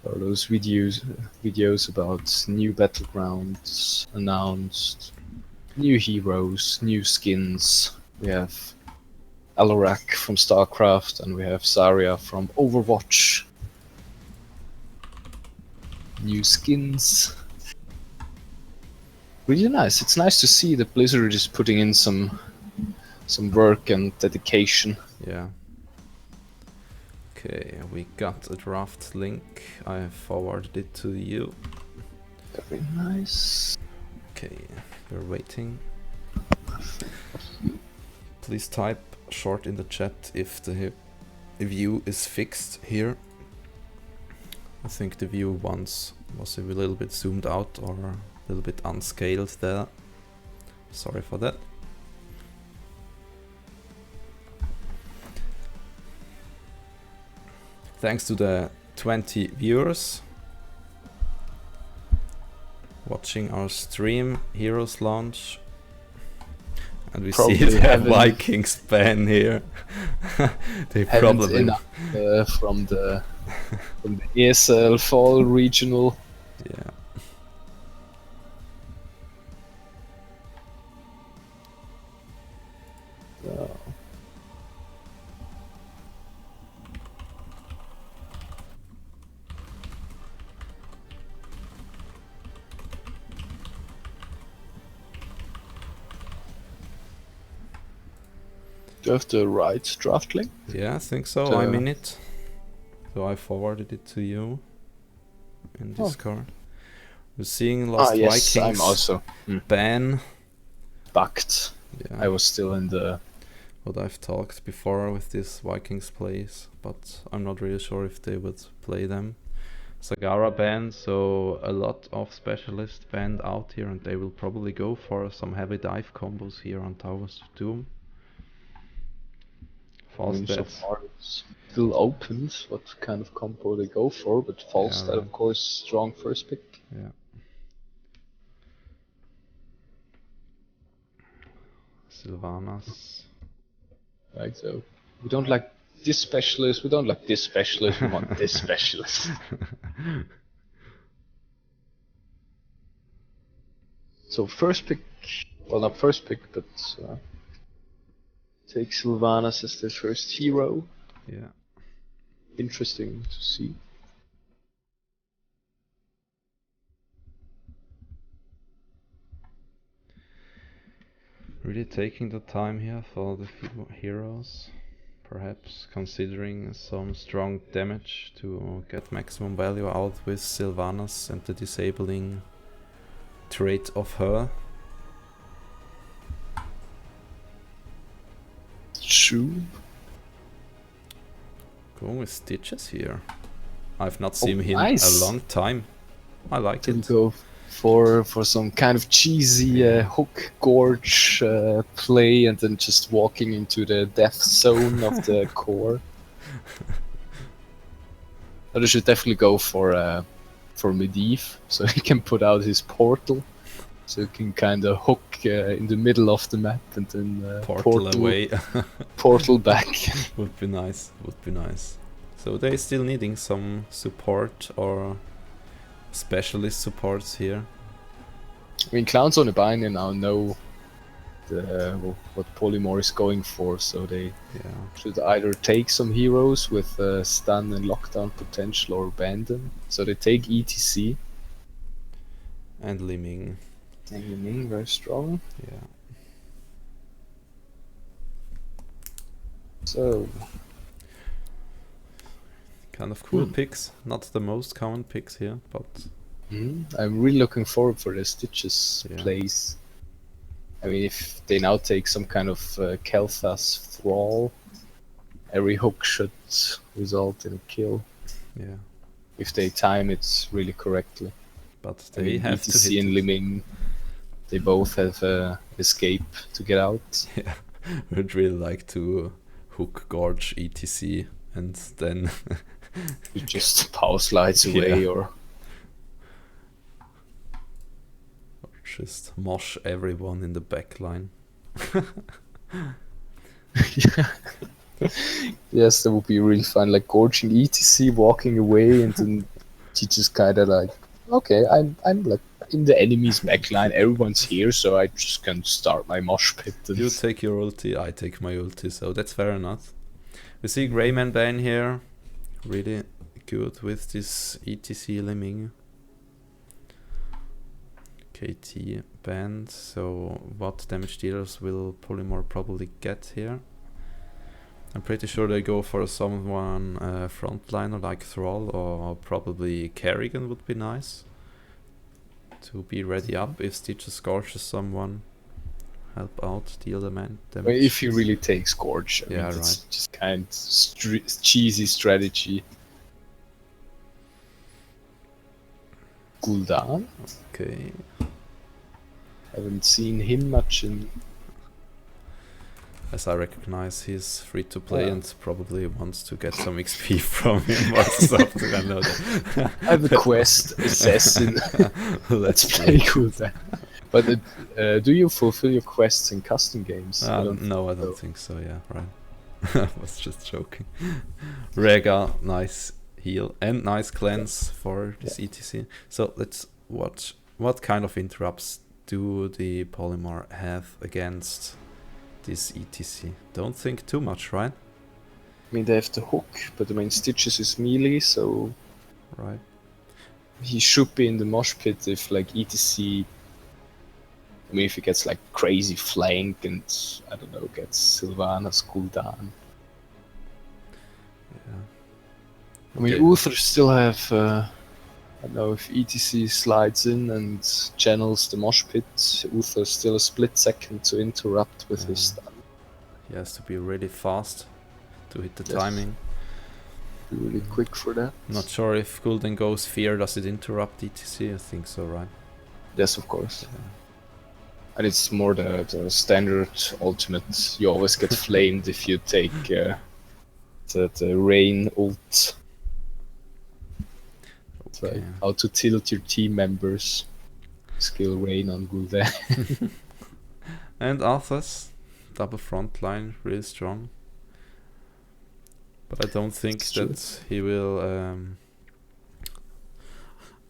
There are those videos about new battlegrounds announced, new heroes, new skins. We have Alarak from StarCraft, and we have Zarya from Overwatch. New skins. Really nice. It's nice to see that Blizzard is putting in some work and dedication. Yeah. Okay, we got a draft link. I forwarded it to you. Very nice. Okay, we're waiting. Please type short in the chat if the view is fixed here. I think the view once was a little bit zoomed out or a little bit unscaled there. Sorry for that. Thanks to the 20 viewers watching our stream, Heroes launch. And we Probably see the haven't- Vikings ban here. They Haven't probably... enough from the ESL Fall Regional. Yeah. Do you have the right draft link? Yeah, I think so. I'm in it. So I forwarded it to you in Discord. We're seeing Lost yes, Vikings I'm also ban. backed. Yeah. I was still in the... What I've talked before with this Vikings plays, but I'm not really sure if they would play them. Sagara banned, so a lot of specialists banned out here, and they will probably go for some heavy dive combos here on Towers of Doom. So Falstad. far it's still open what kind of combo they go for, but Falstad, right. of course, strong first pick. Yeah. Sylvanas. Right, so we don't like this specialist, we don't like this specialist, we want this specialist. So first pick, well not first pick, but take Sylvanas as their first hero. Yeah. Interesting to see. Really taking the time here for the heroes. Perhaps considering some strong damage to get maximum value out with Sylvanas and the disabling trait of her. True. Going with Stitches here. I've not seen him nice. a long time. I like To it. go for some kind of cheesy hook gorge play and then just walking into the death zone of the core. But I should definitely go for Medivh, so he can put out his portal, so he can kind of hook in the middle of the map and then Portal away. portal back. Would be nice. Would be nice. So they're still needing some support or specialist supports here. I mean, Clowns on the Binary now know what Polymore is going for, so they should either take some heroes with stun and lockdown potential or ban them. So they take ETC. And Liming. And Liming, very strong. Yeah. So kind of cool picks. Not the most common picks here, but I'm really looking forward for the Stitches plays. I mean, if they now take some kind of Kel'Thas Thrall, every hook should result in a kill. Yeah. If they time it really correctly. But they have ETC to hit and it. Liming, they both have escape to get out. Yeah, would really like to hook gorge ETC and then you just power slides away or just mosh everyone in the back line. Yes, that would be really fun, like gorging ETC, walking away, and then you just kind of like, okay, I'm like in the enemy's backline, everyone's here, so I just can start my mosh pit. And You take your ulti, I take my ulti, so that's fair enough. We see Greyman Bane here, really good with this ETC Liming. KT banned, so what damage dealers will Polymore probably get here? I'm pretty sure they go for someone frontliner like Thrall, or probably Kerrigan would be nice to be ready up if Stitches scorches someone. Help out, deal the man damage. if he really takes Scorch, I mean, Yeah, that's right. just kind of cheesy strategy. Gul'dan? Okay. Haven't seen him much in. As I recognize, he's free to play Yeah. and probably wants to get some XP from him or something. I know that. I have a quest, Assassin. Let's play Gul'dan. But do you fulfill your quests in custom games? No, I don't think so. Yeah, right. I was just joking. Rega, nice heal and nice cleanse for this ETC. So let's watch what kind of interrupts do the Polymore have against this ETC. Don't think too much, right? I mean, they have the hook, but I mean, Stitches is melee, so Right. he should be in the mosh pit if like ETC. I mean, if he gets like crazy flank and I don't know, gets Sylvanas Gul'dan. Yeah. I mean, Okay. Uther still have. I don't know if ETC slides in and channels the mosh pit. Uther's still a split second to interrupt with his stun. He has to be really fast to hit the Yes. timing. Be really quick for that. Not sure if Gul'dan goes fear, does it interrupt ETC? I think so, right? Yes, of course. And it's more the standard ultimate. You always get flamed if you take the rain ult. It's like how to tilt your team members. Skill rain on Gul'dan. And Arthas, double front line, really strong. But I don't think that he will...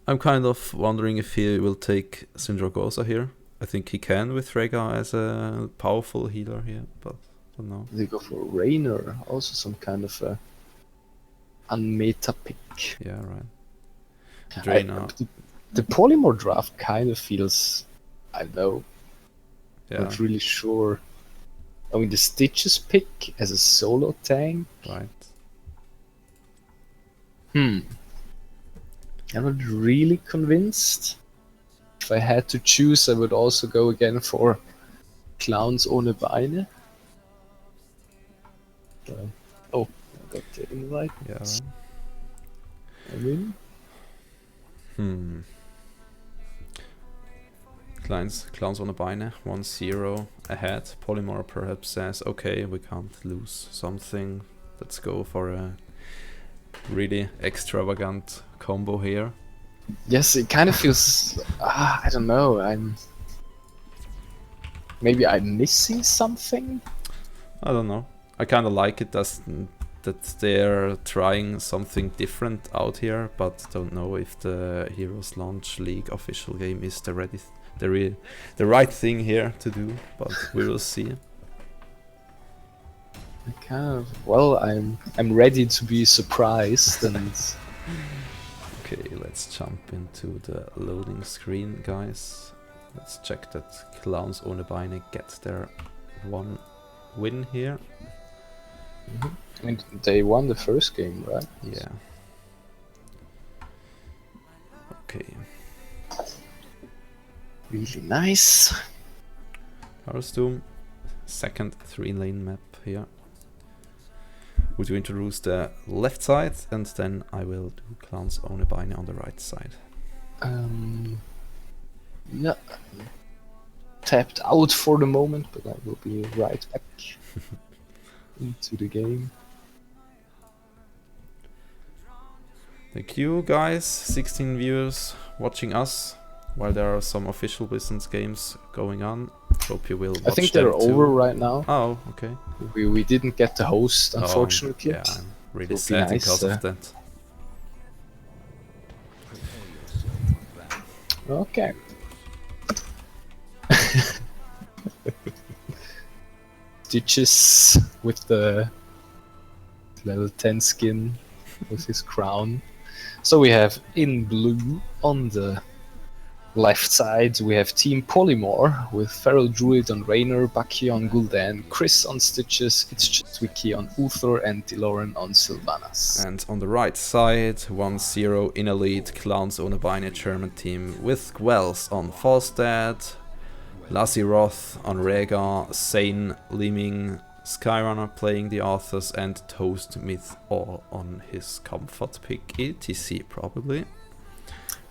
I'm kind of wondering if he will take Syndragosa here. I think he can with Rhaegar as a powerful healer here, but I don't know. They go for Raynor, also some kind of a unmeta pick. Yeah, right. Draenor. The Polymore draft kind of feels, I don't know, Yeah, not really sure. I mean, the Stitches pick as a solo tank. right. I'm not really convinced. If I had to choose, I would also go again for Clowns ohne Beine. Oh, I got the invite. Yeah, right. I mean, Clowns on a Beine, 1-0 ahead. Polymore perhaps says, okay, we can't lose something. Let's go for a really extravagant combo here. yes, it kind of feels. I don't know. Maybe I'm missing something. I don't know. I kind of like it that they're trying something different out here, but don't know if the Heroes Launch League official game is the right thing here to do, but we will see. I'm ready to be surprised and Okay, let's jump into the loading screen, guys. Let's check that Clowns ohne Beine gets their 1 win here. and they won the first game, right? Yeah. Okay. Really nice. Hearthstone, second 3-lane map here. Would you introduce the left side, and then I will do Clowns ohne Beine on the right side. Yeah. Tapped out for the moment, but I will be right back into the game. Thank you, guys. 16 viewers watching us while there are some official business games going on. Hope you will watch I think they're them too. over right now. Oh, okay. We didn't get the host, unfortunately. Yeah, I'm really Would be sad nice, because of that. Okay. Stitches with the level 10 skin with his crown. So we have in blue on the left side, we have Team Polymore with Feral Druid on Raynor, Baki on Gul'dan, Chris on Stitches, It's Just Wiki on Uther, and Diloran on Sylvanas. And on the right side, 1-0 in elite Clowns ohne Beine German team with Gwels on Falstad, Laziroth on Rhaegar, Zane, Liming, Skyrunner playing the Arthurs, and Toast Myth all on his comfort pick, etc. probably.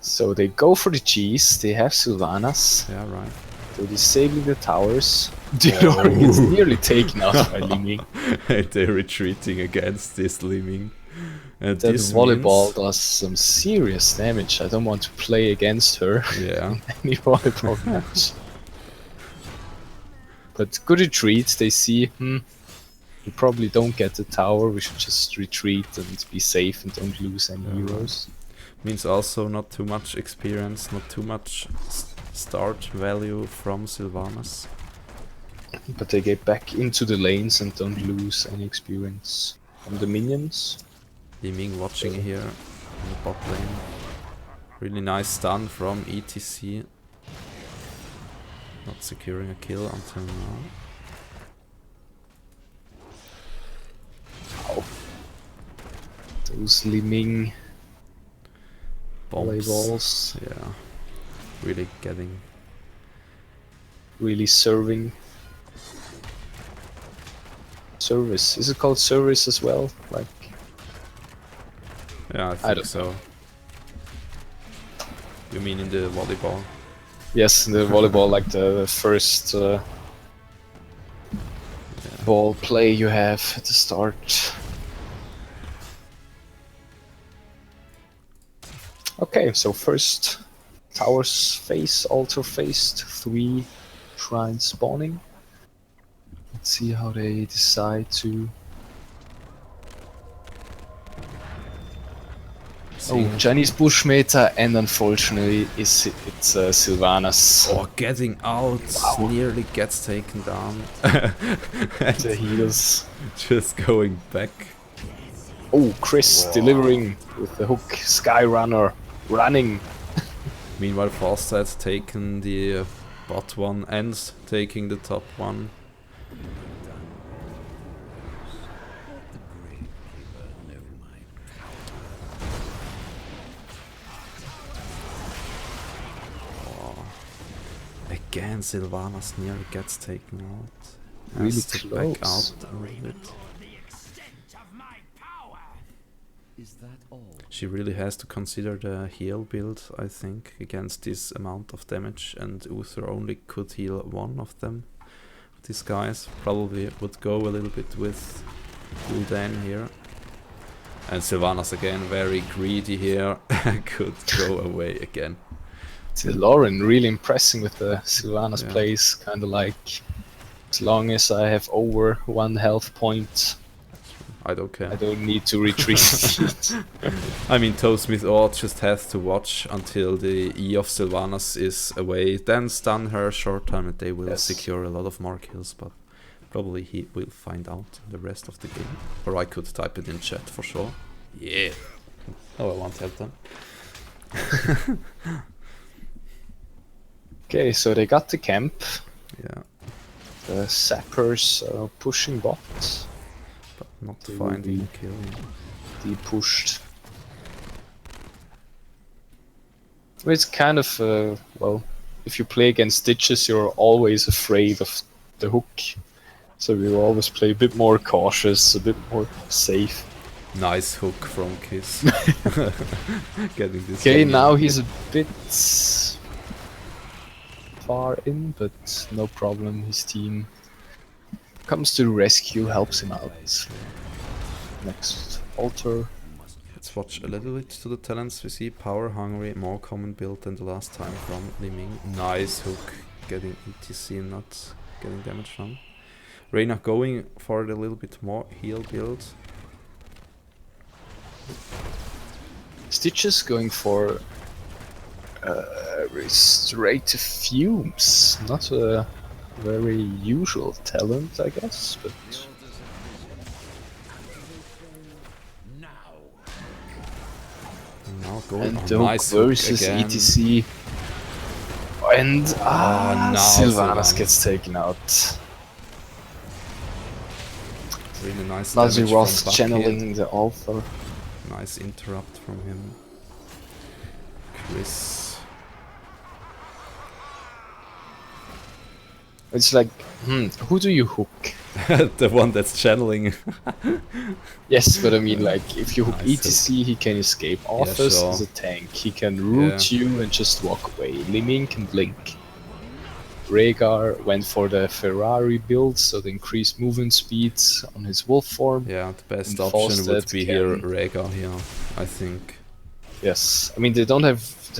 So they go for the cheese, they have Sylvanas, Yeah, right. they're disabling the towers. Diloran gets nearly taken out by Liming. They're retreating against this Liming. And That this volleyball means- does some serious damage. I don't want to play against her Yeah. in any volleyball match. But good retreat, they see, we probably don't get the tower, we should just retreat and be safe and don't lose any heroes. Means also not too much experience, not too much start value from Sylvanas. But they get back into the lanes and don't lose any experience from the minions. Liming watching here in the bot lane. Really nice stun from ETC. Not securing a kill until now. Wow. Those Liming Bombs. volleyballs Yeah. Really getting. really serving. Service. Is it called service as well? Like, Yeah, I I think don't so. You mean in the volleyball? yes, the volleyball, like the first ball play you have at the start. Okay, so first towers face, altar faced, 3 shrines spawning. Let's see how they decide to. Oh, Chinese Bushmeter, and unfortunately, it's Sylvanas. Oh, getting out, nearly gets taken down. The heals. Just going back. Oh, Chris delivering with the hook. Skyrunner running. Meanwhile, Foster has taken the bot one and taking the top one. Again, Sylvanas nearly gets taken out. Really Has to back close. out a little bit. Is that all? She really has to consider the heal build, I think, against this amount of damage, and Uther only could heal one of them. These guys probably would go a little bit with Gul'dan here. And Sylvanas again, very greedy here, could go away again. Lauren really impressing with the Sylvanas Yeah. plays, kind of like, as long as I have over 1 health point, I don't care. I don't need to retreat. I mean, Toesmith Ord just has to watch until the E of Sylvanas is away, then stun her short time and they will Yes. secure a lot of more kills, but probably he will find out the rest of the game. Or I could type it in chat for sure. Yeah. Oh, I won't help them. Okay, so they got the camp. Yeah, The sappers are pushing bot. but not They finding will a kill. They pushed. It's kind of, well, if you play against Stitches, you're always afraid of the hook. So you always play a bit more cautious, a bit more safe. Nice hook from Kiss. Getting this. Okay, one now in. he's a bit far in, but no problem. His team comes to the rescue, helps him out. Next altar. Let's watch a little bit to the talents we see. Power hungry, more common build than the last time from Liming. Nice hook, getting ETC and not getting damage from. Reyna going for a little bit more heal build. Stitches going for restorative fumes. Not a very usual talent, I guess, but Now going and on the nice hook hook versus again. ETC. And now Sylvanas Sylvanas. gets taken out. Really nice damage from Naziroth Bucket. channeling the alpha. Nice interrupt from him. Chris. It's like, who do you hook? The one that's channeling. Yes, but I mean, like, if you hook Nice ETC, he can escape office sure. as a tank. He can root Yeah. you and just walk away. Liming can blink. Rhaegar went for the Ferrari build, so the increased movement speed on his wolf form. Yeah, the best And option would Falstead be can- here Rhaegar here, I think. Yes, I mean, they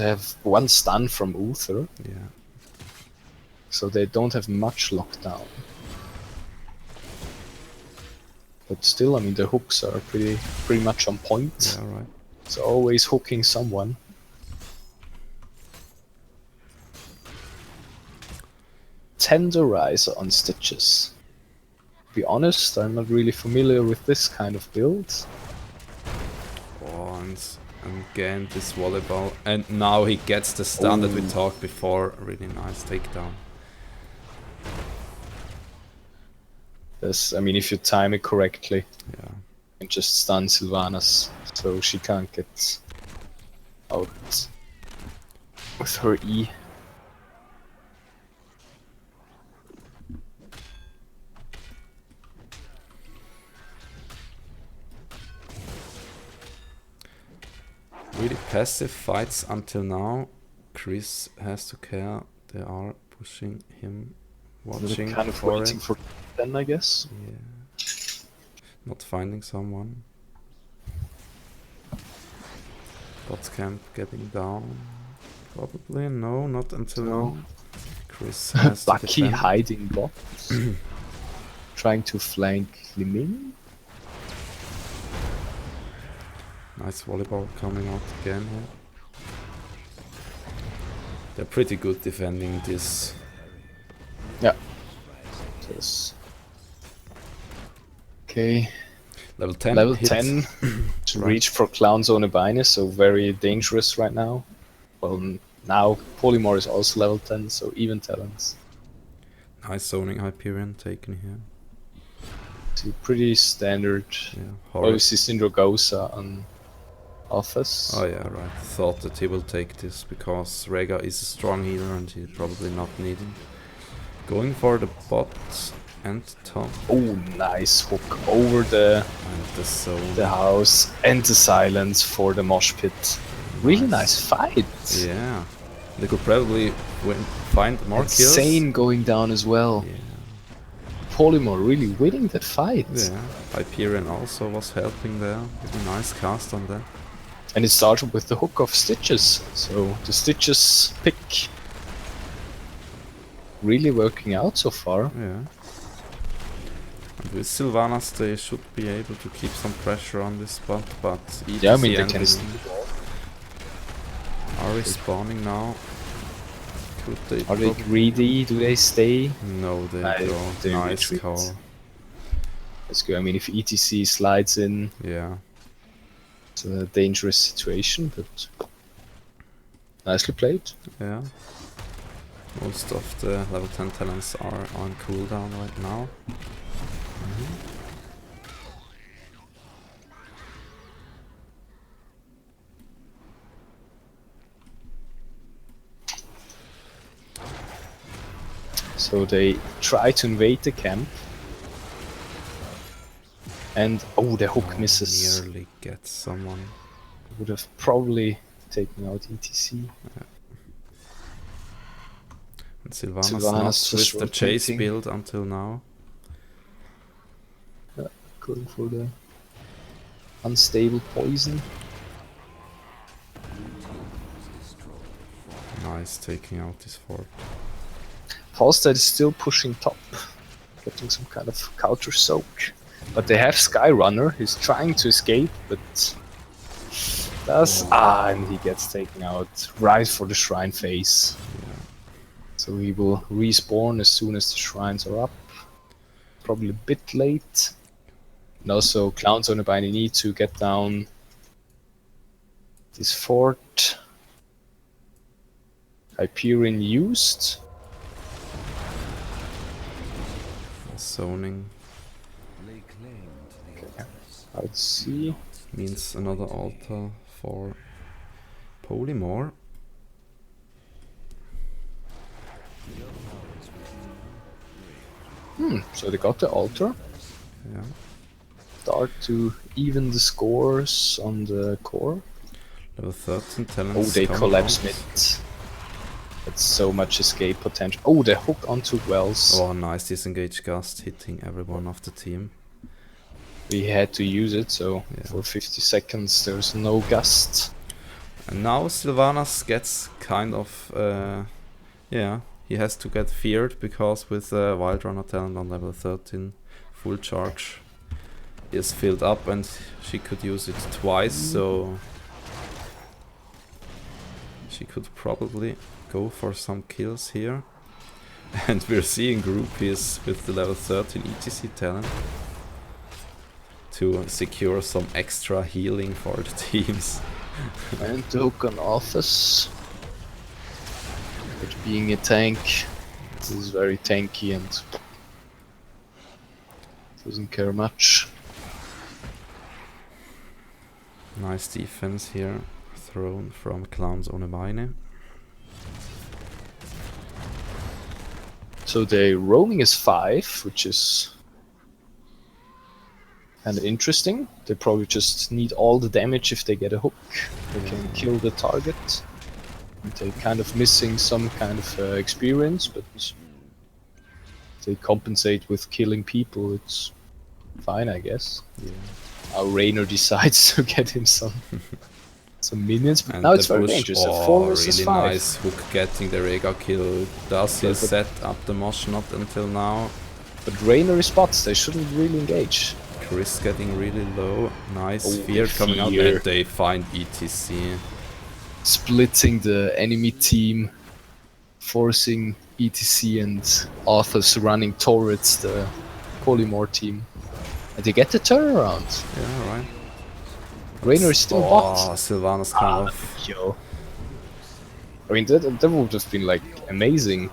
have one stun from Uther, Yeah. so they don't have much lockdown. But still, I mean, the hooks are pretty much on point. Yeah, right. So always hooking someone. Tenderizer on Stitches. To be honest, I'm not really familiar with this kind of build. Oh, and again this volleyball. And now he gets the stun that we Ooh. talked before. Really nice takedown. Yes, I mean, if you time it correctly, Yeah. and just stun Sylvanas, so she can't get out with her E. Really passive fights until now. Chris has to care. They are pushing him, watching Kind of for waiting it. for then, I guess. Yeah. Not finding someone. Bot camp getting down. Probably no, not until No. now. Chris has to Bucky defend. hiding bot. trying to flank Liming. Nice volleyball coming out again here. They're pretty good defending this. Yeah. Yes. Okay. Level 10. Level hit. 10 to Right. reach for Clown's Own Abine, so very dangerous right now. Well, now Polymore is also level 10, so even talents. Nice zoning Hyperion taken here. So pretty standard. Yeah. Horror. Obviously Syndrogosa on Office. Oh yeah, right. Thought that he will take this because Rega is a strong healer and he probably not needing. Going for the bot and top Oh, nice hook over the and the zone. house and the silence for the mosh pit. Really nice fight. Yeah. They could probably find more kills. Insane going down as well. Yeah. Polymore really winning that fight. Yeah. Hyperion also was helping there. With a nice cast on that. And it started with the hook of Stitches. So the Stitches pick really working out so far. Yeah. And with Sylvanas they should be able to keep some pressure on this spot, but Yeah, I mean they and can are respawning now. Could they Are they greedy? Do they stay? No, they I- go. they Nice retreat. call. Let's go. I mean if ETC slides in, Yeah. it's a dangerous situation, but nicely played. Yeah. Most of the level 10 talents are on cooldown right now. So they try to invade the camp. And oh, the hook misses. Nearly get someone. Would have probably taken out ETC. And Sylvanas Sylvanas not just with the chase rotating. build until now. Going for the unstable poison. Nice taking out this fort. Falstad is still pushing top, getting some kind of counter soak. But they have Skyrunner, he's trying to escape, but and he gets taken out right for the shrine phase. So he will respawn as soon as the shrines are up. Probably a bit late. And also Clowns on the Biny need to get down this fort. Hyperion used. Zoning Lay claim to the office. Let's see. means another altar for Polymore. So they got the altar. Yeah. Start to even the scores on the core. Level 13 talents. Oh, they coming collapse out. mid. That's so much escape potential. Oh, they hook onto Wells. Oh, nice disengage gust hitting everyone of the team. We had to use it, so Yeah. for 50 seconds there's no gust. And now Sylvanas gets kind of, yeah, he has to get feared because with Wild Runner talent on level 13, full charge is filled up and she could use it twice, so she could probably go for some kills here. And we're seeing groupies with the level 13 ETC talent to secure some extra healing for the teams. And the hook on Office. But being a tank, this is very tanky and doesn't care much. Nice defense here, thrown from Clowns on a Mine. So the roaming is 5, which is kind of interesting. They probably just need all the damage if they get a hook. They can kill the target. And they're kind of missing some kind of experience, but they compensate with killing people. It's fine, I guess. Yeah. Our Rainer decides to get him some minions, but And now it's the very bush, dangerous. oh, 4 versus really 5. nice hook getting the Rega kill. Does he But- set up the mosh? Not until now. But Rainer is bots, they shouldn't really engage. Chris getting really low. Nice Oh, fear coming out, fear. and they find ETC. Splitting the enemy team, forcing ETC and Arthur's running towards the Polymore team. And they get the turnaround. Yeah, right. Rainer is still Oh, bot. Sylvanas kind of. Yo. I mean, that would have been like amazing.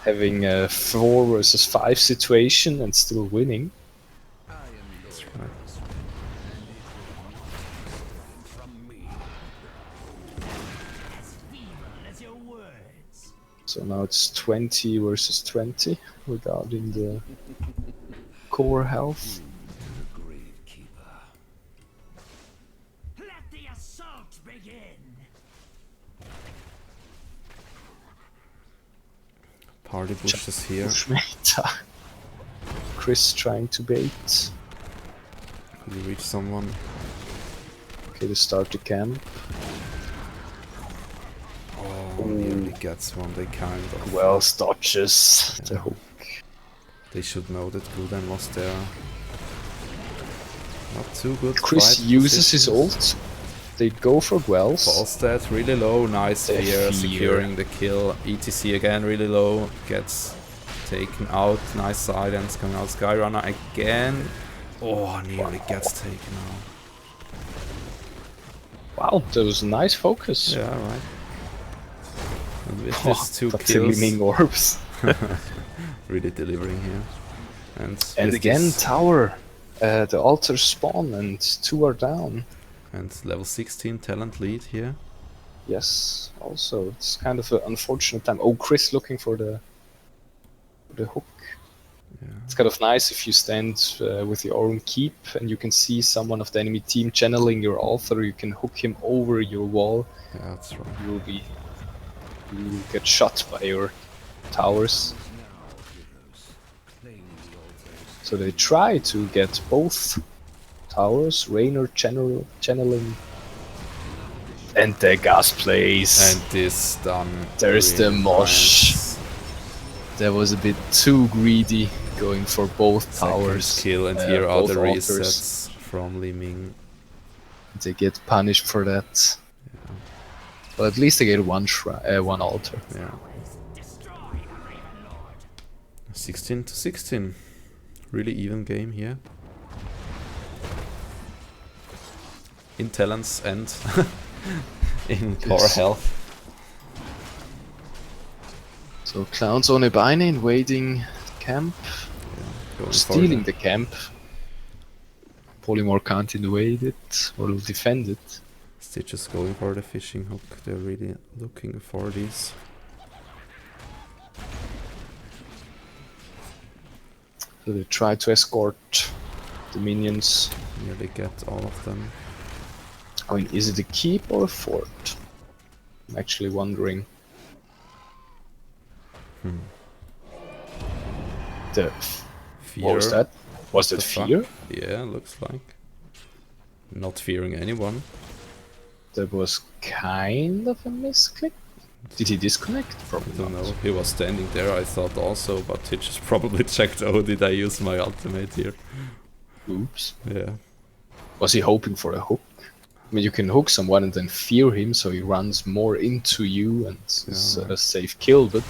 Having a 4 versus 5 situation and still winning. That's right. So now it's 20 versus 20 regarding the core health. Let the assault begin. Party bushes here. Push meta. Chris trying to bait. You reach someone. Okay, to start the camp. Oh, nearly gets one. They kind of. Well, dodges the hook. They should know that Gul'dan was there. Not too good. Chris fight uses his positions. ult. They go for Wells. Ball stat really low. Nice The fear, fear. securing the kill. ETC again really low. Gets taken out. Nice silence coming out. Skyrunner again. Oh, nearly gets taken out. Wow, that was a nice focus. Yeah, right. And with his 2 the kills, gleaming orbs. really delivering here. And And with again, this- tower. The altars spawn and 2 are down. and level 16 talent lead here. Yes, also, it's kind of an unfortunate time. Oh, Chris looking for the hook. Yeah. It's kind of nice if you stand with your own keep and you can see someone of the enemy team channeling your altar. You can hook him over your wall. Yeah, that's right. You'll get shot by your towers. So they try to get both towers. Rainer channeling. And the gas plays. And this done. There's the really mosh. nice. That was a bit too greedy, going for both Second towers. kill, and here are both the altars. resets from Liming. They get punished for that. But at least they get one altar. Yeah. 16 to 16. Really even game here. In talents and in core Yes. health. So Clowns on Ebine invading camp, Going for stealing the camp. Polymore can't invade it or defend it. Stitch is going for the fishing hook. They're really looking for these. So they try to escort the minions. Nearly get all of them. I mean, is it a keep or a fort? I'm actually wondering. The Fear. What was that? Was The that fuck? fear? Yeah, looks like. Not fearing anyone. That was kind of a misclick. Did he disconnect? I Probably don't not. know. He was standing there, I thought also, but he just probably checked, oh, did I use my ultimate here? Oops. Yeah. Was he hoping for a hook? I mean, you can hook someone and then fear him, so he runs more into you and is right. a safe kill, but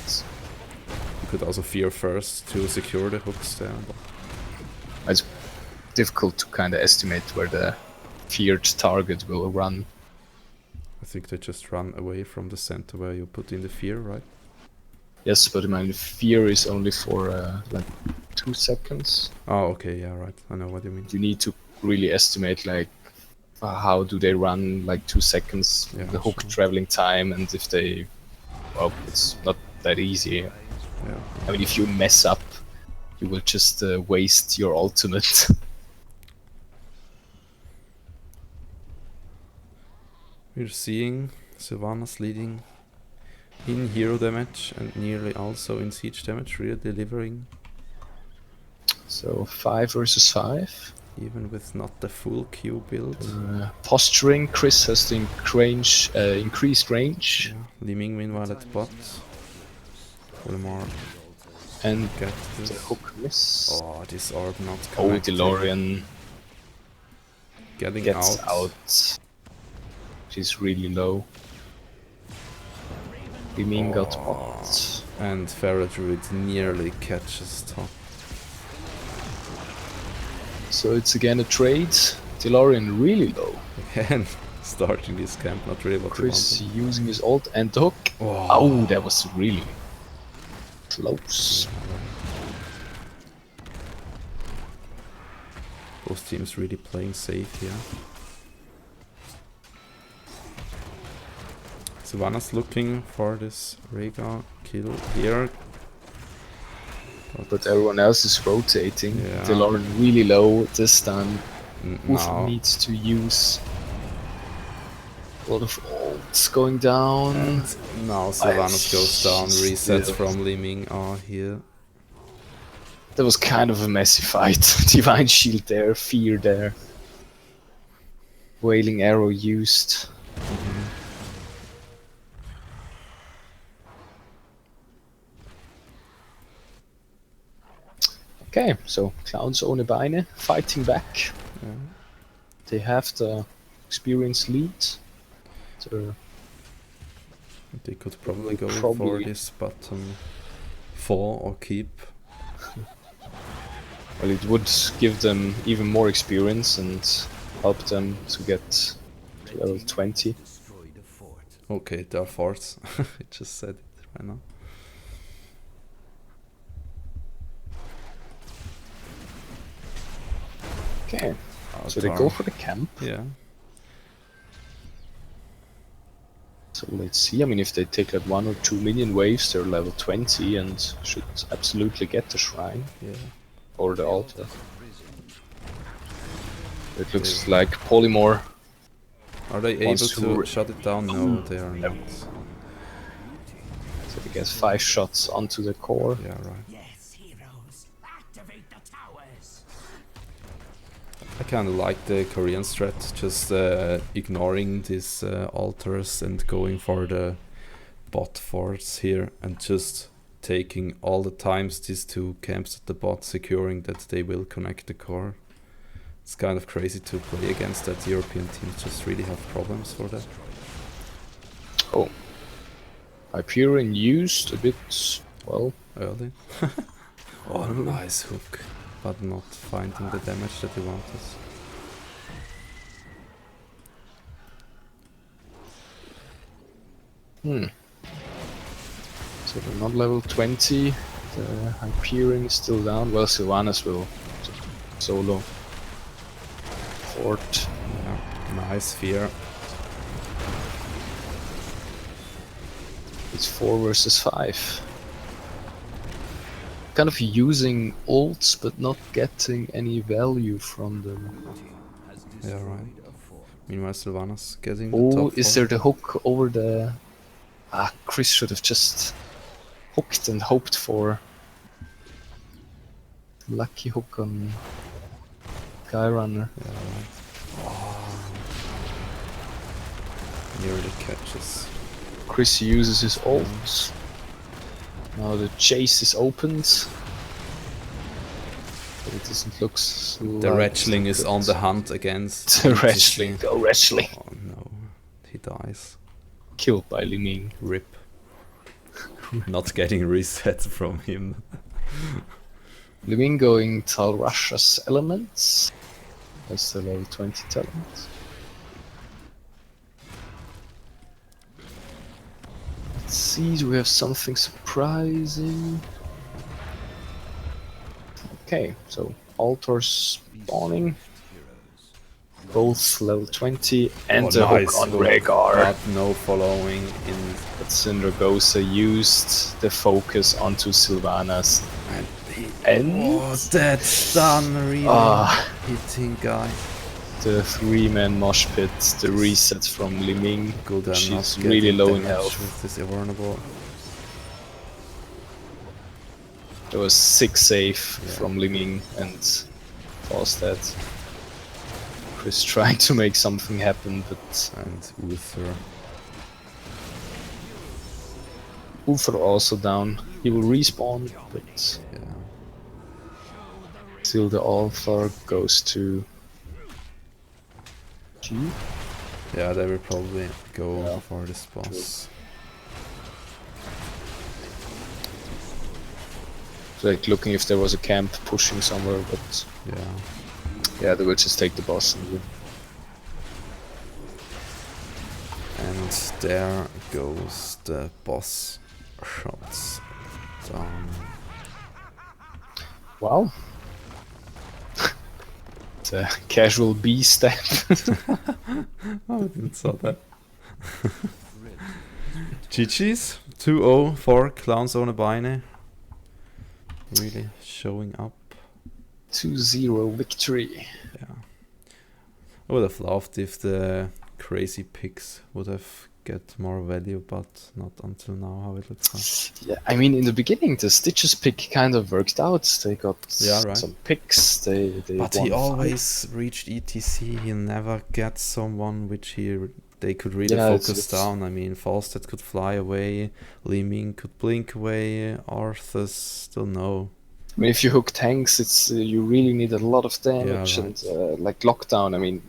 You could also fear first to secure the hooks there. But it's difficult to kind of estimate where the feared target will run. I think they just run away from the center where you put in the fear, right? Yes, but I mean, fear is only for like 2 seconds. Oh, okay, yeah, right. I know what you mean. You need to really estimate like how do they run like 2 seconds, Yeah, the hook sure. traveling time, and if they, well, it's not that easy. Yeah. I mean, if you mess up, you will just waste your ultimate. We're seeing Sylvanas leading in hero damage and nearly also in siege damage, really delivering, So 5 versus 5. even with not the full Q build. Posturing, Chris has the increased range. Liming meanwhile at bot. Polymore And Get the this. hook miss. Oh, this orb not Oh, connecting. DeLorean Getting gets out. out. She's really low. Liming got popped. And Pharaoh Druid nearly catches top. So it's again a trade. DeLorean really low. Again, starting this camp, not really what Chris we using his ult and the hook. wanted. Oh, that was really close. Both teams really playing safe here. Savannah's looking for this Rhaegar kill here. But everyone else is rotating. Yeah. DeLorean really low this time. Wolf Now, needs to use a lot of ults going down. now Sylvanas goes down, resets Still. from Liming are here. That was kind of a messy fight. Divine Shield there, Fear there. Wailing Arrow used. Okay, so Clowns ohne Beine fighting back. They have the experience lead. They could probably go for Probably. this bottom 4 or keep. Well, it would give them even more experience and help them to get to level 20. Destroyed a fort. Okay, there are forts. I just said it right now. Oh, Okay, so they go for the camp. Yeah. So let's see. I mean, if they take like 1 or 2 minion waves, they're level 20 and should absolutely get the shrine Yeah. or the altar. It looks like Polymore. Are they able Wants to to re- shut it down? No, they are not. So they get 5 shots onto the core. Yeah, right. Yes, heroes. Activate the towers. I kind of like the Korean strat, just ignoring these altars and going for the bot forts here and just taking all the times these two camps at the bot, securing that they will connect the core. It's kind of crazy to play against that. European teams just really have problems for that. Oh. Hyperion used a bit, well, Early. Oh, nice hook. But not finding the damage that he wanted. so they're not level 20. The Hyperion is still down. Well, Sylvanas will solo fort. Yeah, nice fear. It's 4 versus 5. Kind of using ults but not getting any value from them. Yeah, right. Meanwhile, Sylvanas getting the Oh, top is four. there the hook over the... Ah, Chris should have just hooked and hoped for lucky hook on Skyrunner. Yeah, right. Oh. Nearly catches. Chris uses his ult. Now the chase is opened. But it doesn't look The Ratchling is on the hunt against The Ratchling, go Ratchling. Oh no, he dies. Killed by Li Ming. Rip. Not getting reset from him. Li Ming going Tal Russia's elements. That's the level 20 talent. Let's see, do we have something surprising? Okay, so altars spawning. Both level 20 and the hook on Rhaegar. But no following in. But Syndragosa used the focus onto Sylvanas. And Oh, that stun really Ah. hitting guy. the 3-man mosh pit, the reset from Li Ming. Good and not She's really getting low in damage health. with this invulnerable. There was 6 save from Li Ming and paused that. Chris trying to make something happen, but And Uther. Uther also down. he will respawn, but Yeah. still the alpha goes to G. Yeah, they will probably go Yeah. for this boss. Like looking if there was a camp pushing somewhere, but Yeah. yeah, they will just take the boss and win. And there goes the boss shots down. Wow. It's a casual B step. Oh, I didn't saw that. GG's 2-0 for Clowns on a Beine. Really showing up. 2-0 victory. Yeah. I would have loved if the crazy picks would have get more value, but not until now how it looks like. Yeah, I mean in the beginning the Stitches pick kind of worked out. They got Yeah, right. some picks. They But won he five. always reached ETC. He never gets someone which they could really Yeah, focus down. I mean, Falstead could fly away, Li Ming could blink away, Arthas still no. I mean, if you hook tanks, it's you really need a lot of damage. Yeah, right. And like lockdown, I mean,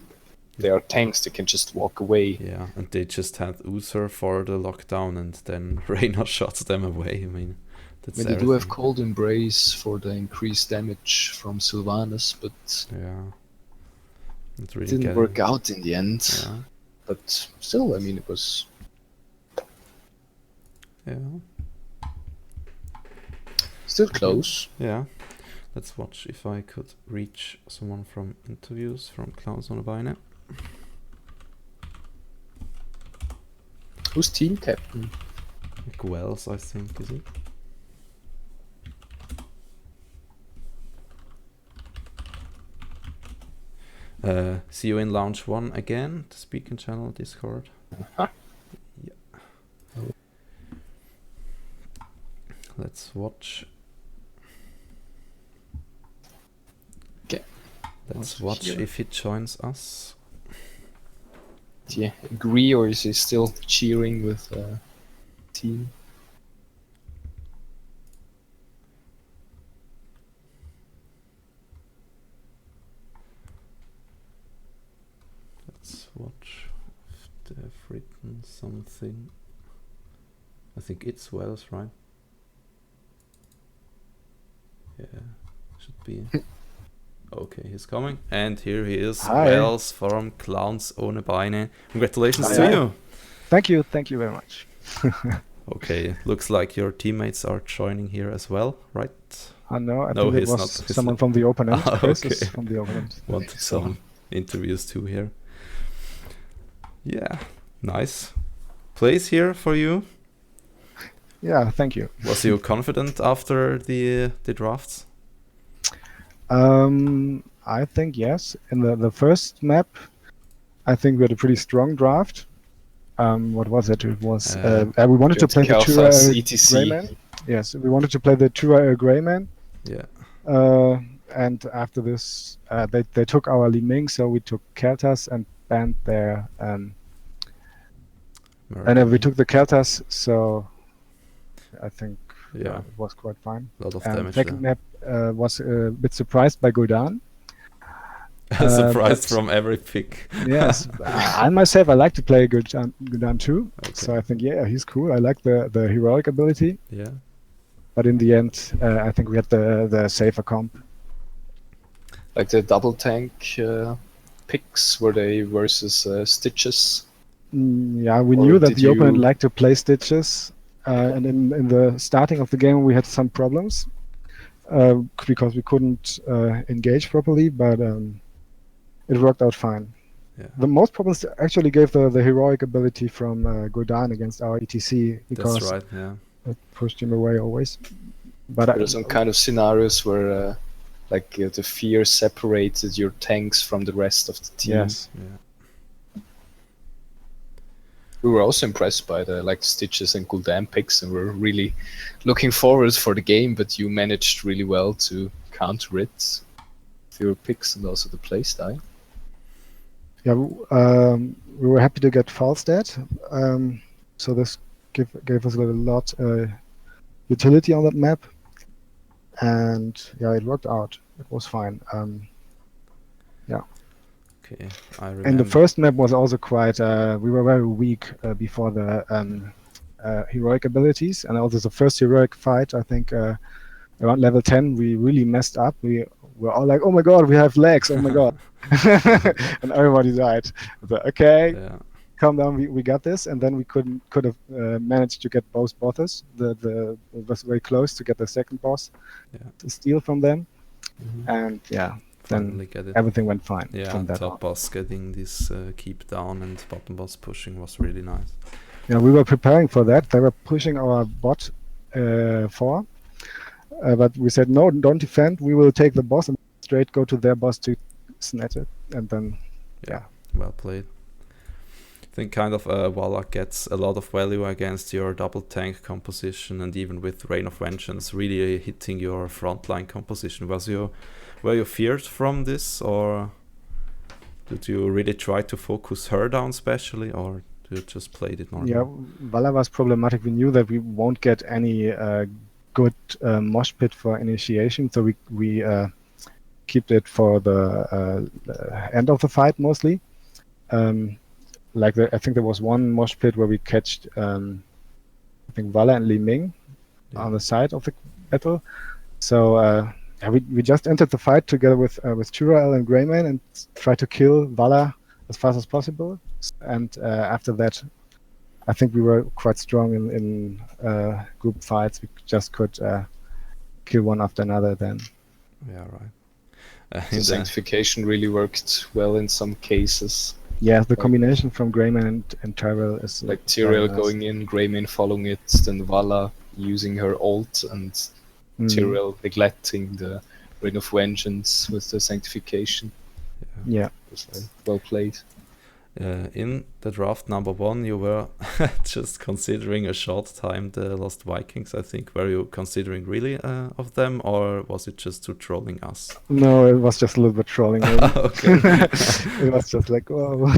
they are tanks. They can just walk away. Yeah, and they just had Uther for the lockdown, and then Reyna shots them away. I mean, that's I mean, they do have everything. Cold Embrace for the increased damage from Sylvanas, but Yeah. Not it really didn't getting- work out in the end. Yeah. But still, I mean, it was Yeah. still close. Yeah. Let's watch if I could reach someone from interviews from Clowns on a Beine. Who's team captain? Like Wells, I think, is it? See you in Lounge 1 again, the speaking channel, Discord. Uh-huh. Yeah. Let's watch. Okay. Let's Also watch here. if he joins us. Yeah, agree or is he still cheering with team? Let's watch if they've written something. I think it's Wells, right? Yeah, should be. Okay, he's coming. And here he is, Hi. Wells from Clowns ohne Beine. Congratulations to Hi. you. Thank you very much. Okay, looks like your teammates are joining here as well, right? No, I No, think it he's was not. He's someone not. from the opponent. Ah, Chris is okay. from the opponent. Wanted So- some interviews too here. Yeah, nice place here for you. Yeah, thank you. Was you confident after the drafts? I think yes. In the first map, I think we had a pretty strong draft. What was it? It was we wanted to play the two Kalthas, ETC. Greyman. Yes, we wanted to play the two Greyman. Yeah. And after this, they took our Li Ming, so we took Kalthas and banned their. And we took the Kalthas, so I think Yeah. it was quite fine. A lot of And damage second there. map was a bit surprised by Gul'dan. Surprised but- from every pick. Yes, I myself I like to play Gul'dan too. Okay. So I think he's cool. I like the heroic ability. Yeah. But in the end, I think we had the safer comp. Like the double tank picks, were they versus Stitches? Yeah, we Or knew that did the opponent you- liked to play Stitches, and in the starting of the game we had some problems because we couldn't engage properly, but it worked out fine. Yeah. The most problems actually gave the heroic ability from Gul'dan against our ETC because That's right. Yeah. it pushed him away always. But There are some kind of scenarios where the fear separated your tanks from the rest of the team. yes, Yeah. We were also impressed by the Stitches and Gul'dan picks, and we're really looking forward for the game. But you managed really well to counter it with your picks and also the playstyle. yeah, we were happy to get Falstead. So this gave us a lot utility on that map, and yeah, it worked out. It was fine. Okay, I And the remember. first map was also quite. We were very weak before the heroic abilities, and also the first heroic fight. I think around level 10, we really messed up. We were all like, "Oh my god, we have legs! Oh my god!" And everybody died. But, okay, Yeah. calm down. We got this, and then we could have managed to get both bosses. It was very close to get the second boss Yeah. to steal from them, and yeah, Finally then get it. everything went fine Yeah, from and that top on. boss getting this keep down and bottom boss pushing was really nice. Yeah, we were preparing for that. They were pushing our bot 4, but we said no, don't defend. We will take the boss and straight go to their boss to snatch it, and then yeah. Well played. I think kind of Walla gets a lot of value against your double tank composition, and even with Reign of Vengeance really hitting your frontline composition. Were you feared from this, or did you really try to focus her down specially, or you just played it normally? Yeah, Valor was problematic. We knew that we won't get any good mosh pit for initiation, so we kept it for the end of the fight mostly. I think there was one mosh pit where we catched I think Valor and Li Ming on the side of the battle. So we just entered the fight together with Turael and Greyman and tried to kill Valor as fast as possible. And after that, I think we were quite strong in group fights. We just could kill one after another then. Yeah, right. The sanctification really worked well in some cases. Yeah, the combination from Greyman and Tyrell is like Tyrell going in, Greyman following it, then Vala using her ult, and Tyrell neglecting the Ring of Vengeance with the sanctification. Yeah. It was well played. In the draft number 1, you were just considering a short time the Lost Vikings, I think. Were you considering really of them, or was it just to trolling us? No, it was just a little bit trolling. Okay. It was just like, whoa.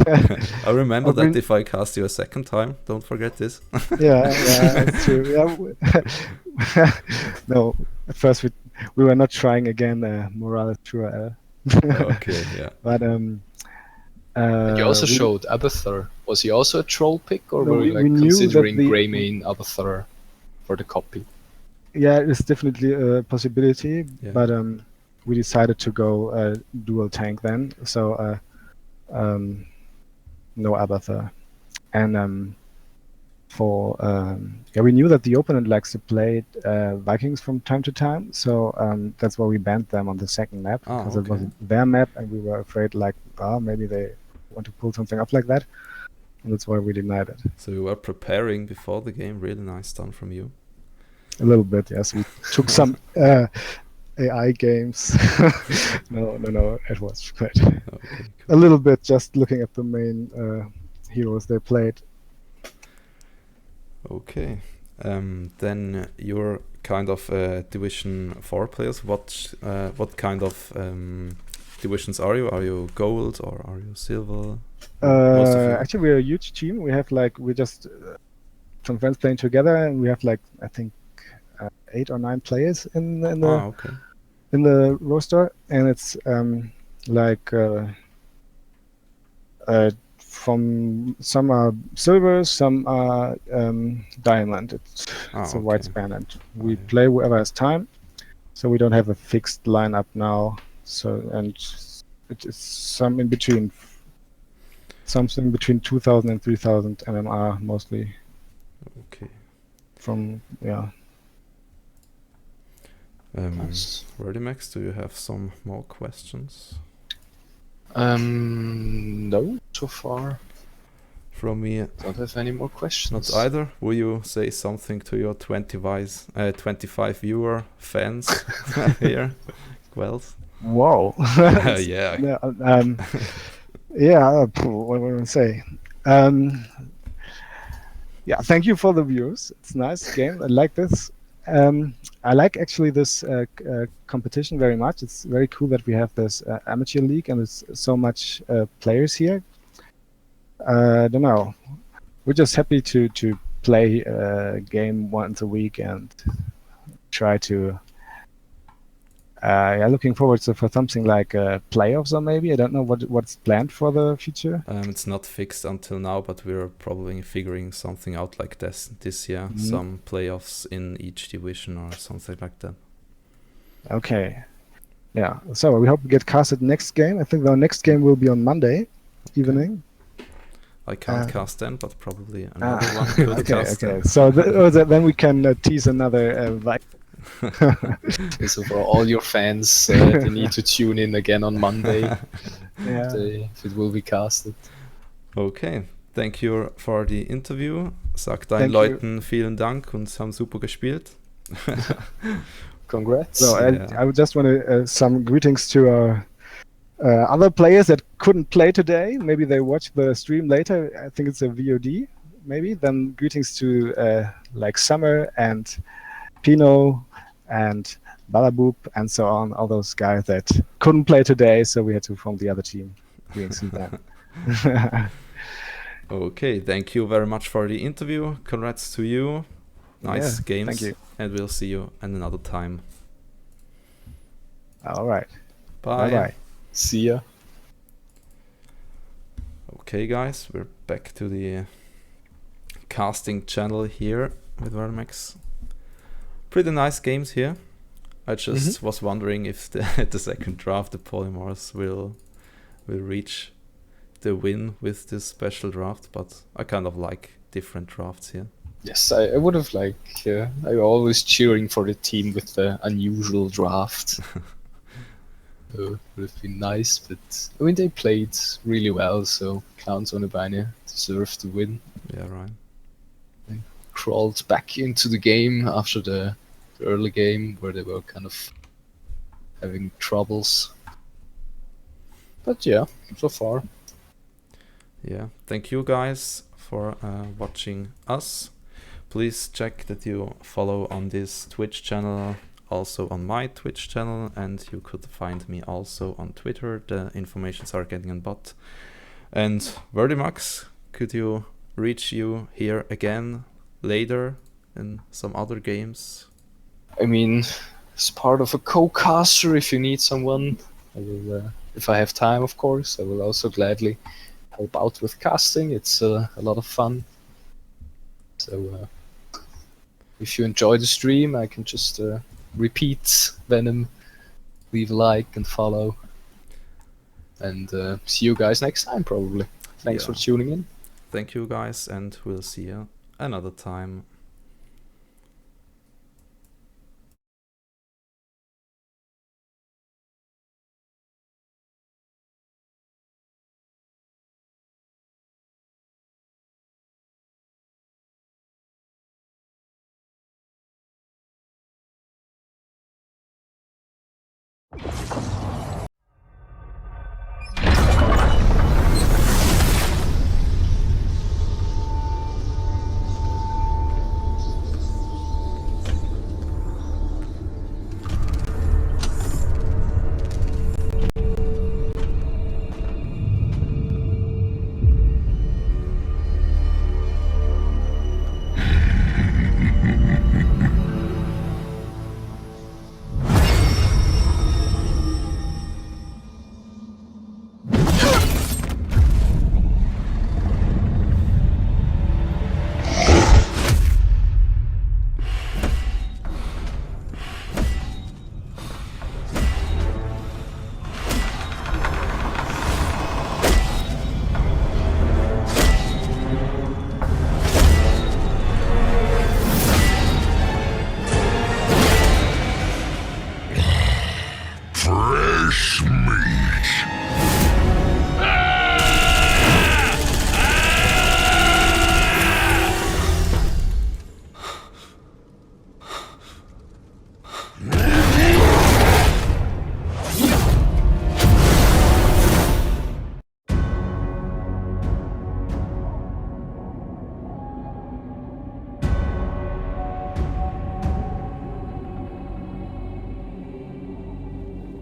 I remember that if I cast you a second time, don't forget this. Yeah, that's true. Yeah. No, at first we were not trying again. Morales Turael. Okay, yeah. But you also showed Abathur. Was he also a troll pick, or No, were you we knew considering that Greymane Abathur for the copy? Yeah, it's definitely a possibility, Yeah. but we decided to go dual tank then. So no Abathur, and we knew that the opponent likes to play Vikings from time to time, so that's why we banned them on the second map, because it was their map, and we were afraid maybe they want to pull something up like that, and that's why we denied it. So you were preparing before the game. Really nice done from you. A little bit, yes. We took some AI games. No, it was great. Okay, cool. A little bit, just looking at the main heroes they played. Okay. Then you're kind of Division 4 players. What kind of divisions are you? Are you gold or are you silver? Most of you? Actually, we're a huge team. We have we just some friends playing together, and we have I think 8 or 9 players in the roster, and it's from some are silver, some are diamond. It's a wide span, and we play whoever has time. So we don't have a fixed lineup now. And it is some in between, something between 2,000 and 3,000 MMR mostly. Okay. Verdimax, do you have some more questions? No, so far. From me, don't have any more questions. Not either. Will you say something to your 25 viewer fans here? Wells? Whoa. Yeah. Yeah, what would I say? Yeah, thank you for the views. It's a nice game. I like this. I like actually this competition very much. It's very cool that we have this amateur league and there's so much players here. I don't know. We're just happy to play a game once a week and try to. Looking forward to for something like playoffs or maybe I don't know what's planned for the future. It's not fixed until now, but we're probably figuring something out like this year. Some playoffs in each division or something like that. Okay. Yeah. So we hope we get casted next game. I think the next game will be on Monday evening. I can't cast then, but probably another one could cast. Okay. So then we can tease another. So for all your fans, they need to tune in again on Monday. If it will be casted. Okay, thank you for the interview. Sag deinen Leuten vielen Dank und sie haben super gespielt. Congrats. So I would just want to some greetings to our other players that couldn't play today. Maybe they watch the stream later. I think it's a VOD. Maybe then greetings to like Summer and Pino and Balaboop and so on, all those guys that couldn't play today, so we had to form the other team. Greetings to them. Okay, thank you very much for the interview. Congrats to you. Nice games. Thank you. And we'll see you at another time. All right. Bye. Bye-bye. See ya. Okay, guys, we're back to the casting channel here with Vermax. Pretty nice games here. I just was wondering if the second draft, the Polymores will reach the win with this special draft, but I kind of like different drafts here. Yes, I would have liked. I'm always cheering for the team with the unusual draft. Would have been nice, but I mean they played really well, so Clowns ohne Beine deserved to win. Yeah, right. Crawled back into the game after the early game where they were kind of having troubles. But yeah, so far. Yeah, thank you guys for watching us. Please check that you follow on this Twitch channel, also on my Twitch channel, and you could find me also on Twitter. The informations are getting on bot. And Verdimax, could you reach you here again later in some other games? I mean, as part of a co-caster, if you need someone, I will, if I have time, of course, I will also gladly help out with casting. It's a lot of fun. So if you enjoy the stream, I can just repeat Venom, leave a like and follow. And see you guys next time, probably. Thanks for tuning in. Thank you guys, and we'll see you another time.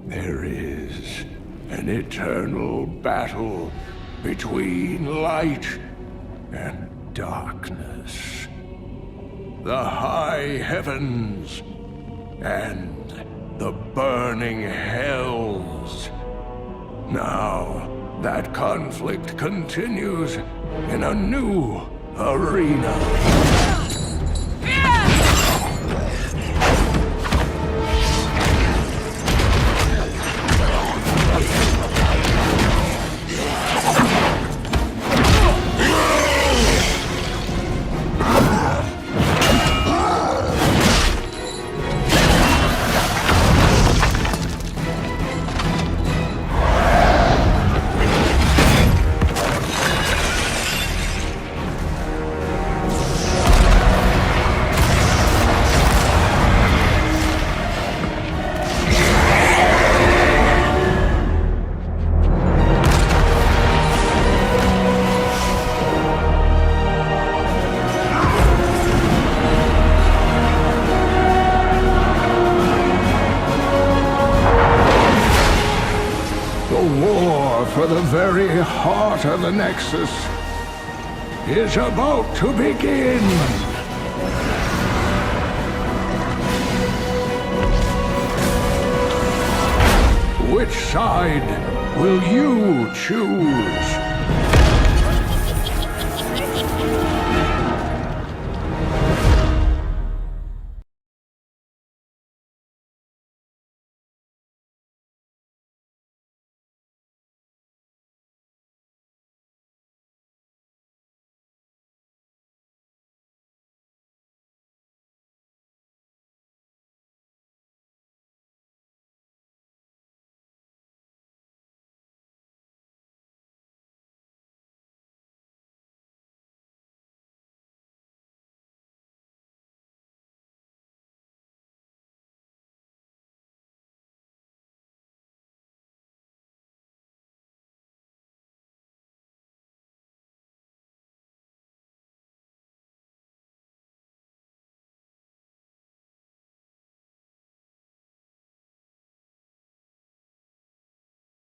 There is an eternal battle between light and darkness. The high heavens and the burning hells. Now, that conflict continues in a new arena. For the very heart of the Nexus is about to begin. Which side will you choose?